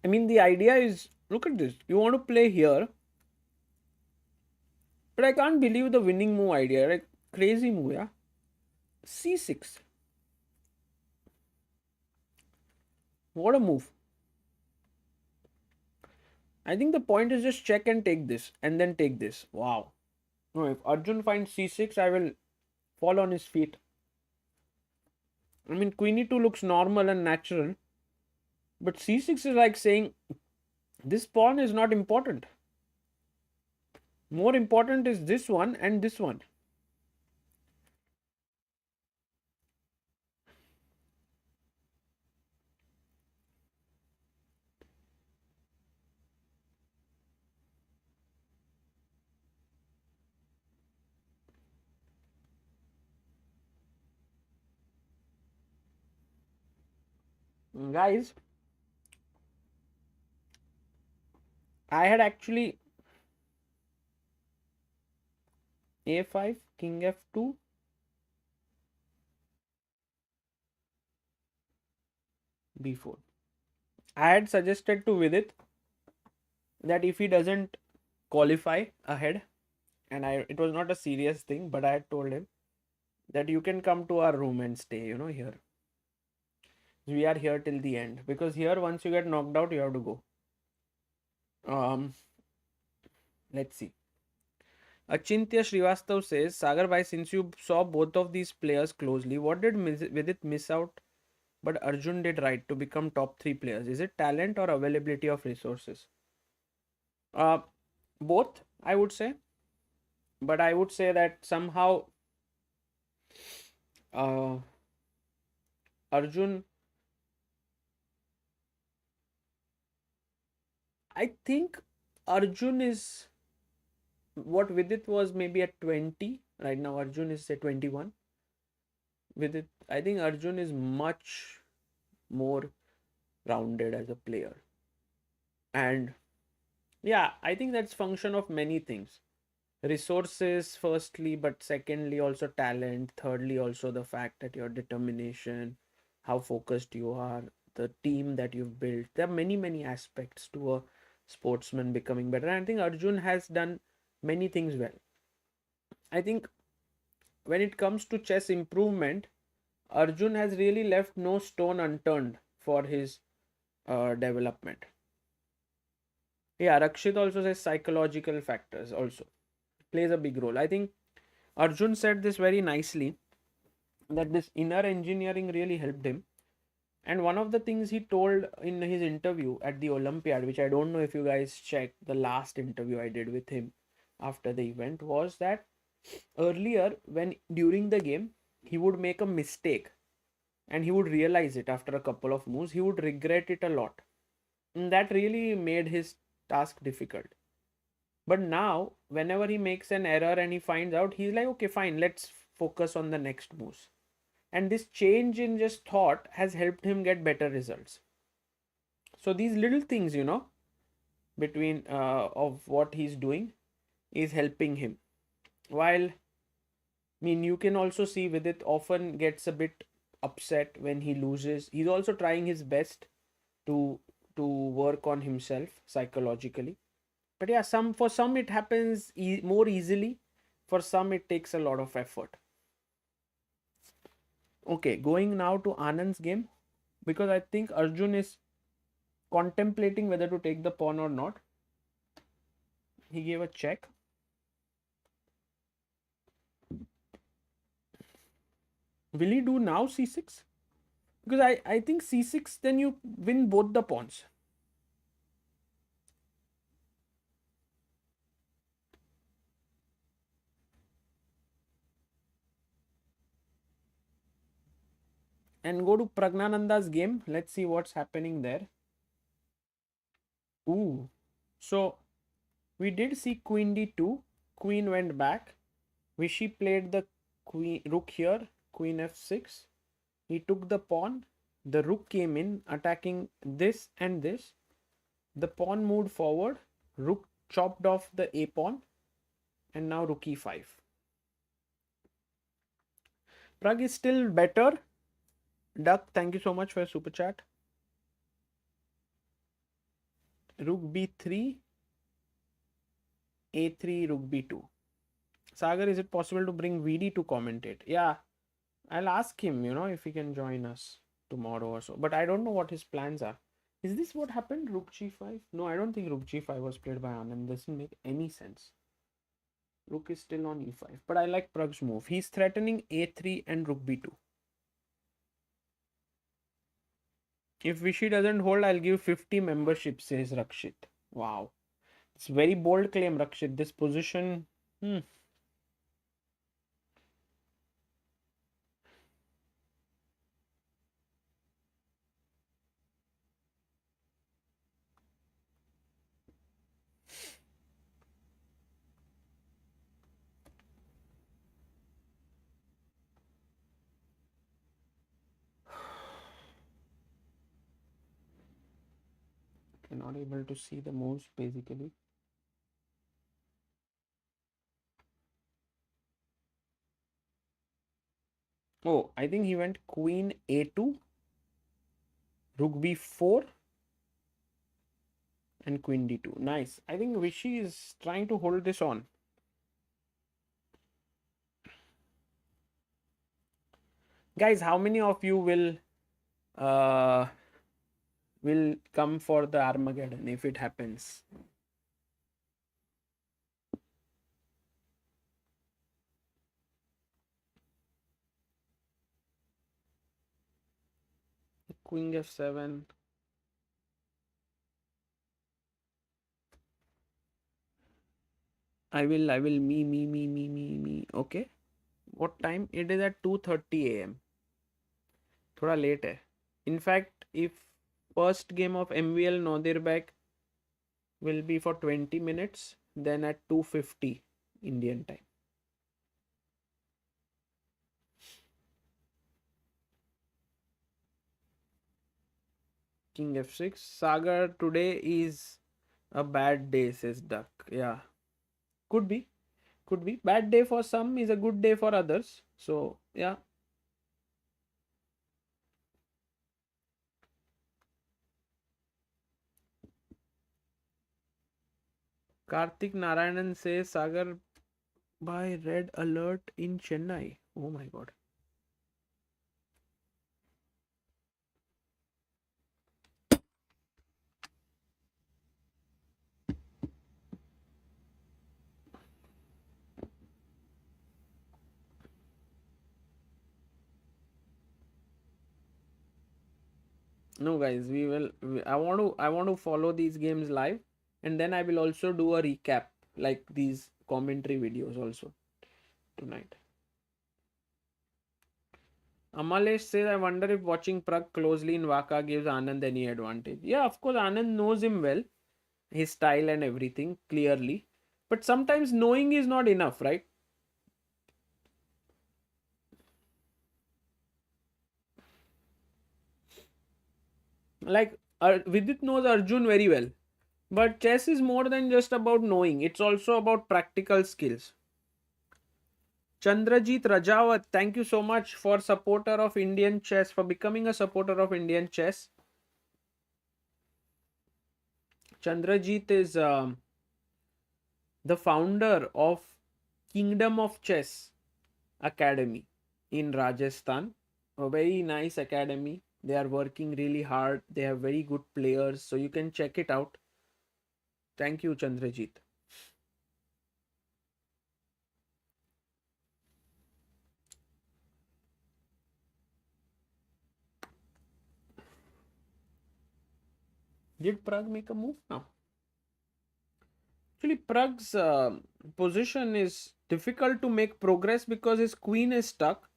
I mean, the idea is, look at this. You want to play here, but I can't believe the winning move idea. Like, crazy move, yeah? c6. What a move. I think the point is just check and take this, and then take this. Wow. No, if Arjun finds c6, I will fall on his feet. I mean, queen e2 looks normal and natural, but c6 is like saying, this pawn is not important. More important is this one and this one. Guys, I had actually a5, king f2, b4. I had suggested to Vidit that if he doesn't qualify ahead, and it was not a serious thing, but I had told him that you can come to our room and stay, here. We are here till the end, because here once you get knocked out, you have to go. Let's see. Achintya Srivastav says, Sagar bhai, since you saw both of these players closely, what did Vidit miss out but Arjun did right to become top 3 players? Is it talent or availability of resources? Both, I would say. But I would say that somehow Arjun, I think Arjun is what Vidit was maybe at 20. Right now, Arjun is say 21. Vidit, I think Arjun is much more rounded as a player. And yeah, I think that's function of many things. Resources firstly, but secondly also talent, thirdly also the fact that your determination, how focused you are, the team that you've built. There are many aspects to a sportsman becoming better, and I think Arjun has done many things well. I think when it comes to chess improvement, Arjun has really left no stone unturned for his development. Yeah, Rakshit also says psychological factors also plays a big role. I think Arjun said this very nicely, that this inner engineering really helped him. And one of the things he told in his interview at the Olympiad, which I don't know if you guys checked, the last interview I did with him after the event, was that earlier when during the game he would make a mistake and he would realize it after a couple of moves, he would regret it a lot. And that really made his task difficult. But now, whenever he makes an error and he finds out, he's like, okay, fine, let's focus on the next moves. And this change in just thought has helped him get better results. So these little things, between of what he's doing is helping him. While, I mean, you can also see Vidit often gets a bit upset when he loses. He's also trying his best to work on himself psychologically. But yeah, for some it happens more easily. For some it takes a lot of effort. Okay, going now to Anand's game, because I think Arjun is contemplating whether to take the pawn or not. He gave a check. Will he do now c6? Because I think c6, then you win both the pawns. And go to Pragnananda's game. Let's see what's happening there. Ooh. So we did see queen d2. Queen went back. Vishy played the queen rook here. Queen f6. He took the pawn. The rook came in, attacking this and this. The pawn moved forward. Rook chopped off the a pawn. And now rook e5. Pragg is still better. Duck, thank you so much for your super chat. Rook b3. a3, rook b2. Sagar, is it possible to bring VD to commentate? Yeah, I'll ask him, if he can join us tomorrow or so. But I don't know what his plans are. Is this what happened? Rook g5? No, I don't think rook g5 was played by Anand. Doesn't make any sense. Rook is still on e5. But I like Pragg's move. He's threatening a3 and rook b2. If Vishy doesn't hold, I'll give 50 memberships, says Rakshit. Wow. It's very bold claim, Rakshit. This position... Not able to see the moves basically. Oh, I think he went queen a2, rook b4, and queen d2. Nice. I think Vishy is trying to hold this on. Guys, how many of you will come for the Armageddon if it happens? Queen f7. I will me. Okay. What time? It is at 2:30 a.m. Thoda late hai. In fact, if first game of MVL Nodirbek will be for 20 minutes, then at 2:50 Indian time. King f6. Sagar, today is a bad day, says Duck. Yeah. Could be. Could be. Bad day for some is a good day for others. So, yeah. Karthik Narayanan says Sagar by red alert in Chennai. Oh my god. No guys, I want to follow these games live, and then I will also do a recap like these commentary videos also tonight. Amalesh says, I wonder if watching Pragg closely in Waka gives Anand any advantage. Yeah, of course, Anand knows him well, his style and everything, clearly. But sometimes knowing is not enough, right? Like, Vidit knows Arjun very well. But chess is more than just about knowing. It's also about practical skills. Chandrajit Rajawat, thank you so much for supporter of Indian chess, for becoming a supporter of Indian chess. Chandrajit is the founder of Kingdom of Chess Academy in Rajasthan. A very nice academy. They are working really hard. They have very good players. So you can check it out. Thank you, Chandrajit. Did Pragg make a move now? Actually, Pragg's position is difficult to make progress because his queen is stuck.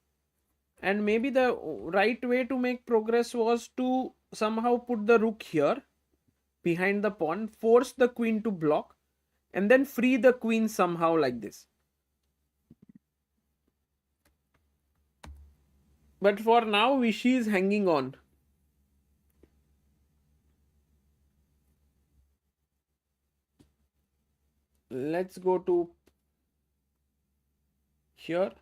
And maybe the right way to make progress was to somehow put the rook here behind the pawn, force the queen to block, and then free the queen somehow like this. But for now, Vichy is hanging on. Let's go to here.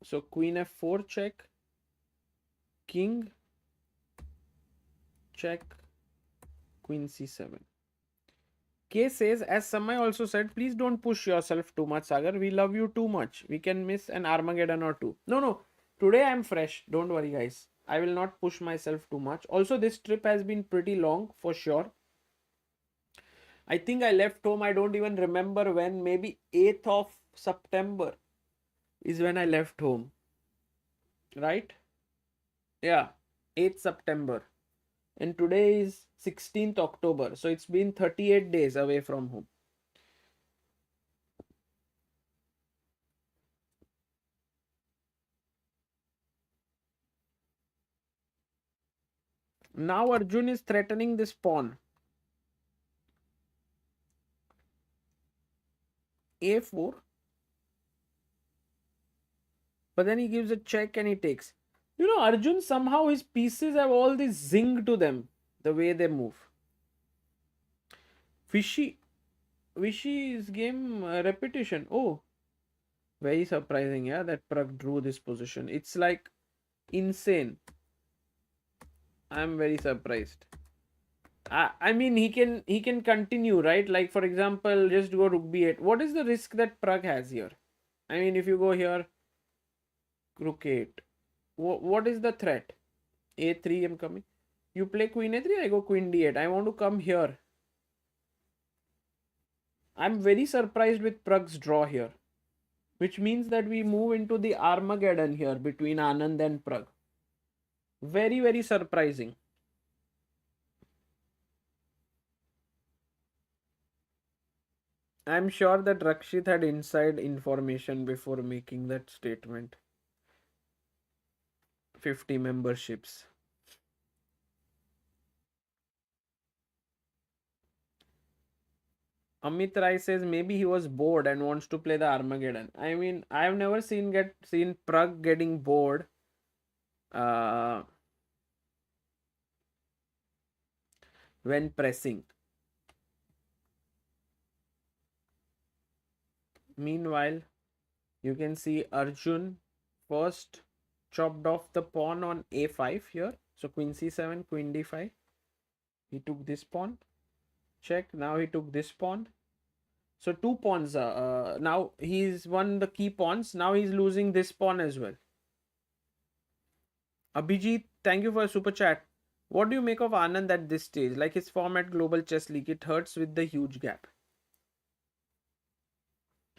So queen f4 check, king check, queen c7. K says, as Samay also said, please don't push yourself too much, Sagar. We love you too much. We can miss an Armageddon or two. No. Today I'm fresh. Don't worry, guys. I will not push myself too much. Also, this trip has been pretty long for sure. I think I left home. I don't even remember when. Maybe 8th of September is when I left home. Right? Yeah. 8th September. And today is 16th October. So it's been 38 days away from home. Now Arjun is threatening this pawn. A4. But then he gives a check and he takes. You know, Arjun, somehow his pieces have all this zing to them. The way they move. Vichy's game repetition. Oh. Very surprising, yeah, that Pragg drew this position. It's like insane. I'm very surprised. I mean, he can continue, right? Like, for example, just go rook b8. What is the risk that Pragg has here? I mean, if you go here, rook 8. What is the threat? A3, I'm coming. You play queen a3, I go queen d8. I want to come here. I'm very surprised with Pragg's draw here. Which means that we move into the Armageddon here between Anand and Pragg. Very, very surprising. I'm sure that Rakshit had inside information before making that statement. 50 memberships. Amit Rai says maybe he was bored and wants to play the Armageddon. I mean, I've never seen Pragg getting bored. When pressing. Meanwhile, you can see Arjun first chopped off the pawn on a5 here. So queen c7, queen d5. He took this pawn. Check. Now he took this pawn. So two pawns. Now he's won the key pawns. Now he's losing this pawn as well. Abhijit, thank you for a super chat. What do you make of Anand at this stage? Like his form at Global Chess League, it hurts with the huge gap.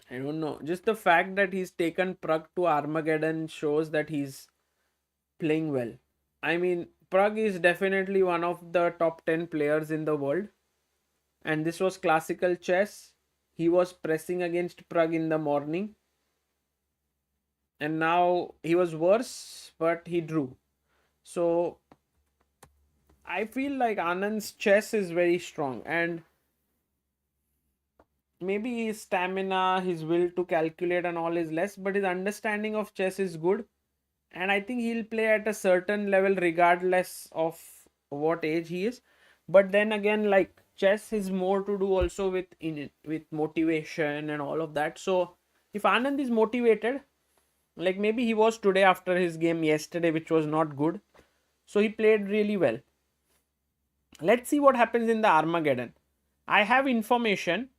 I don't know. Just the fact that he's taken Pragg to Armageddon shows that he's playing well. I mean, Pragg is definitely one of the top 10 players in the world. And this was classical chess. He was pressing against Pragg in the morning. And now he was worse, but he drew. So I feel like Anand's chess is very strong. And maybe his stamina, his will to calculate and all is less, but his understanding of chess is good. And I think he'll play at a certain level regardless of what age he is. But then again, like chess is more to do also with motivation and all of that. So if Anand is motivated, like maybe he was today after his game yesterday, which was not good. So he played really well. Let's see what happens in the Armageddon. I have information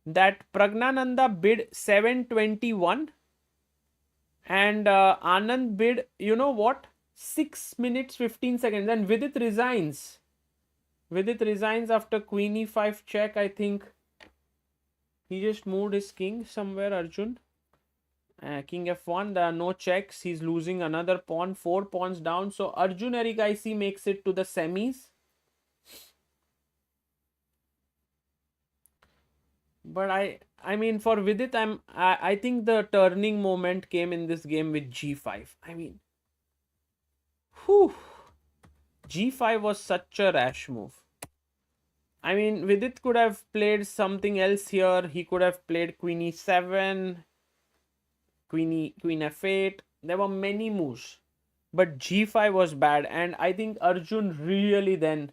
that Pragnananda bid 721 and Anand bid, you know what, 6 minutes 15 seconds, and Vidit resigns. Vidit resigns after queen e5 check. I think he just moved his king somewhere, Arjun. King f1, there are no checks. He's losing another pawn, 4 pawns down. So Arjun Erigaisi makes it to the semis. But I mean, for Vidit, I think the turning moment came in this game with g5. I mean, whew, g5 was such a rash move. I mean, Vidit could have played something else here. He could have played queen e7, queen f8. There were many moves, but g5 was bad, and I think Arjun really then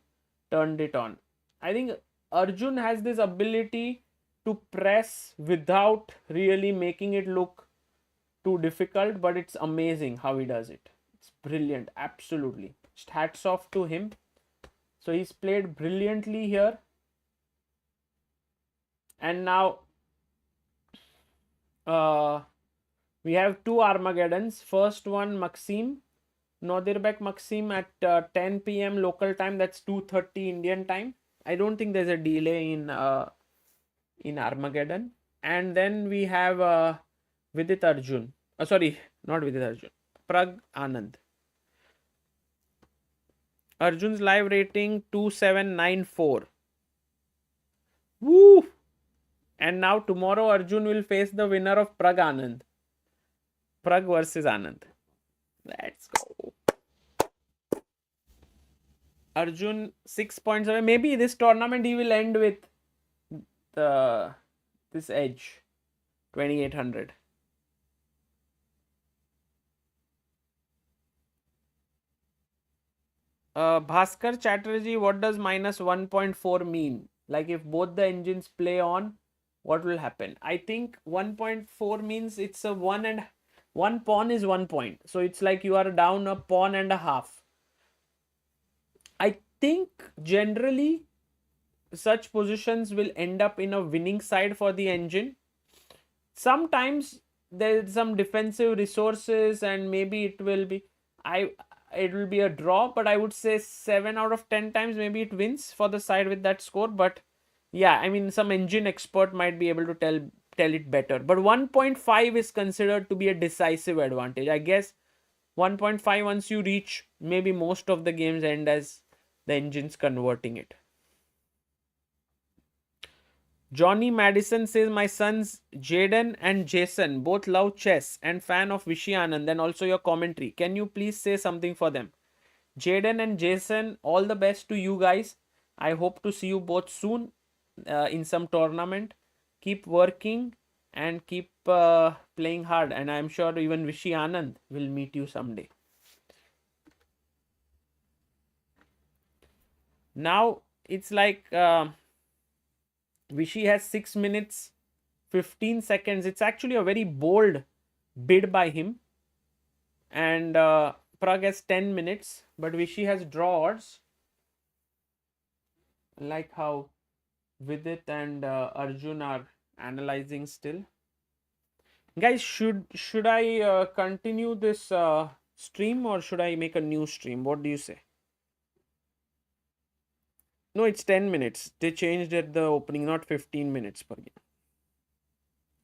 turned it on. I think Arjun has this ability to press without really making it look too difficult, but it's amazing how he does it. It's brilliant, absolutely. Just hats off to him. So he's played brilliantly here. And now we have two Armageddons. First one, Maxim, Nodirbek Maxim at 10 p.m. local time. That's 2:30 Indian time. I don't think there's a delay in Armageddon. And then we have Vidit Arjun. Sorry, not Vidit Arjun. Pragg Anand. Arjun's live rating 2794. Woo! And now tomorrow Arjun will face the winner of Pragg Anand. Pragg versus Anand. Let's go. Arjun 6 points away. Maybe this tournament he will end with this edge 2800. Bhaskar Chatterjee, what does minus 1.4 mean? Like if both the engines play on, what will happen? I think 1.4 means it's a one pawn is 1 point. So it's like you are down a pawn and a half. I think generally such positions will end up in a winning side for the engine. Sometimes there's some defensive resources and maybe it will be a draw, but I would say 7 out of 10 times maybe it wins for the side with that score. But yeah, I mean, some engine expert might be able to tell it better. But 1.5 is considered to be a decisive advantage. I guess 1.5, once you reach, maybe most of the games end as the engine's converting it. Johnny Madison says, my sons Jaden and Jason both love chess and fan of Vishy Anand and also your commentary. Can you please say something for them? Jaden and Jason, all the best to you guys. I hope to see you both soon in some tournament. Keep working and keep playing hard. And I'm sure even Vishy Anand will meet you someday. Now it's like Vishy has 6 minutes 15 seconds. It's actually a very bold bid by him. And Pragg has 10 minutes, but Vishy has draw odds. Like how Vidit and Arjun are analyzing still. Guys, should I continue this stream or should I make a new stream? What do you say? No, it's 10 minutes. They changed at the opening, not 15 minutes per game.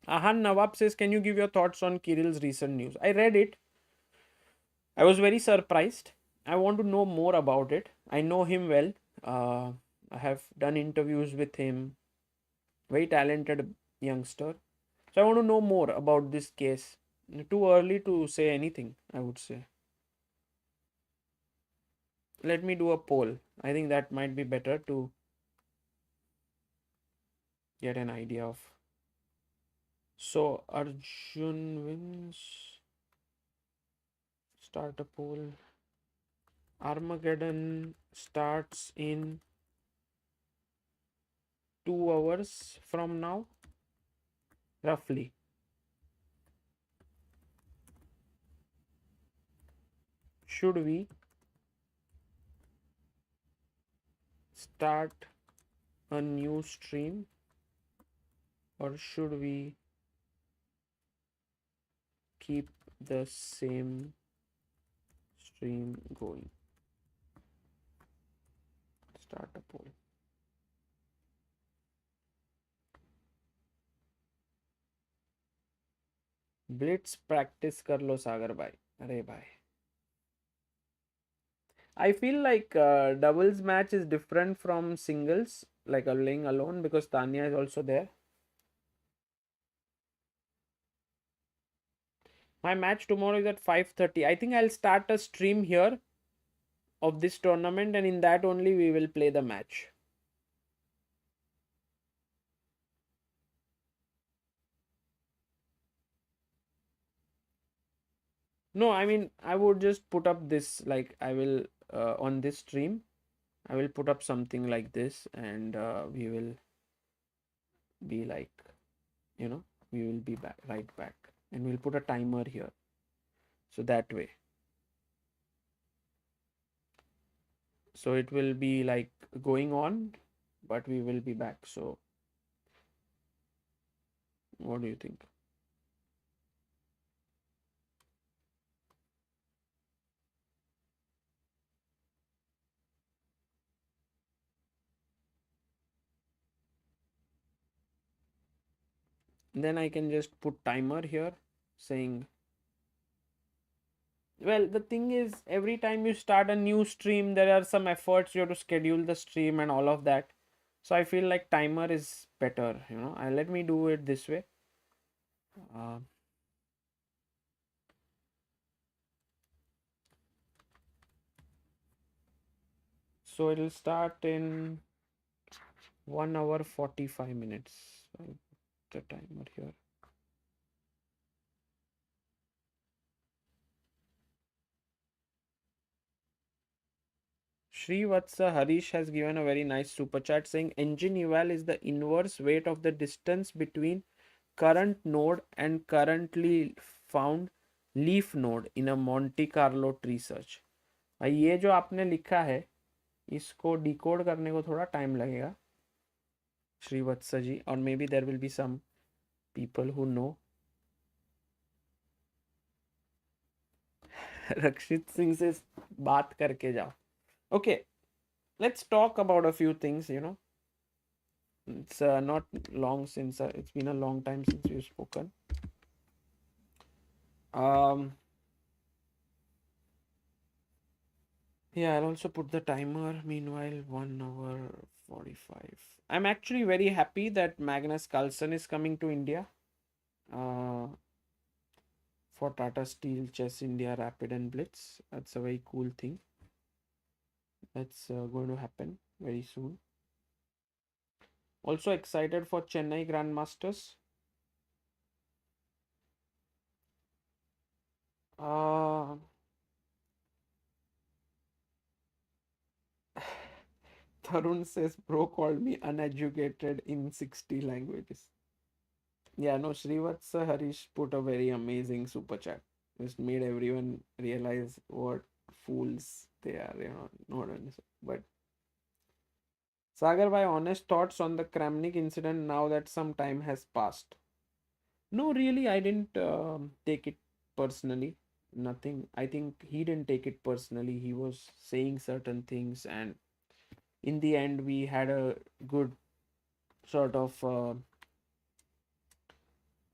Ahan Nawab says, can you give your thoughts on Kirill's recent news? I read it. I was very surprised. I want to know more about it. I know him well. I have done interviews with him. Very talented youngster. So I want to know more about this case. Too early to say anything, I would say. Let me do a poll. I think that might be better to get an idea of. So Arjun wins. Start a poll. Armageddon starts in 2 hours from now, roughly. Should we start a new stream or should we keep the same stream going? Start a poll. Blitz practice कर लो सागर भाई. अरे भाई. I feel like doubles match is different from singles, like playing alone, because Tanya is also there. My match tomorrow is at 5:30. I think I'll start a stream here of this tournament, and in that only we will play the match. No, I mean, I would just put up this, like, I will, on this stream, I will put up something like this, and we will be like, you know, we will be back, right back, and we'll put a timer here. So that way. So it will be like going on, but we will be back. So what do you think? Then I can just put timer here saying, well, the thing is, every time you start a new stream, there are some efforts you have to schedule the stream and all of that. So I feel like timer is better, you know. Let me do it this way. Uh, so it'll start in 1 hour 45 minutes. I'll put the timer here. Srivatsa Harish has given a very nice super chat saying engine eval is the inverse weight of the distance between current node and currently found leaf node in a Monte Carlo tree search. ये जो आपने लिखा है इसको decode करने को थोड़ा time लगेगा श्रीवत्स जी, और maybe there will be some people who know. Rakshit Singh से बात करके जाओ. Okay, let's talk about a few things, you know. It's not long since it's been a long time since we've spoken. Yeah, I'll also put the timer. Meanwhile, 1 hour 45. I'm actually very happy that Magnus Carlsen is coming to India for Tata Steel Chess India Rapid and Blitz. That's a very cool thing. That's going to happen very soon. Also excited for Chennai Grandmasters. Tarun says, bro called me uneducated in 60 languages. Yeah, no, Srivatsa Harish put a very amazing super chat. Just made everyone realize what fools they are, you know, not honest. But Sagar, my honest thoughts on the Kramnik incident now that some time has passed. No, really, I didn't take it personally. Nothing. I think he didn't take it personally. He was saying certain things, and in the end, we had a good sort of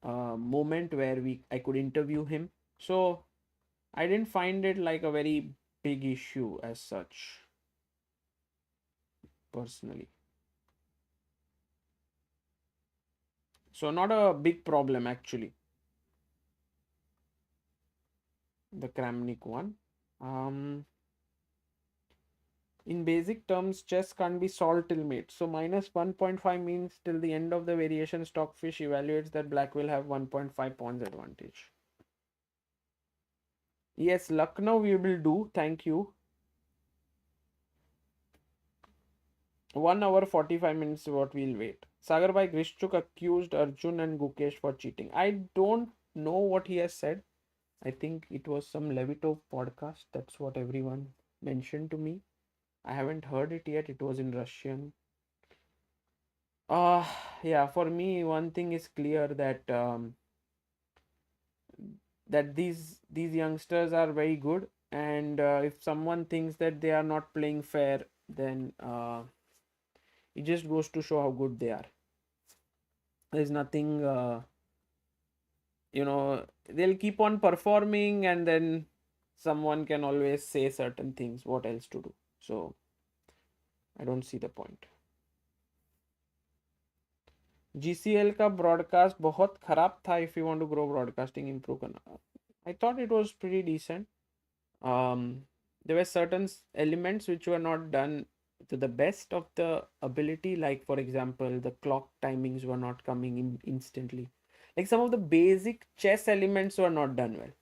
moment where I could interview him. So I didn't find it like a very big issue as such, personally. So not a big problem actually. The Kramnik one. In basic terms, chess can't be solved till mate. So minus 1.5 means till the end of the variation, Stockfish evaluates that black will have 1.5 pawns advantage. Yes, Lucknow we will do. Thank you. 1 hour 45 minutes is what we'll wait. Sagar Bhai Grishchuk accused Arjun and Gukesh for cheating. I don't know what he has said. I think it was some Levitov podcast. That's what everyone mentioned to me. I haven't heard it yet. It was in Russian. Uh, yeah, for me, one thing is clear that that these youngsters are very good, and if someone thinks that they are not playing fair, then it just goes to show how good they are. There's nothing, they'll keep on performing, and then someone can always say certain things. What else to do? So I don't see the point. GCL का broadcast बहुत खराब था. If you want to grow broadcasting, improve करना. I thought it was pretty decent. There were certain elements which were not done to the best of the ability. Like for example, the clock timings were not coming in instantly. Like some of the basic chess elements were not done well.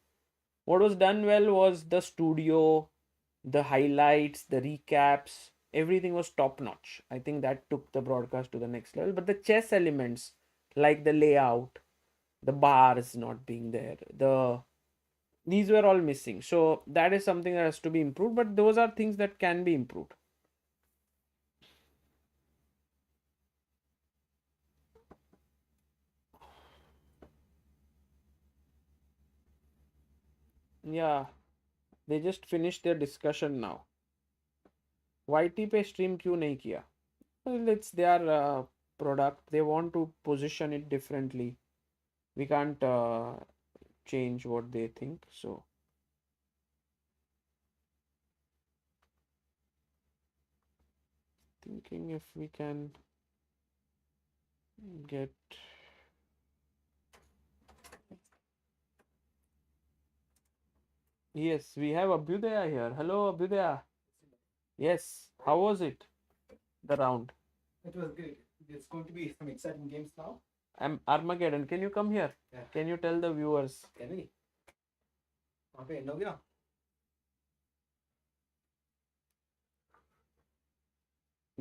What was done well was the studio, the highlights, the recaps, everything was top notch. I think that took the broadcast to the next level. But the chess elements, like the layout, the bars not being there, these were all missing. So that is something that has to be improved. But those are things that can be improved. Yeah, they just finished their discussion now. YT पे stream क्यों नहीं किया? Well, it's their product. They want to position it differently. We can't change what they think. So thinking if we can get yes, we have Abhyudaya here. Hello, Abhyudaya. Yes, how was it? The round. It was great. There's going to be some exciting games now. Armageddon. Can you come here? Yeah. Can you tell the viewers? Can we? वहाँ पे end हो गया.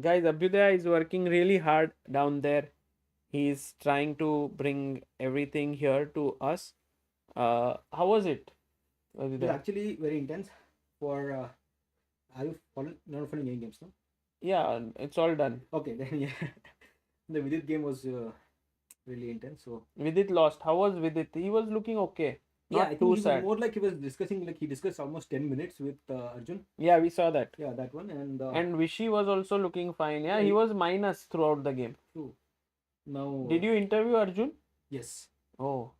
Guys, Abhyudaya is working really hard down there. He's trying to bring everything here to us. How was it? It was actually very intense. For are you not following any games now? Yeah, it's all done. Okay, then yeah. The Vidit game was really intense. So Vidit lost. How was Vidit? He was looking okay. yeah, Not I think too he was sad. more like he was discussing, like he discussed almost 10 minutes with Arjun. Yeah, we saw that. Yeah, that one. And Vishy was also looking fine. Yeah, Yeah, he was minus throughout the game. true. Now Did you interview Arjun? yes. Oh.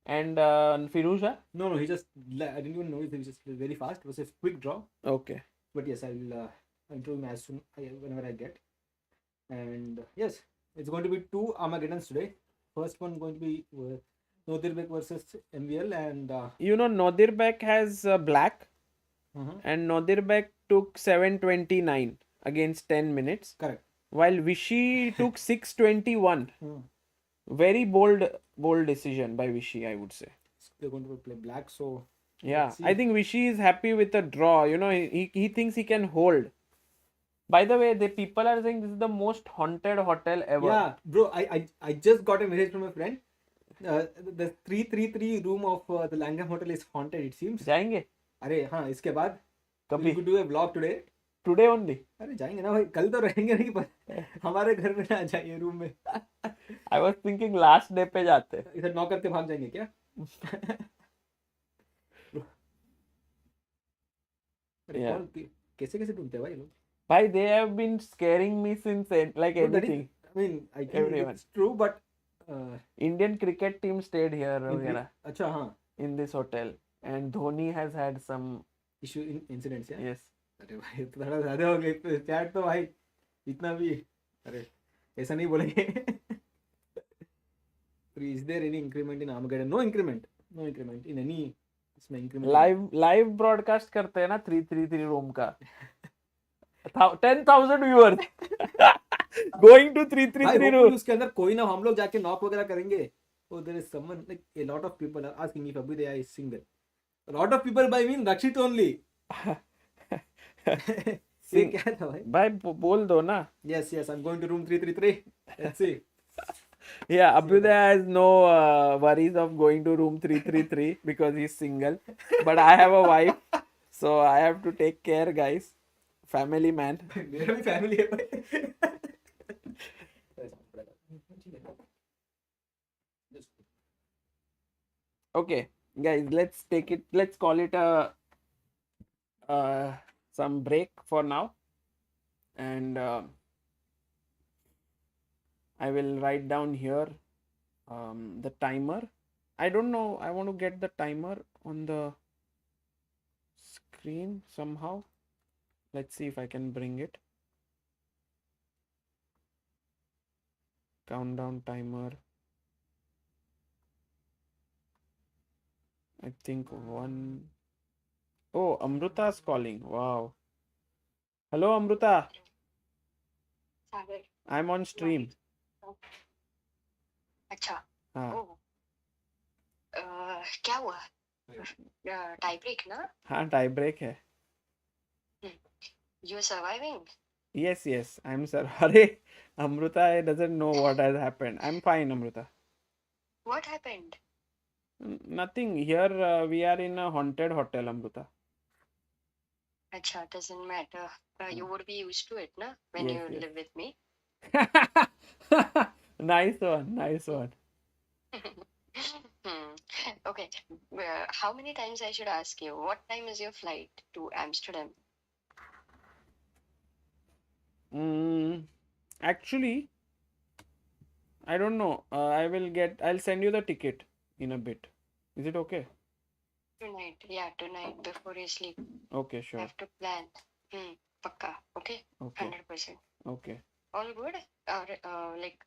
And Firouzja? No, he just I didn't even know it. He was just very fast. It was a quick draw. Okay. But yes, I'll interview him as soon whenever I get. And yes, it's going to be 2 Armageddons today. First one going to be Nodirbek versus MVL, and You know, Nodirbek has black, and Nodirbek took 729 against 10 minutes, correct. while Vishy took 621. Very bold decision by Vishy, I would say. They're going to play black, so Yeah, let's see. I think Vishy is happy with a draw. You know, he thinks he can hold. By the way, the people are saying this is the most haunted hotel ever. Yeah, bro, I just got a message from a friend. The 333 room of the Langham Hotel is haunted, it seems. जाएंगे अरे हाँ, इसके बाद कभी? we could do a vlog today. Today only. अरे जाएंगे ना भाई, कल तो रहेंगे नहीं, पर हमारे घर में ना जाइए रूम में. I was thinking last day पे जाते. इधर नॉक करके भाग जाएंगे क्या? अरे Yeah. कौन कैसे कैसे ढूंढते हैं भाई लोग? Bhai, they have been scaring me since like No, that is, anything. I mean, I think Everyone. it's true, but Indian cricket team stayed here वगैरह अच्छा हाँ, in this hotel, and Dhoni has had some issue incidents या. yes. अरे भाई तो थोड़ा ज़्यादा हो गए चैट तो भाई इतना भी. अरे ऐसा नहीं बोलेंगे. Is there any increment in Armageddon? No increment in any. इसमें increment Live broadcast करते हैं ना 333 room का 10,000 viewers going to 333 room. उसके अंदर कोई ना, हम लोग जाके नॉक वगैरह करेंगे. So there is someone, like a lot of people are asking if Abhyudaya is single. A lot of people by mean Rakshit only. ये क्या था भाई? भाई बोल दो ना. Yes, I'm going to room 333. Let's see. Yeah, Abhyudaya has no worries of going to room 333 because he's single. But I have a wife, so I have to take care, guys. Family man. मेरा भी family है भाई. Okay, guys, let's take it. Let's call it a some break for now, and I will write down here the timer. I don't know. I want to get the timer on the screen somehow. Let's see if I can bring it. Countdown timer. I think one. Oh, Amruta's calling. Wow. Hello, Amruta. Sagar I'm on stream. अच्छा हाँ ओ क्या हुआ tie break ना हाँ tie break है. You are surviving Yes, yes. I'm sir. Hare, Amruta doesn't know what has happened. I'm fine, Amruta. What happened Nothing. Here we are in a haunted hotel, Amruta. अच्छा doesn't matter you would be used to it na when Yes, you yes. live with me Nice one. Nice one. okay how many times I should ask you what time is your flight to Amsterdam Actually, I don't know. I'll send you the ticket in a bit. Is it okay? tonight before you sleep Okay, sure. have to plan pakka okay Okay. 100% Okay. all good or like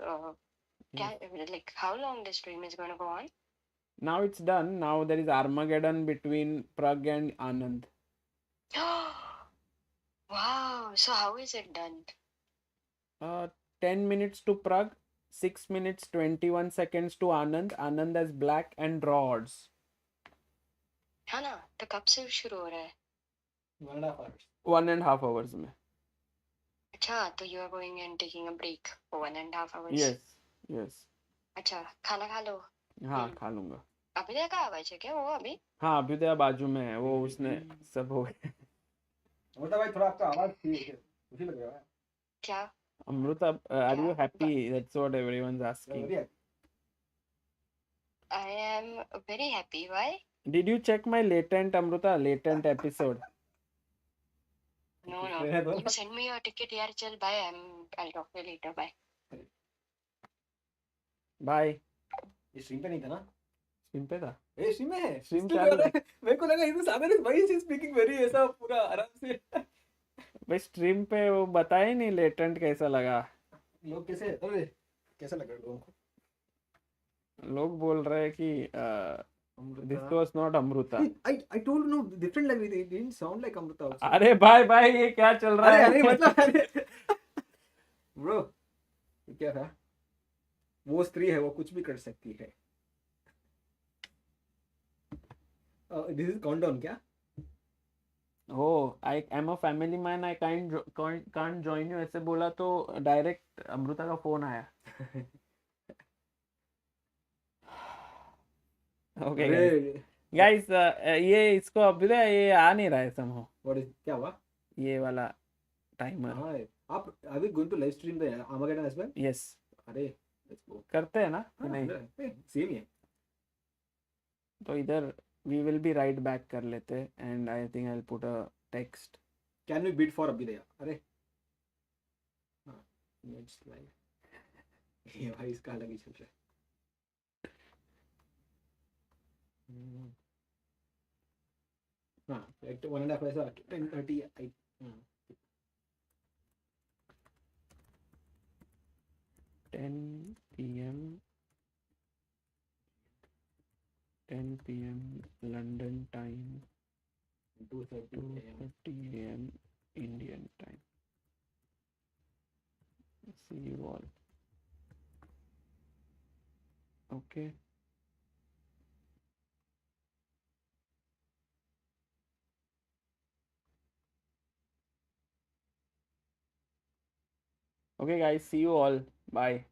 how long this stream is going to go on Now it's done. Now there is Armageddon between Pragg and Anand. wow so how is it done 10 minutes to Pragg, 6 minutes 21 seconds to Anand. Anand has black and rods. है ना तो कब से शुरू हो रहा है 1.5 hours. 1.5 hours में. अच्छा तो you are going and taking a break for 1.5 hours Yes, yes. अच्छा खाना खा लो हाँ खा लूंगा. अभ्युदय का आवाज है क्या वो अभी हाँ अभ्युदय बाजू में है वो उसने सब हो गया. अमृता भाई थोड़ा आपका आवाज खुशी लग रहा है क्या Amruta, are you happy? That's what everyone's asking. very happy. I am very happy why Did you check my latent Amruta latent episode? no you send me your ticket यार चल bye I'll talk to you later bye Bye. ये stream पे नहीं था ना stream पे था. A stream में है स्ट्रीम चालू है मेरे को लगा इधर सागर भाई इज स्पीकिंग वेरी ऐसा पूरा आराम से भाई स्ट्रीम पे वो बताया ही नहीं लेटेंट कैसा लगा. लोग कैसे अरे कैसा लग रहा है लोगों को लोग बोल रहे हैं कि this was not Amruta. I told you no different language it didn't sound like Amruta also. अरे भाई भाई ये क्या चल रहा है? अरे मतलब अरे ब्रो क्या था वो स्त्री है वो कुछ भी कर सकती है दिस इज काउंटडाउन क्या Oh, I am a family man. I can't join you. ऐसे बोला तो डायरेक्ट अमृता का फोन आया. Okay guys, ये इसको अभ्युदय ये आ नहीं रहा है somehow. What is क्या हुआ ये वाला टाइमर. हाँ आप are we going to live stream the Armageddon as well? Yes. अरे let's go. करते हैं ना कि नहीं? सेम ही है. तो इधर we will be right back कर लेते हैं and I think I'll put a text. Can we bid for Abhyuday? अरे हाँ let's live. ये भाई इसका अलग ही चल रहा है. हाँ like 1.5 ऐसा 10:30 I 10 p.m. 10 p.m. London time. 2:30 a.m. Indian time. See you all. Okay. Okay guys, see you all. Bye.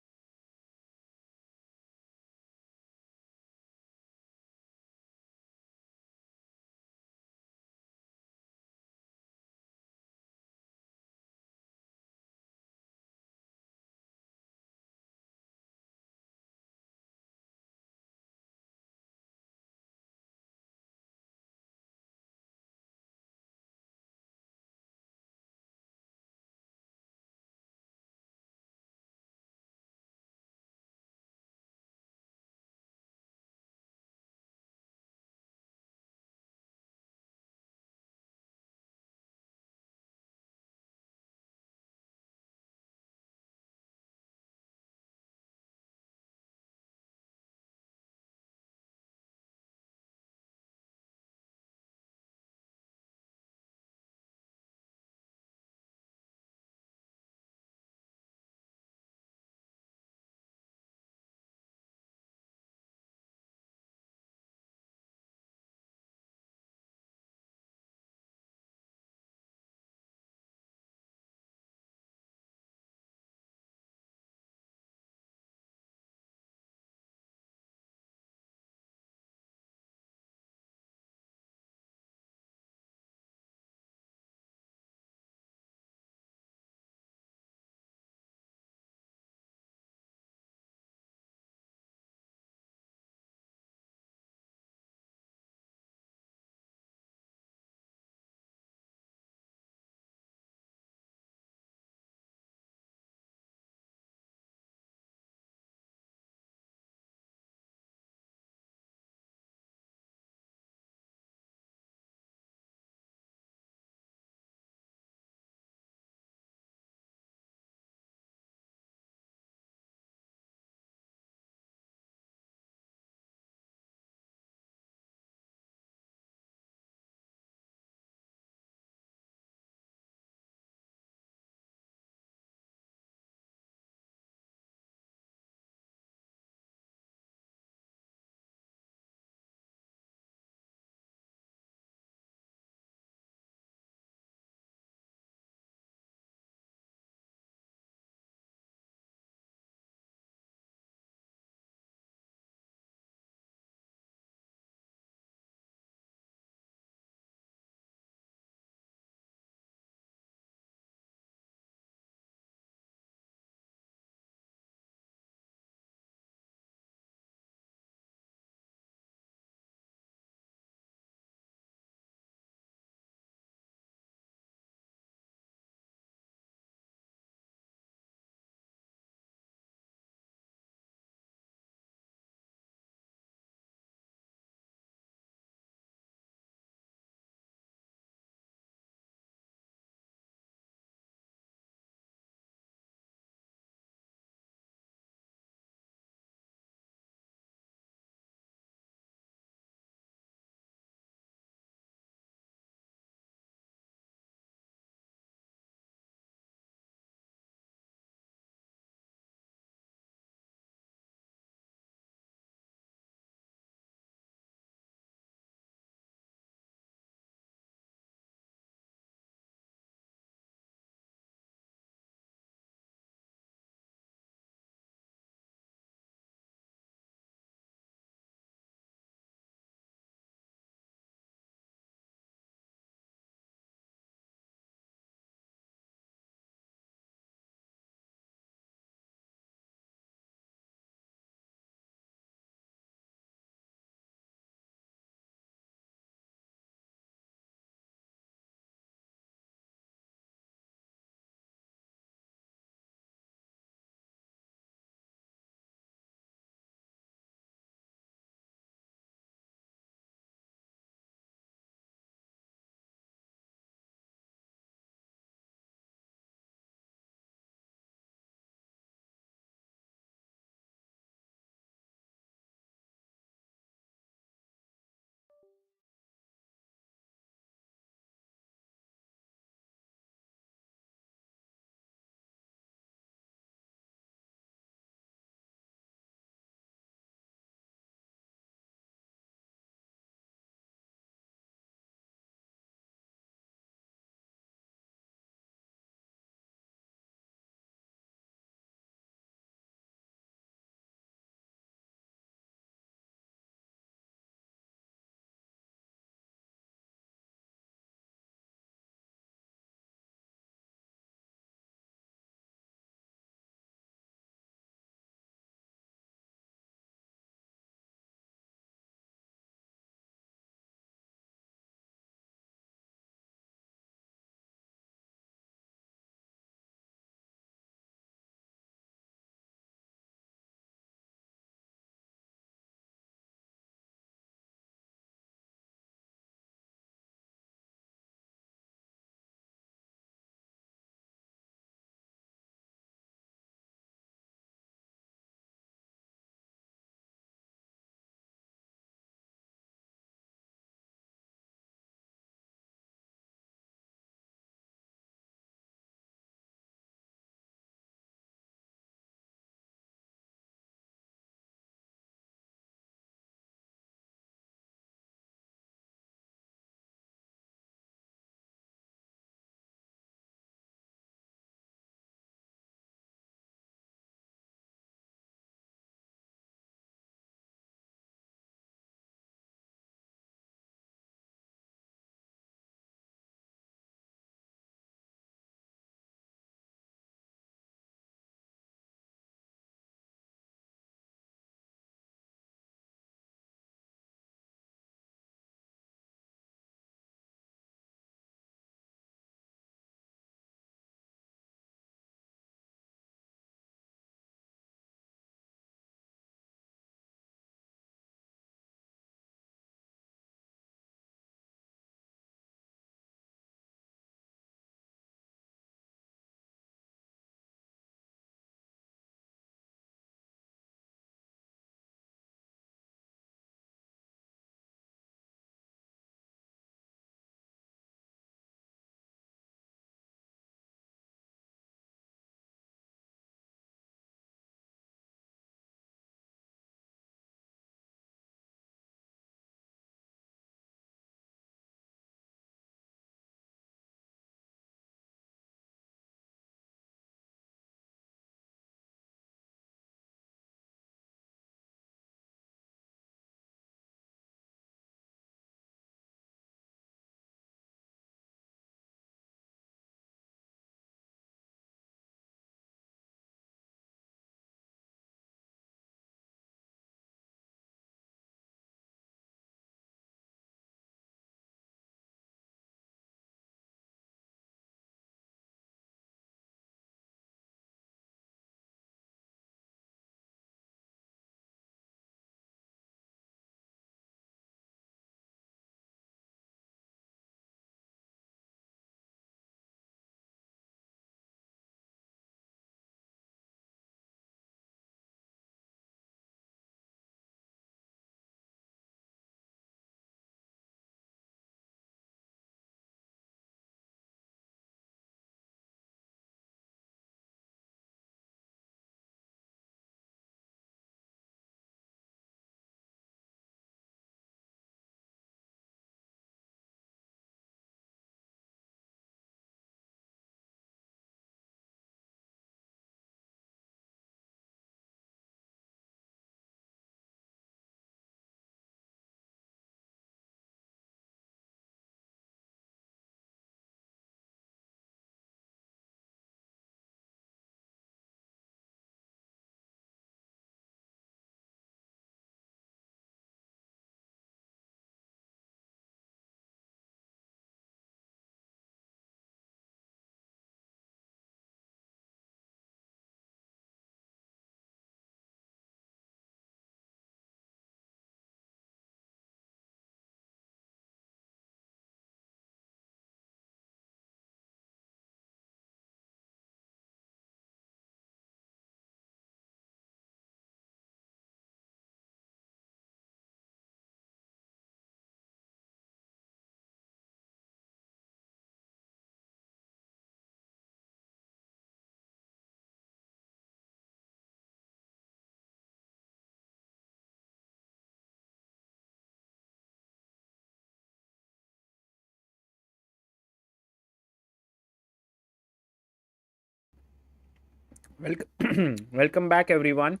Welcome, welcome back, everyone.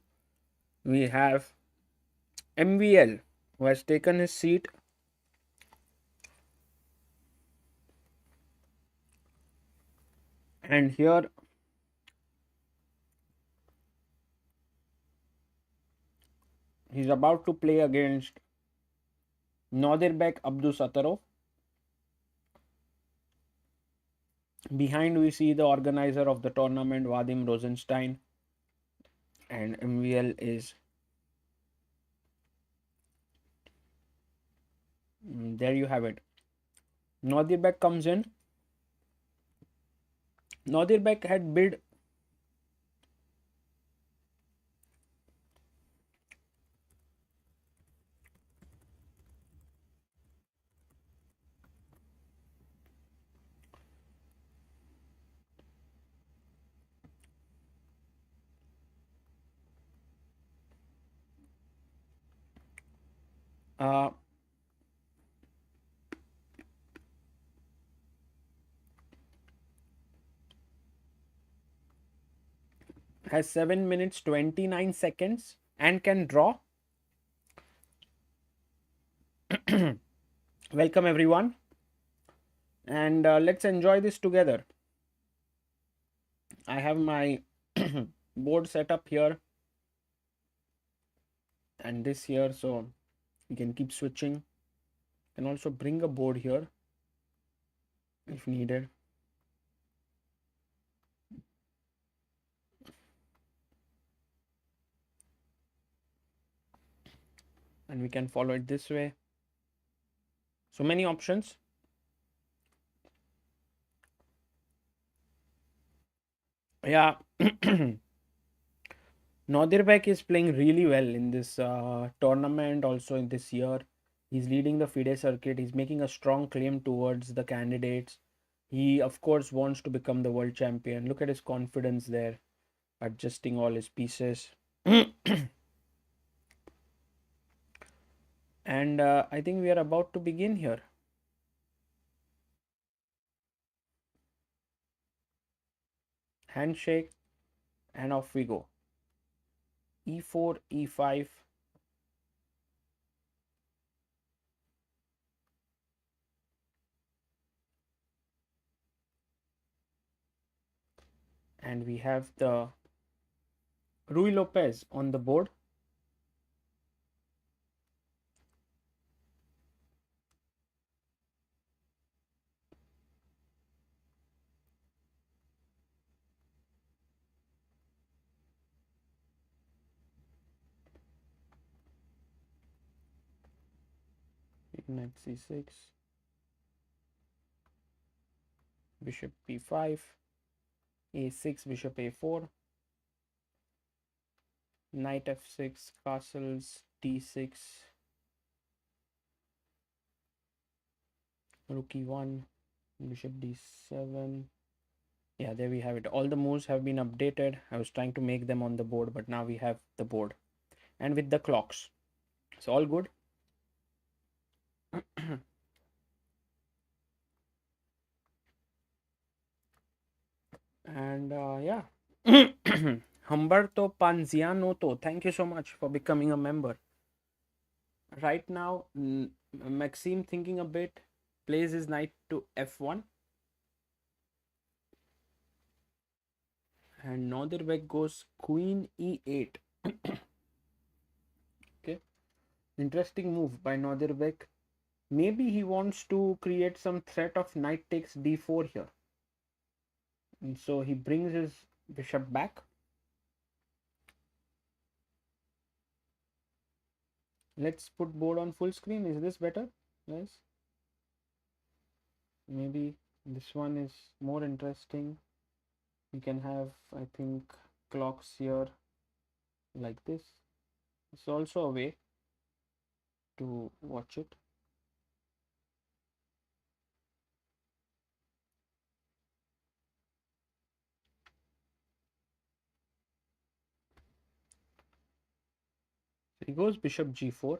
We have MVL who has taken his seat. And here he's about to play against Nodirbek Abdusattarov. Behind we see the organizer of the tournament, Vadim Rosenstein. And MVL is there you have it. Nodirbek comes in. Nodirbek had bid uh, has 7 minutes 29 seconds and can draw. Welcome, everyone. And let's enjoy this together. I have my board set up here and this here, so you can keep switching. You can also bring a board here if needed. And we can follow it this way. So many options. Yeah. Nodirbek is playing really well in this tournament, also in this year. He's leading the FIDE circuit. He's making a strong claim towards the candidates. He, of course, wants to become the world champion. Look at his confidence there, adjusting all his pieces. And I think we are about to begin here. Handshake, and off we go. E4, E5. And we have the Rui Lopez on the board. Knight C6. Bishop B5. A6, Bishop A4. Knight F6, castles, D6. Rook E1, Bishop D7. Yeah, there we have it. All the moves have been updated. I was trying to make them on the board, but now we have the board. And with the clocks. It's all good. And yeah. Humberto Panzianotto, thank you so much for becoming a member. Right now, Maxime thinking a bit, plays his knight to F1. And Nodirbek goes Queen E8. Okay. Interesting move by Nodirbek. Maybe he wants to create some threat of knight takes D4 here. And so he brings his bishop back. Let's put board on full screen. Is this better, guys? Maybe this one is more interesting. You can have, I think, clocks here like this. It's also a way to watch it. So he goes bishop G4.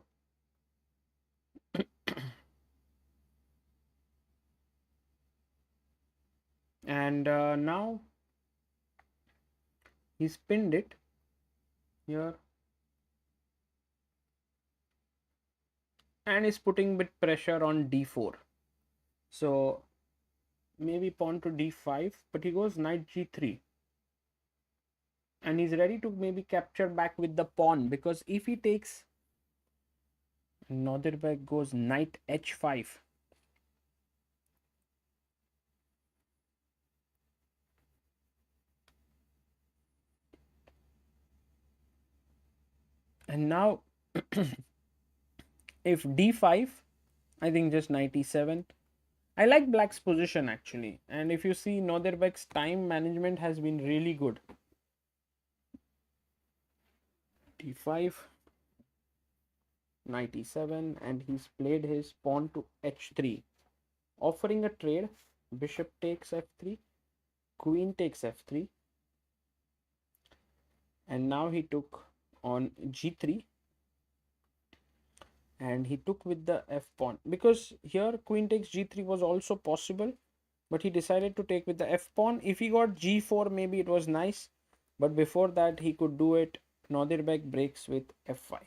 And now He's pinned it here and is putting bit pressure on d4. So maybe pawn to d5, but he goes knight g3. And he's ready to maybe capture back with the pawn, because if he takes, Nodirbek goes knight h5. And now if d5, I think just knight e7. I like black's position actually, and if you see, Nodirbek's time management has been really good. d5, knight e7, and he's played his pawn to h3, offering a trade. Bishop takes f3, queen takes f3, and now he took on g3, and he took with the f pawn, because here queen takes g3 was also possible, but he decided to take with the f pawn. If he got g4, maybe it was nice, but before that he could do it. Nodirbek breaks with f5.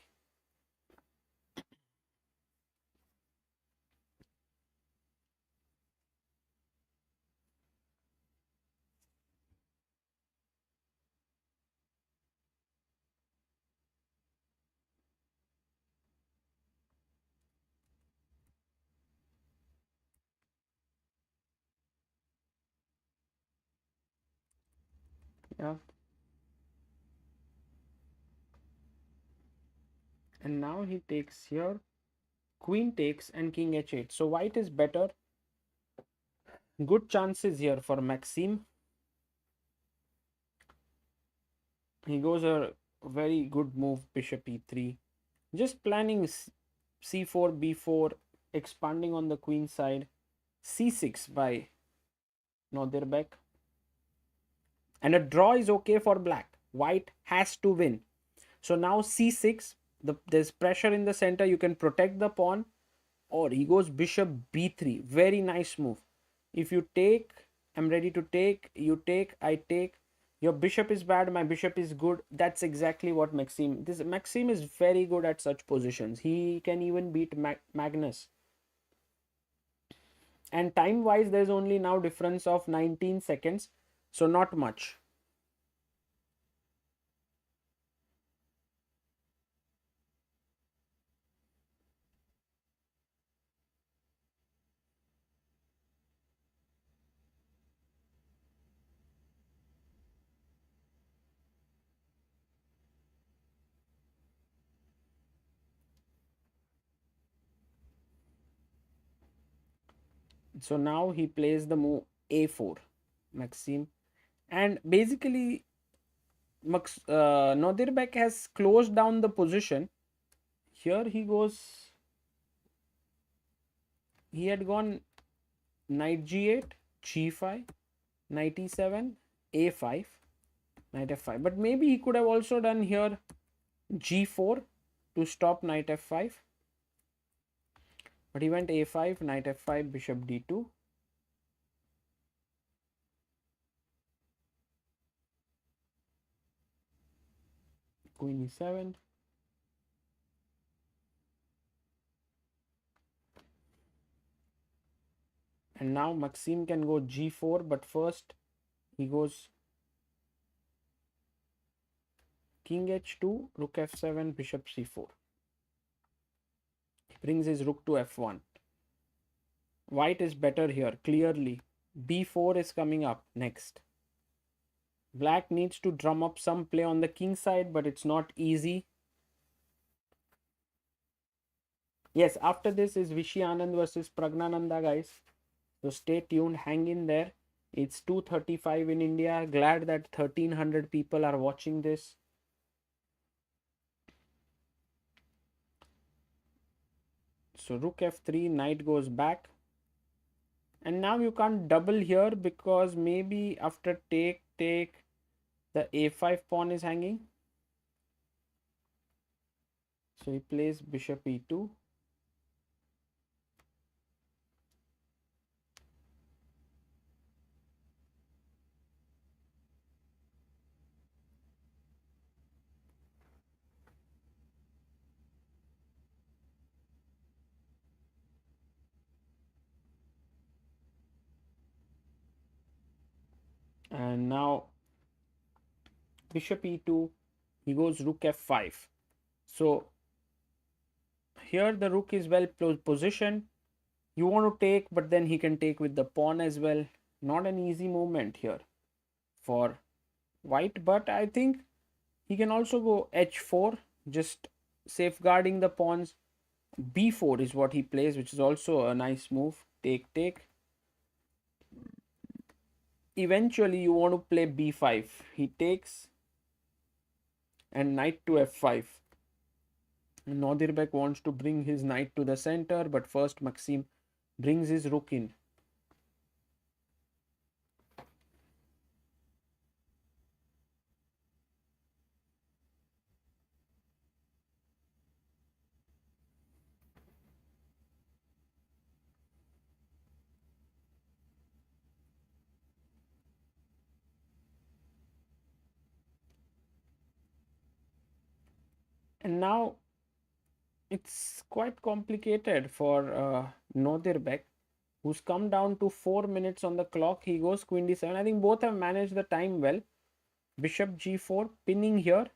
Yeah, and now he takes here, queen takes, and king h8. So white is better. Good chances here for Maxime. He goes a very good move, bishop e3, just planning c4, b4, expanding on the queen side. c6 by Nodirbek, and a draw is okay for black. White has to win. So now c6, there's pressure in the center. You can protect the pawn, or he goes bishop b3. Very nice move. If you take, I'm ready to take, you take, I take. Your bishop is bad, my bishop is good. That's exactly what Maxime is very good at such positions. He can even beat Magnus. And time wise, there's only now difference of 19 seconds, so not much. So now he plays the move a4, Maxime, and basically Nodirbek has closed down the position. Here he goes, he had gone knight g8, g5, knight e7, a5, knight f5. But maybe he could have also done here g4 to stop knight f5. But he went a5, knight f5, bishop d2. Queen e7. And now Maxime can go g4, but first he goes king h2, rook f7, bishop c4. He brings his rook to f1. White is better here, clearly. b4 is coming up next. Black needs to drum up some play on the king side, but it's not easy. Yes, after this is Vishy Anand versus Pragnananda, guys. So stay tuned, hang in there. It's 2:35 in India. Glad that 1300 people are watching this. So rook f3, knight goes back. And now you can't double here, because maybe after take, the a5 pawn is hanging. So he plays bishop e2. And now bishop e2, he goes rook f5. So here the rook is well positioned. You want to take, but then he can take with the pawn as well. Not an easy movement here for white, but I think he can also go h4, just safeguarding the pawns. b4 is what he plays, which is also a nice move. Take. Eventually you want to play b5. He takes and knight to f5. Nodirbek wants to bring his knight to the center, but first Maxim brings his rook in. And now it's quite complicated for Nodirbek, who's come down to 4 minutes on the clock. He goes queen d7. I think both have managed the time well. Bishop g4, pinning here.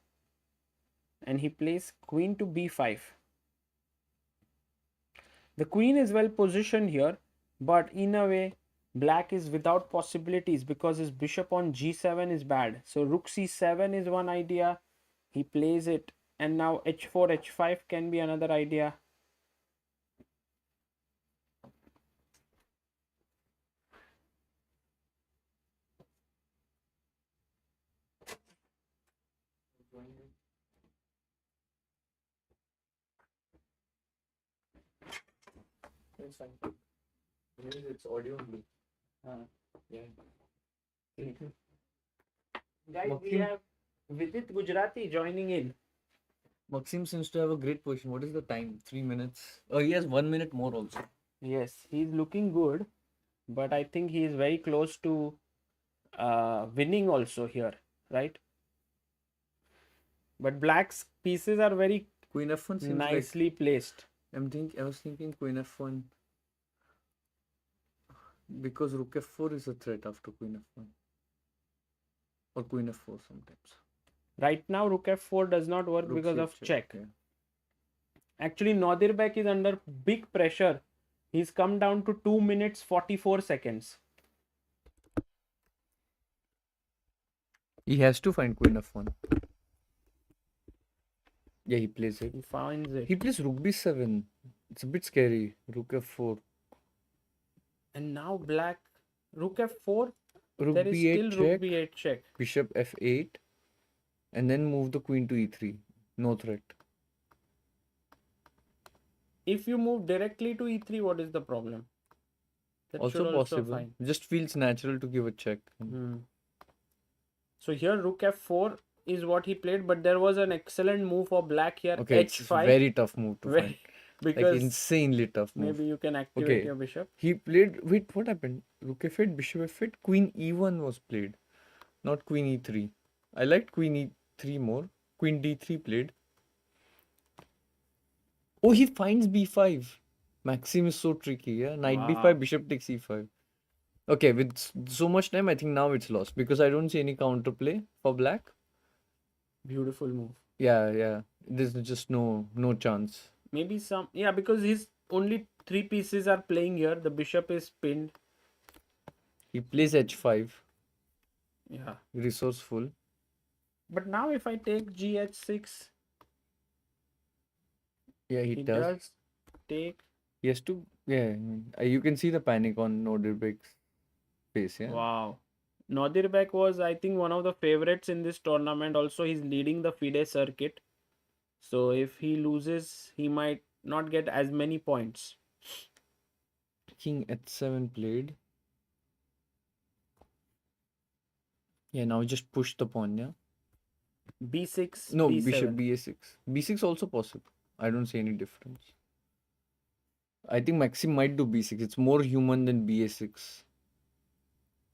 And he plays queen to b5. The queen is well positioned here, but in a way, black is without possibilities because his bishop on g7 is bad. So rook c7 is one idea. He plays it. And now h4, h5 can be another idea. It's fine. It's audio only. Yeah. Guys, we have Vidit Gujarati joining in. Maxim seems to have a great position. What is the time? 3 minutes. Oh, he has 1 minute more also. Yes, he's looking good, but I think he is very close to winning also here, right? But black's pieces are very Queen f1 seems nicely placed. I was thinking Queen f1 because Rook f4 is a threat after Queen f1 or Queen f4 sometimes. Right now, Rook f4 does not work Rook because of c8 check. Yeah. Actually, Nodirbek is under big pressure. He's come down to 2 minutes 44 seconds. He has to find Queen f1. Yeah, he plays it. He finds it. He plays Rook b7. It's a bit scary. Rook f4. And now black, Rook f4. Rook There is b8 still check. Rook b8 check. Bishop f8. And then move the queen to e3. No threat. If you move directly to e3, what is the problem? That should Also possible. fine. Just feels natural to give a check. So here Rook f4 is what he played, but there was an excellent move for black here. Okay, h5. it's very tough move to find. Because like insanely tough move. maybe you can activate your bishop. He played. Wait, what happened? Rook f8, bishop f8, queen e1 was played, not queen e3. I liked queen e3 more. Queen d3 played. Oh, he finds b5. Maxim is so tricky. Yeah, knight Wow. b5, bishop takes e5. Okay, with so much time, I think now it's lost because I don't see any counterplay for black. Beautiful move. Yeah. There's just no chance. Maybe some, yeah, because his only 3 pieces are playing here. The bishop is pinned. He plays h5. Yeah. Resourceful. But now if I take gh6, Yeah, he does. Take. He has to. Yeah, you can see the panic on Nodirbek's face. Yeah. Wow. Nodirbek was, I think, one of the favorites in this tournament. Also, he's leading the FIDE circuit. So if he loses, he might not get as many points. King h7 played. Yeah, now just push the pawn. Yeah. b6. No, b7. bishop ba6. b6 also possible. I don't see any difference. I think Maxim might do b6. It's more human than ba6.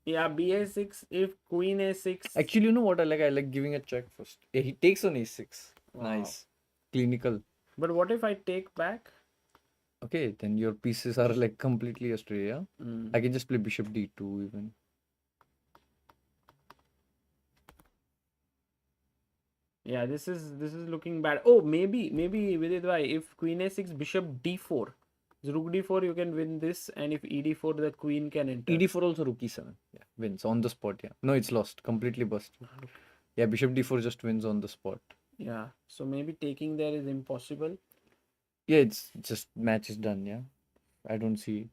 Yeah, ba6 if queen a6. Actually, you know what I like? I like giving a check first. Yeah, he takes on a6. Wow. Nice. Clinical. But what if I take back? Okay, then your pieces are like completely astray. Yeah. Mm. I can just play bishop d2 even. Yeah, this is looking bad. Oh, maybe Vidit bhai, if queen a6, bishop d4, rook d4, you can win this, and if ed4, the queen can enter. ED4 also rook E7. Yeah, wins on the spot. Yeah. No, it's lost. Completely busted. Yeah, bishop D4 just wins on the spot. Yeah, so maybe taking there is impossible. Yeah, it's just match is done. Yeah, I don't see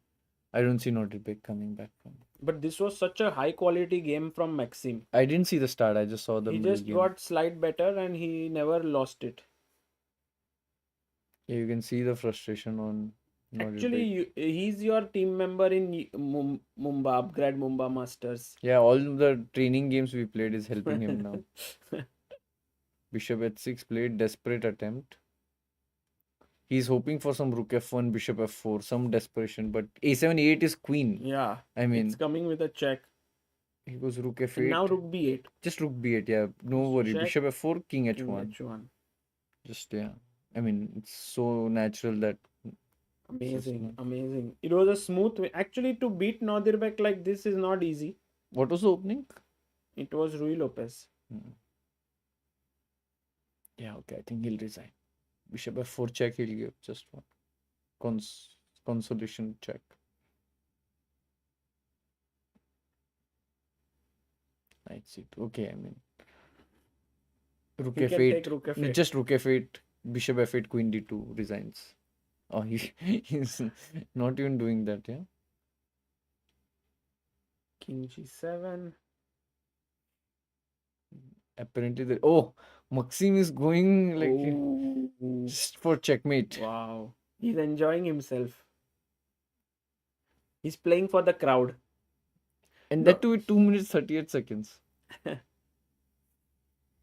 Nodirbek coming back from. But this was such a high quality game from Maxim. I didn't see the start. I just saw the He middle just game. got slight better and he never lost it. Yeah, you can see the frustration on Nodirbek. Actually, he's your team member in Mumbai, Upgrade Mumbai Masters. Yeah, all the training games we played is helping him now. Bishop h6 played, desperate attempt. He's hoping for some rook f1, bishop f4, some desperation, but a7 e8 is queen. Yeah, I mean, it's coming with a check. he goes rook f8. And now rook b8. Just rook b8, yeah. No worry. Check. Bishop f4, king King h1. h1. Just, yeah. I mean, it's so natural that. Amazing, amazing. It was a smooth way. Actually, to beat Nodirbek like this is not easy. What was the opening? It was Rui Lopez. Yeah, okay. I think he'll resign. Bishop f4 check he'll give. Just one. Consolation check. Knight c2. Okay, I mean. Rook He can f8. take rook f8. Just rook f8. Bishop f8, queen d2 resigns. Oh, he's not even doing that, yeah? King g7. Apparently, oh, Maxim is going like just for checkmate. Wow. He's enjoying himself. He's playing for the crowd. And that too with 2 minutes 38 seconds.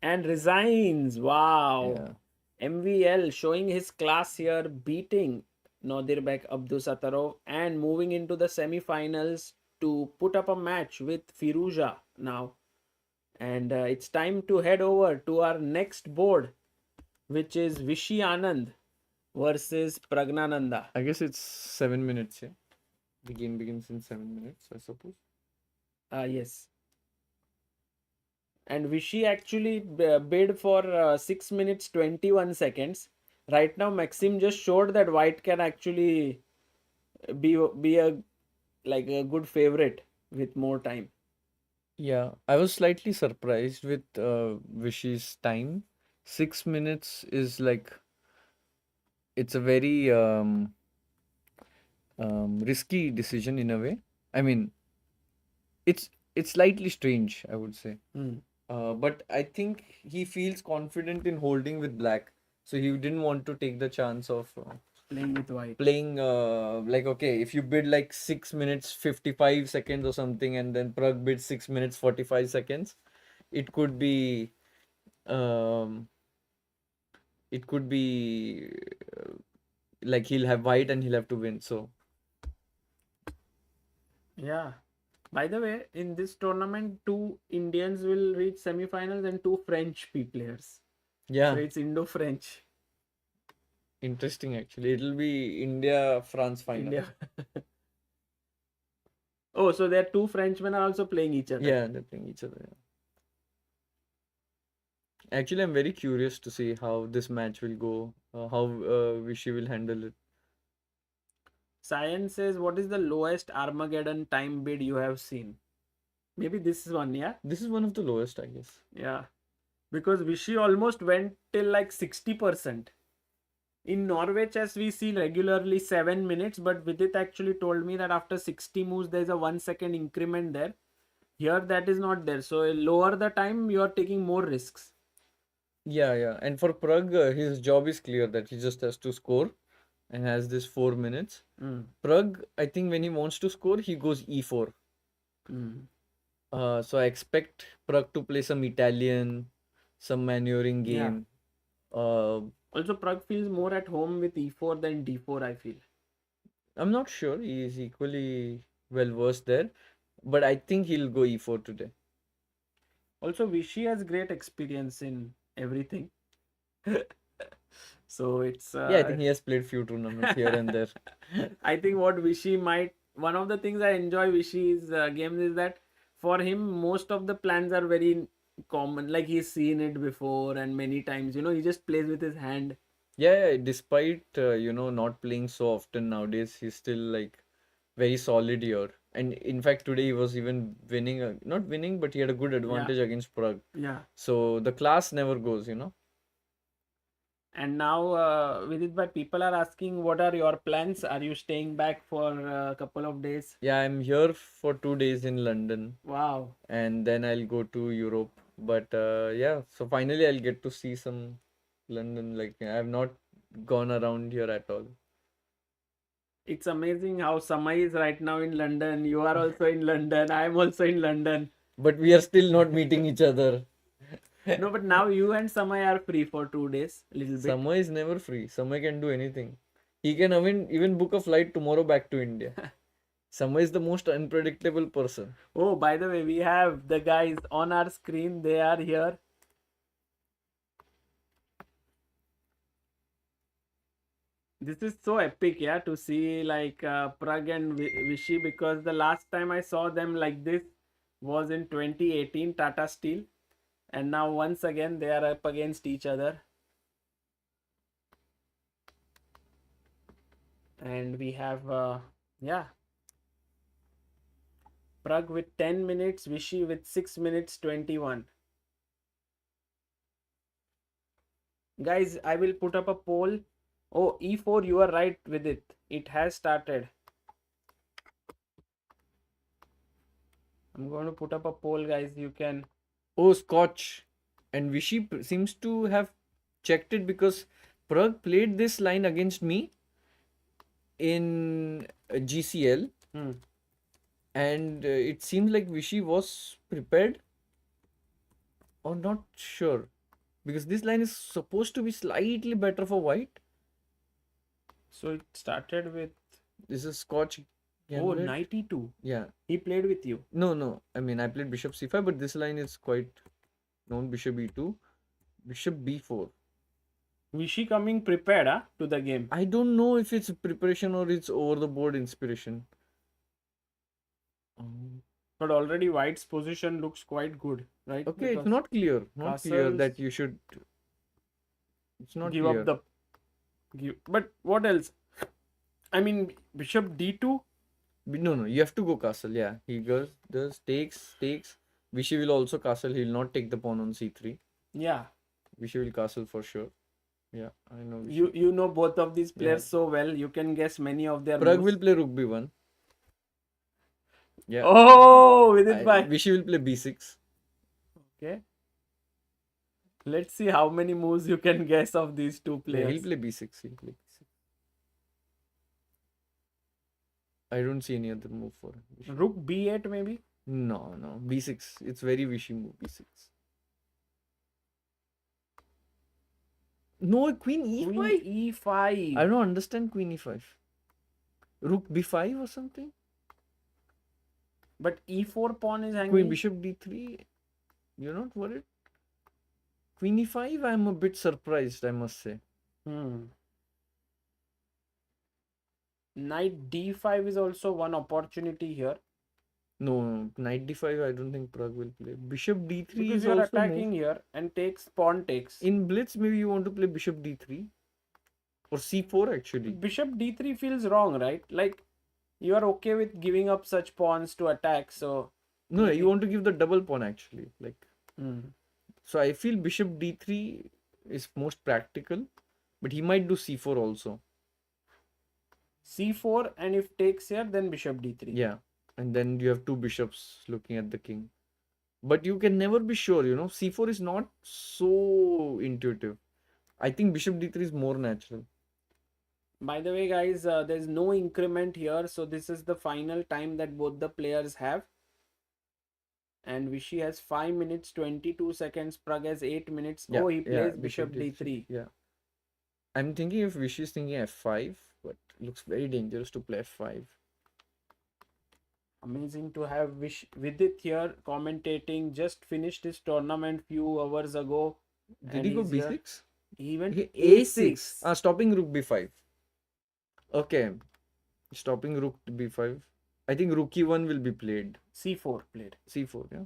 And resigns. Wow. Yeah. MVL showing his class here, beating Nodirbek Abdusattorov and moving into the semi-finals to put up a match with Firouzja now. And it's time to head over to our next board, which is Vishy Anand versus Pragnananda. I guess it's 7 minutes, yeah? The game begins in 7 minutes, I suppose. Yes. And Vishy actually bid for 6 minutes 21 seconds. Right now, Maxim just showed that White can actually be a good favorite with more time. Yeah, I was slightly surprised with Vishy's time. 6 minutes is like, it's a very risky decision in a way. I mean, it's slightly strange, I would say. But I think he feels confident in holding with black, so he didn't want to take the chance of playing with white. Playing like, okay, if you bid like 6 minutes 55 seconds or something, and then Pragg bid 6 minutes 45 seconds, it could be like he'll have white and he'll have to win. So yeah. By the way, in this tournament, 2 Indians will reach semi-finals and 2 French players. yeah, So it's Indo-French. interesting actually. It'll be India-France final. India. Oh, so there are 2 Frenchmen are also playing each other. Yeah, they're playing each other. Yeah. Actually, I'm very curious to see how this match will go. How Vishy will handle it. Science says, what is the lowest Armageddon time bid you have seen? Maybe this is one, yeah? This is one of the lowest, I guess. Yeah. Because Vishy almost went till like 60%. In Norway chess, we see regularly 7 minutes, but Vidit actually told me that after 60 moves, there's a 1 second increment there. Here, that is not there. So, lower the time, you are taking more risks. Yeah. And for Pragg, his job is clear that he just has to score and has this 4 minutes. Pragg, I think when he wants to score, he goes e4. So I expect Pragg to play some Italian, some maneuvering game. Also, Pragg feels more at home with e4 than d4, I feel. I'm not sure. He is equally well versed there. But I think he'll go e4 today. Also, Vishy has great experience in everything. So it's... yeah, I think he has played few tournaments here and there. I think what Vishy might... One of the things I enjoy Vishy's games is that for him, most of the plans are very common, like he's seen it before and many times. He just plays with his hand. Yeah, despite not playing so often nowadays, he's still like very solid here. And in fact, today he was even winning, not winning, but he had a good advantage against Prague. Yeah. So the class never goes. And now, Vidit bhai, people are asking, what are your plans? Are you staying back for a couple of days? Yeah, I'm here for 2 days in London, Wow. and then I'll go to Europe. But yeah, so finally I'll get to see some London. Like I've not gone around here at all. It's amazing how Samay is right now in London. You are also in London. I'm also in London. But we are still not meeting each other. No, but now you and Samay are free for 2 days. Little bit. Samay is never free. Samay can do anything. He can even book a flight tomorrow back to India. Samay is the most unpredictable person. Oh, by the way, we have the guys on our screen. They are here. This is so epic, yeah, to see like Pragg and Vishy, because the last time I saw them like this was in 2018 Tata Steel, and now once again they are up against each other. And we have Pragg with 10 minutes, Vishy with 6 minutes 21. Guys, I will put up a poll. Oh, E4, you are right with it. It has started. I'm going to put up a poll, guys. You can. Oh, Scotch. And Vishy seems to have checked it because Pragg played this line against me in GCL. And it seems like Vishy was prepared, or not sure, because this line is supposed to be slightly better for white. So it started with. This is Scotch. Oh, 92. Yeah. He played with you. No. I mean, I played bishop c5, but this line is quite known. Bishop e2, bishop b4. Vishy coming prepared to the game. I don't know if it's preparation or it's over the board inspiration. But already white's position looks quite good, right? Okay, Because it's not clear. Not clear castles that you should. It's not give clear. up the. But what else? I mean, bishop d2. No, you have to go castle. Yeah, he does takes. Vishy will also castle. He will not take the pawn on c3. Yeah. Vishy will castle for sure. Yeah, I know. You know both of these players so well. You can guess many of their Pragg moves. will play rook b1. Yeah. Oh, Vidit bhai. Vishy will play b6. Okay. Let's see how many moves you can guess of these two Yeah, players. he'll play b6. I don't see any other move for him. Rook b8 maybe? No. b6. It's very Vishy move, b6. No, queen e5. Queen e5. I don't understand queen e5. Rook b5 or something? But e4 pawn is hanging. Queen bishop d3. You're not worried? Queen e5, I'm a bit surprised, I must say. Knight d5 is also one opportunity here. No, knight d5, I don't think Pragg will play. Bishop d3 Because is you are also attacking move. here and pawn takes. In blitz, maybe you want to play bishop d3 or c4 actually. Bishop d3 feels wrong, right? Like you are okay with giving up such pawns to attack, so No, you want to give the double pawn actually. Hmm. So I feel bishop d3 is most practical, but he might do c4 also. c4, and if takes here, then bishop d3. Yeah, and then you have two bishops looking at the king. But you can never be sure, c4 is not so intuitive. I think bishop d3 is more natural. By the way, guys, there's no increment here, so this is the final time that both the players have. And Vishy has 5 minutes 22 seconds. Pragg has 8 minutes. Yeah, he plays yeah, bishop d3. Yeah. I'm thinking if Vishy is thinking f5, but it looks very dangerous to play f5. Amazing to have Vidit here commentating. Just finished his tournament few hours ago. Did he go b6? He went a6. Stopping rook b5. Okay. Stopping rook b5. I think rook e1 will be played. c4 played. c4, yeah.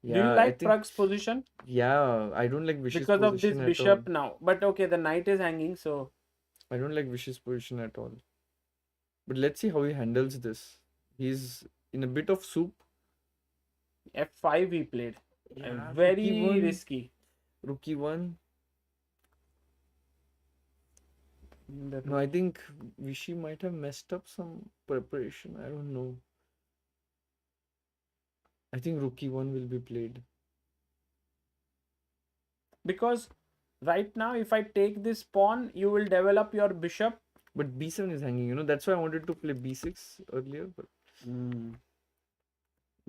Do you Yeah, I like think Pragg's position? yeah, I don't like Vish's Because of this position at all. bishop now. But okay, the knight is hanging, so I don't like Vish's position at all. But let's see how he handles this. He's in a bit of soup. f5 he played. Yeah, Very rookie one. risky. Rook e1. The No, I think Vishy might have messed up some preparation. I don't know. I think rook e1 will be played. Because right now, if I take this pawn, you will develop your bishop. But b7 is hanging, you know. That's why I wanted to play b6 earlier. But In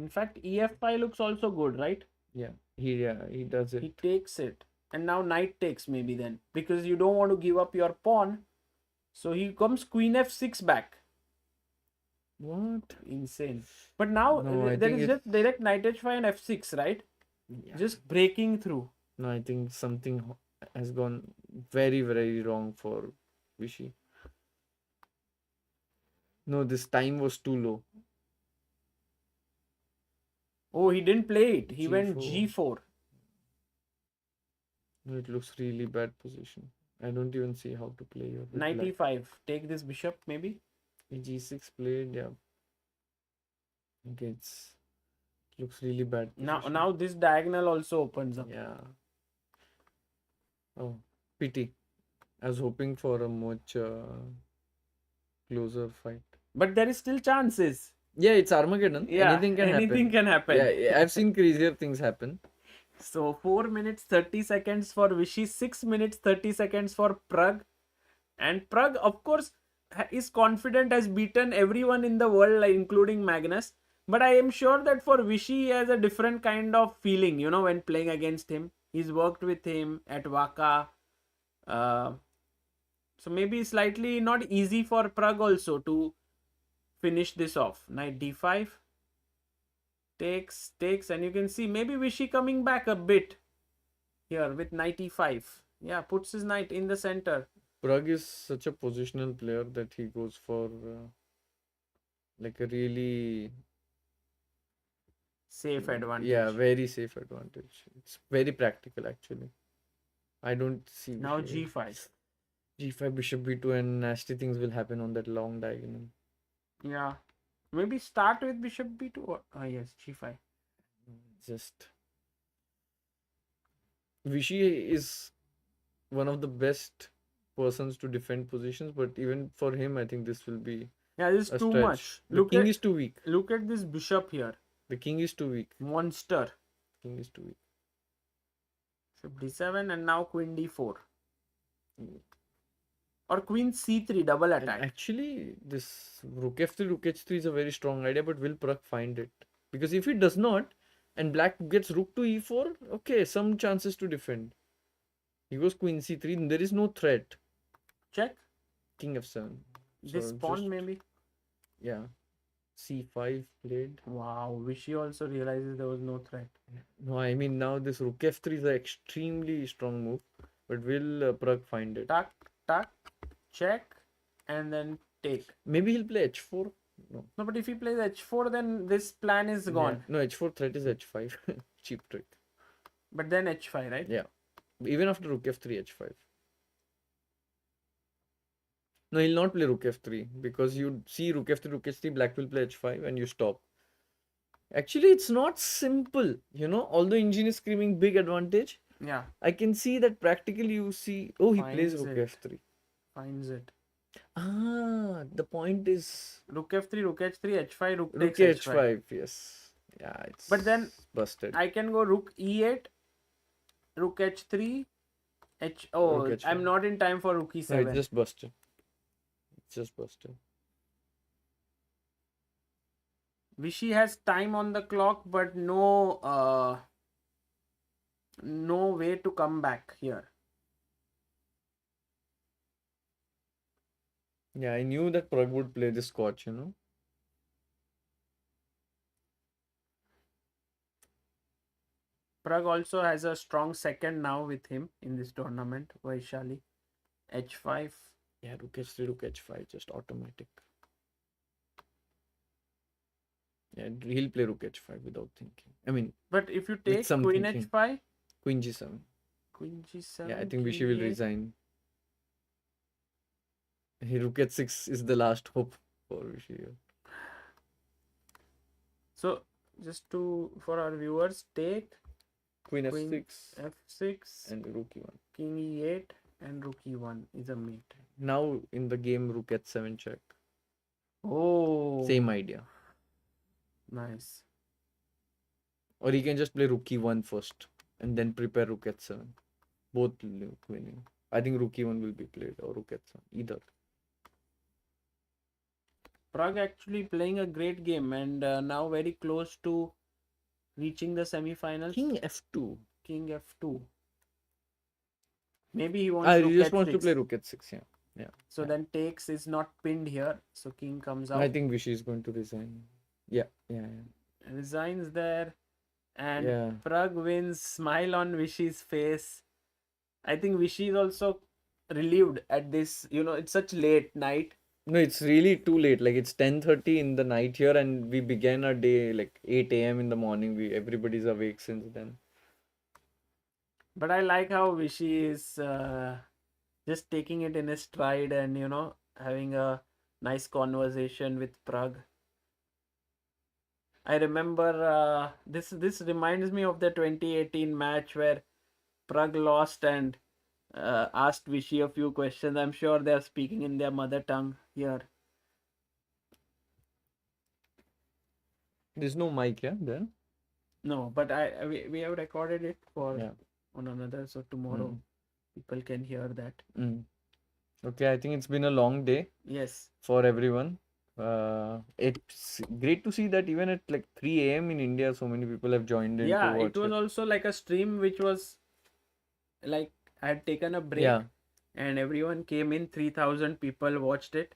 fact, ef5 looks also good, right? yeah, he does it. He takes it. And now knight takes maybe then. Because you don't want to give up your pawn. So he comes queen f6 back. What? Insane. But now No, I there think is just direct knight h5 and f6, right? Yeah. Just breaking through. No, I think something has gone very, very wrong for Vishy. No, this time was too low. Oh, he didn't play it. He went G4. g4. No, it looks really bad position. I don't even see how to play here. with Knight black. e5. Take this bishop maybe. G6 played, yeah. Okay, it looks really bad. Position. Now this diagonal also opens up. Yeah. Oh, pity. I was hoping for a much closer fight. But there is still chances. Yeah, it's Armageddon. Yeah, Anything can happen. can happen. Yeah, I've seen crazier things happen. So 4 minutes 30 seconds for Vishy, 6 minutes 30 seconds for Pragg. And Pragg, of course, is confident, has beaten everyone in the world, like, including Magnus. But I am sure that for Vishy, he has a different kind of feeling, you know, when playing against him. He's worked with him at Waka. So maybe slightly not easy for Pragg also to finish this off. Knight d5. Takes, and you can see maybe Vishy coming back a bit here with knight e5. Yeah, puts his knight in the center. Pragg is such a positional player that he goes for like a really Safe advantage. Yeah, very safe advantage. It's very practical actually. I don't see Now Vishy- g5. G5, bishop b2, and nasty things will happen on that long diagonal. Yeah. Maybe start with bishop b2 or yes, g5. Just Vishy is one of the best persons to defend positions, but even for him, I think this will be Yeah, this is a too stretch. much. The king is too weak. Look at this bishop here. The king is too weak. Monster. King is too weak. Bishop d7 and now queen d4. Or queen c3, double And attack. actually, this rook f3, rook h3 is a very strong idea, but will Pragg find it? Because if he does not, and black gets rook to e4, okay, some chances to defend. He goes queen c3, there is no threat. Check. King f7. This So pawn just- maybe. Yeah. c5 played. Wow, Vishy also realizes there was no threat. No, I mean now this rook f3 is an extremely strong move, but will Pragg find it? Tuck, tuck, check, and then take. Maybe he'll play h4. No, No, but if he plays h4, then this plan is gone. Yeah. No, h4 threat is h5. Cheap trick. But then h5, right? Yeah. Even after rook f3, h5. No, he'll not play rook f3 because you see rook f3, rook h3, black will play h5 and you stop. Actually, it's not simple. You know, although engine is screaming big advantage, Yeah, I can see that practically you see. Oh, he plays Finds rook it. f3. finds it. Ah, the point is Rook f3, rook h3, h5, rook rook takes h5. Yes. Yeah, it's But then busted. I can go rook e8, rook h3, oh, Rook I'm h5. not in time for rook No, e7. it's just busted. It's just busted. Vishy has time on the clock, but no way to come back here. Yeah, I knew that Pragg would play this scotch, you know. Pragg also has a strong second now with him in this tournament. Vaishali, h5. Yeah, rook h3, rook h5, just automatic. Yeah, he'll play rook h5 without thinking. I mean, But if you with take some queen thinking. h5, Queen g7. queen g7, Yeah, I think king Vishy will e8. resign. Rook h6 is the last hope for Vishy here. So just for our viewers, take Queen queen f6 f6, and rook e1. king e8, and rook e1 is a mate. Now in the game, rook h7 check. Oh, Same idea. nice. Or he can just play rook e1 first and then prepare rook h7. Both winning. I think rook e1 will be played or rook h7. Either. Pragg actually playing a great game and now very close to reaching the semi-finals. King f2. King f2. Maybe he wants He rook just wants to h6. play rook h6. Yeah. So then takes is not pinned here. So king comes out. I think Vishy is going to resign. Yeah. Resigns there. And Yeah. Pragg wins. Smile on Vishy's face. I think Vishy is also relieved at this. It's such late night. No, it's really too late. Like it's 10:30 in the night here, and we began our day like 8 a.m. in the morning. Everybody's awake since then. But I like how Vishy is just taking it in his stride and having a nice conversation with Pragg. I remember this reminds me of the 2018 match where Pragg lost and asked Vishy a few questions. I'm sure they're speaking in their mother tongue here. There's no mic, yeah, there. No, but we have recorded it Yeah. on another, so tomorrow people can hear that. Okay, I think it's been a long day Yes. for everyone. It's great to see that even at like 3 a.m. in India, so many people have joined in to Yeah, watch it was also like a stream which was like I had taken a break. Yeah. And everyone came in. 3,000 people watched it.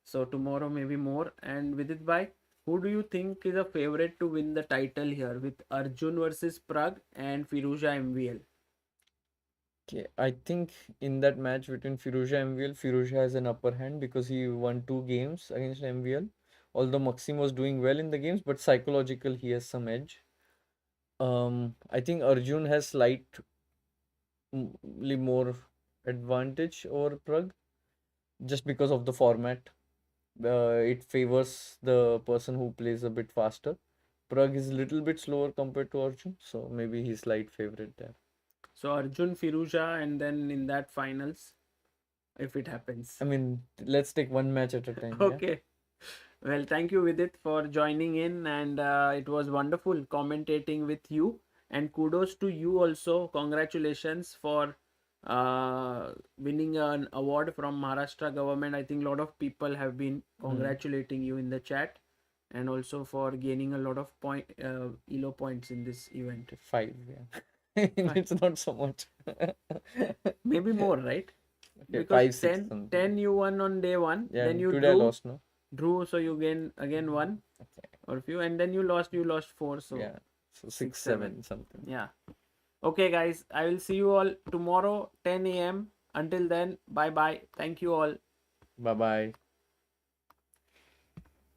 So tomorrow maybe more. And Vidit bhai, who do you think is a favorite to win the title here with Arjun versus Pragg and Firouzja MVL? Okay, I think in that match between Firouzja and MVL, Firouzja has an upper hand because he won 2 games against MVL. Although Maxim was doing well in the games, but psychological he has some edge. I think Arjun has slightly more advantage over Pragg just because of the format. It favors the person who plays a bit faster. Pragg is a little bit slower compared to Arjun, so maybe he's slight favorite there. So Arjun, Firouzja, and then in that finals, if it happens. I mean, let's take one match at a time. Okay. Well, thank you, Vidit, for joining in, and it was wonderful commentating with you. And kudos to you also. Congratulations for winning an award from Maharashtra government. I think a lot of people have been congratulating you in the chat, and also for gaining a lot of ELO points in this event. 5, yeah. It's not so much. Maybe more, right? Okay, Because 5, 6 10, 10 you won on day one. Yeah, then you today I lost, no? drew, so you again won. Okay. Or few, and then you lost 4. So Yeah, so 6, 7 something. yeah. Okay, guys, I will see you all tomorrow 10 a.m. Until then, bye bye. Thank you all. Bye bye.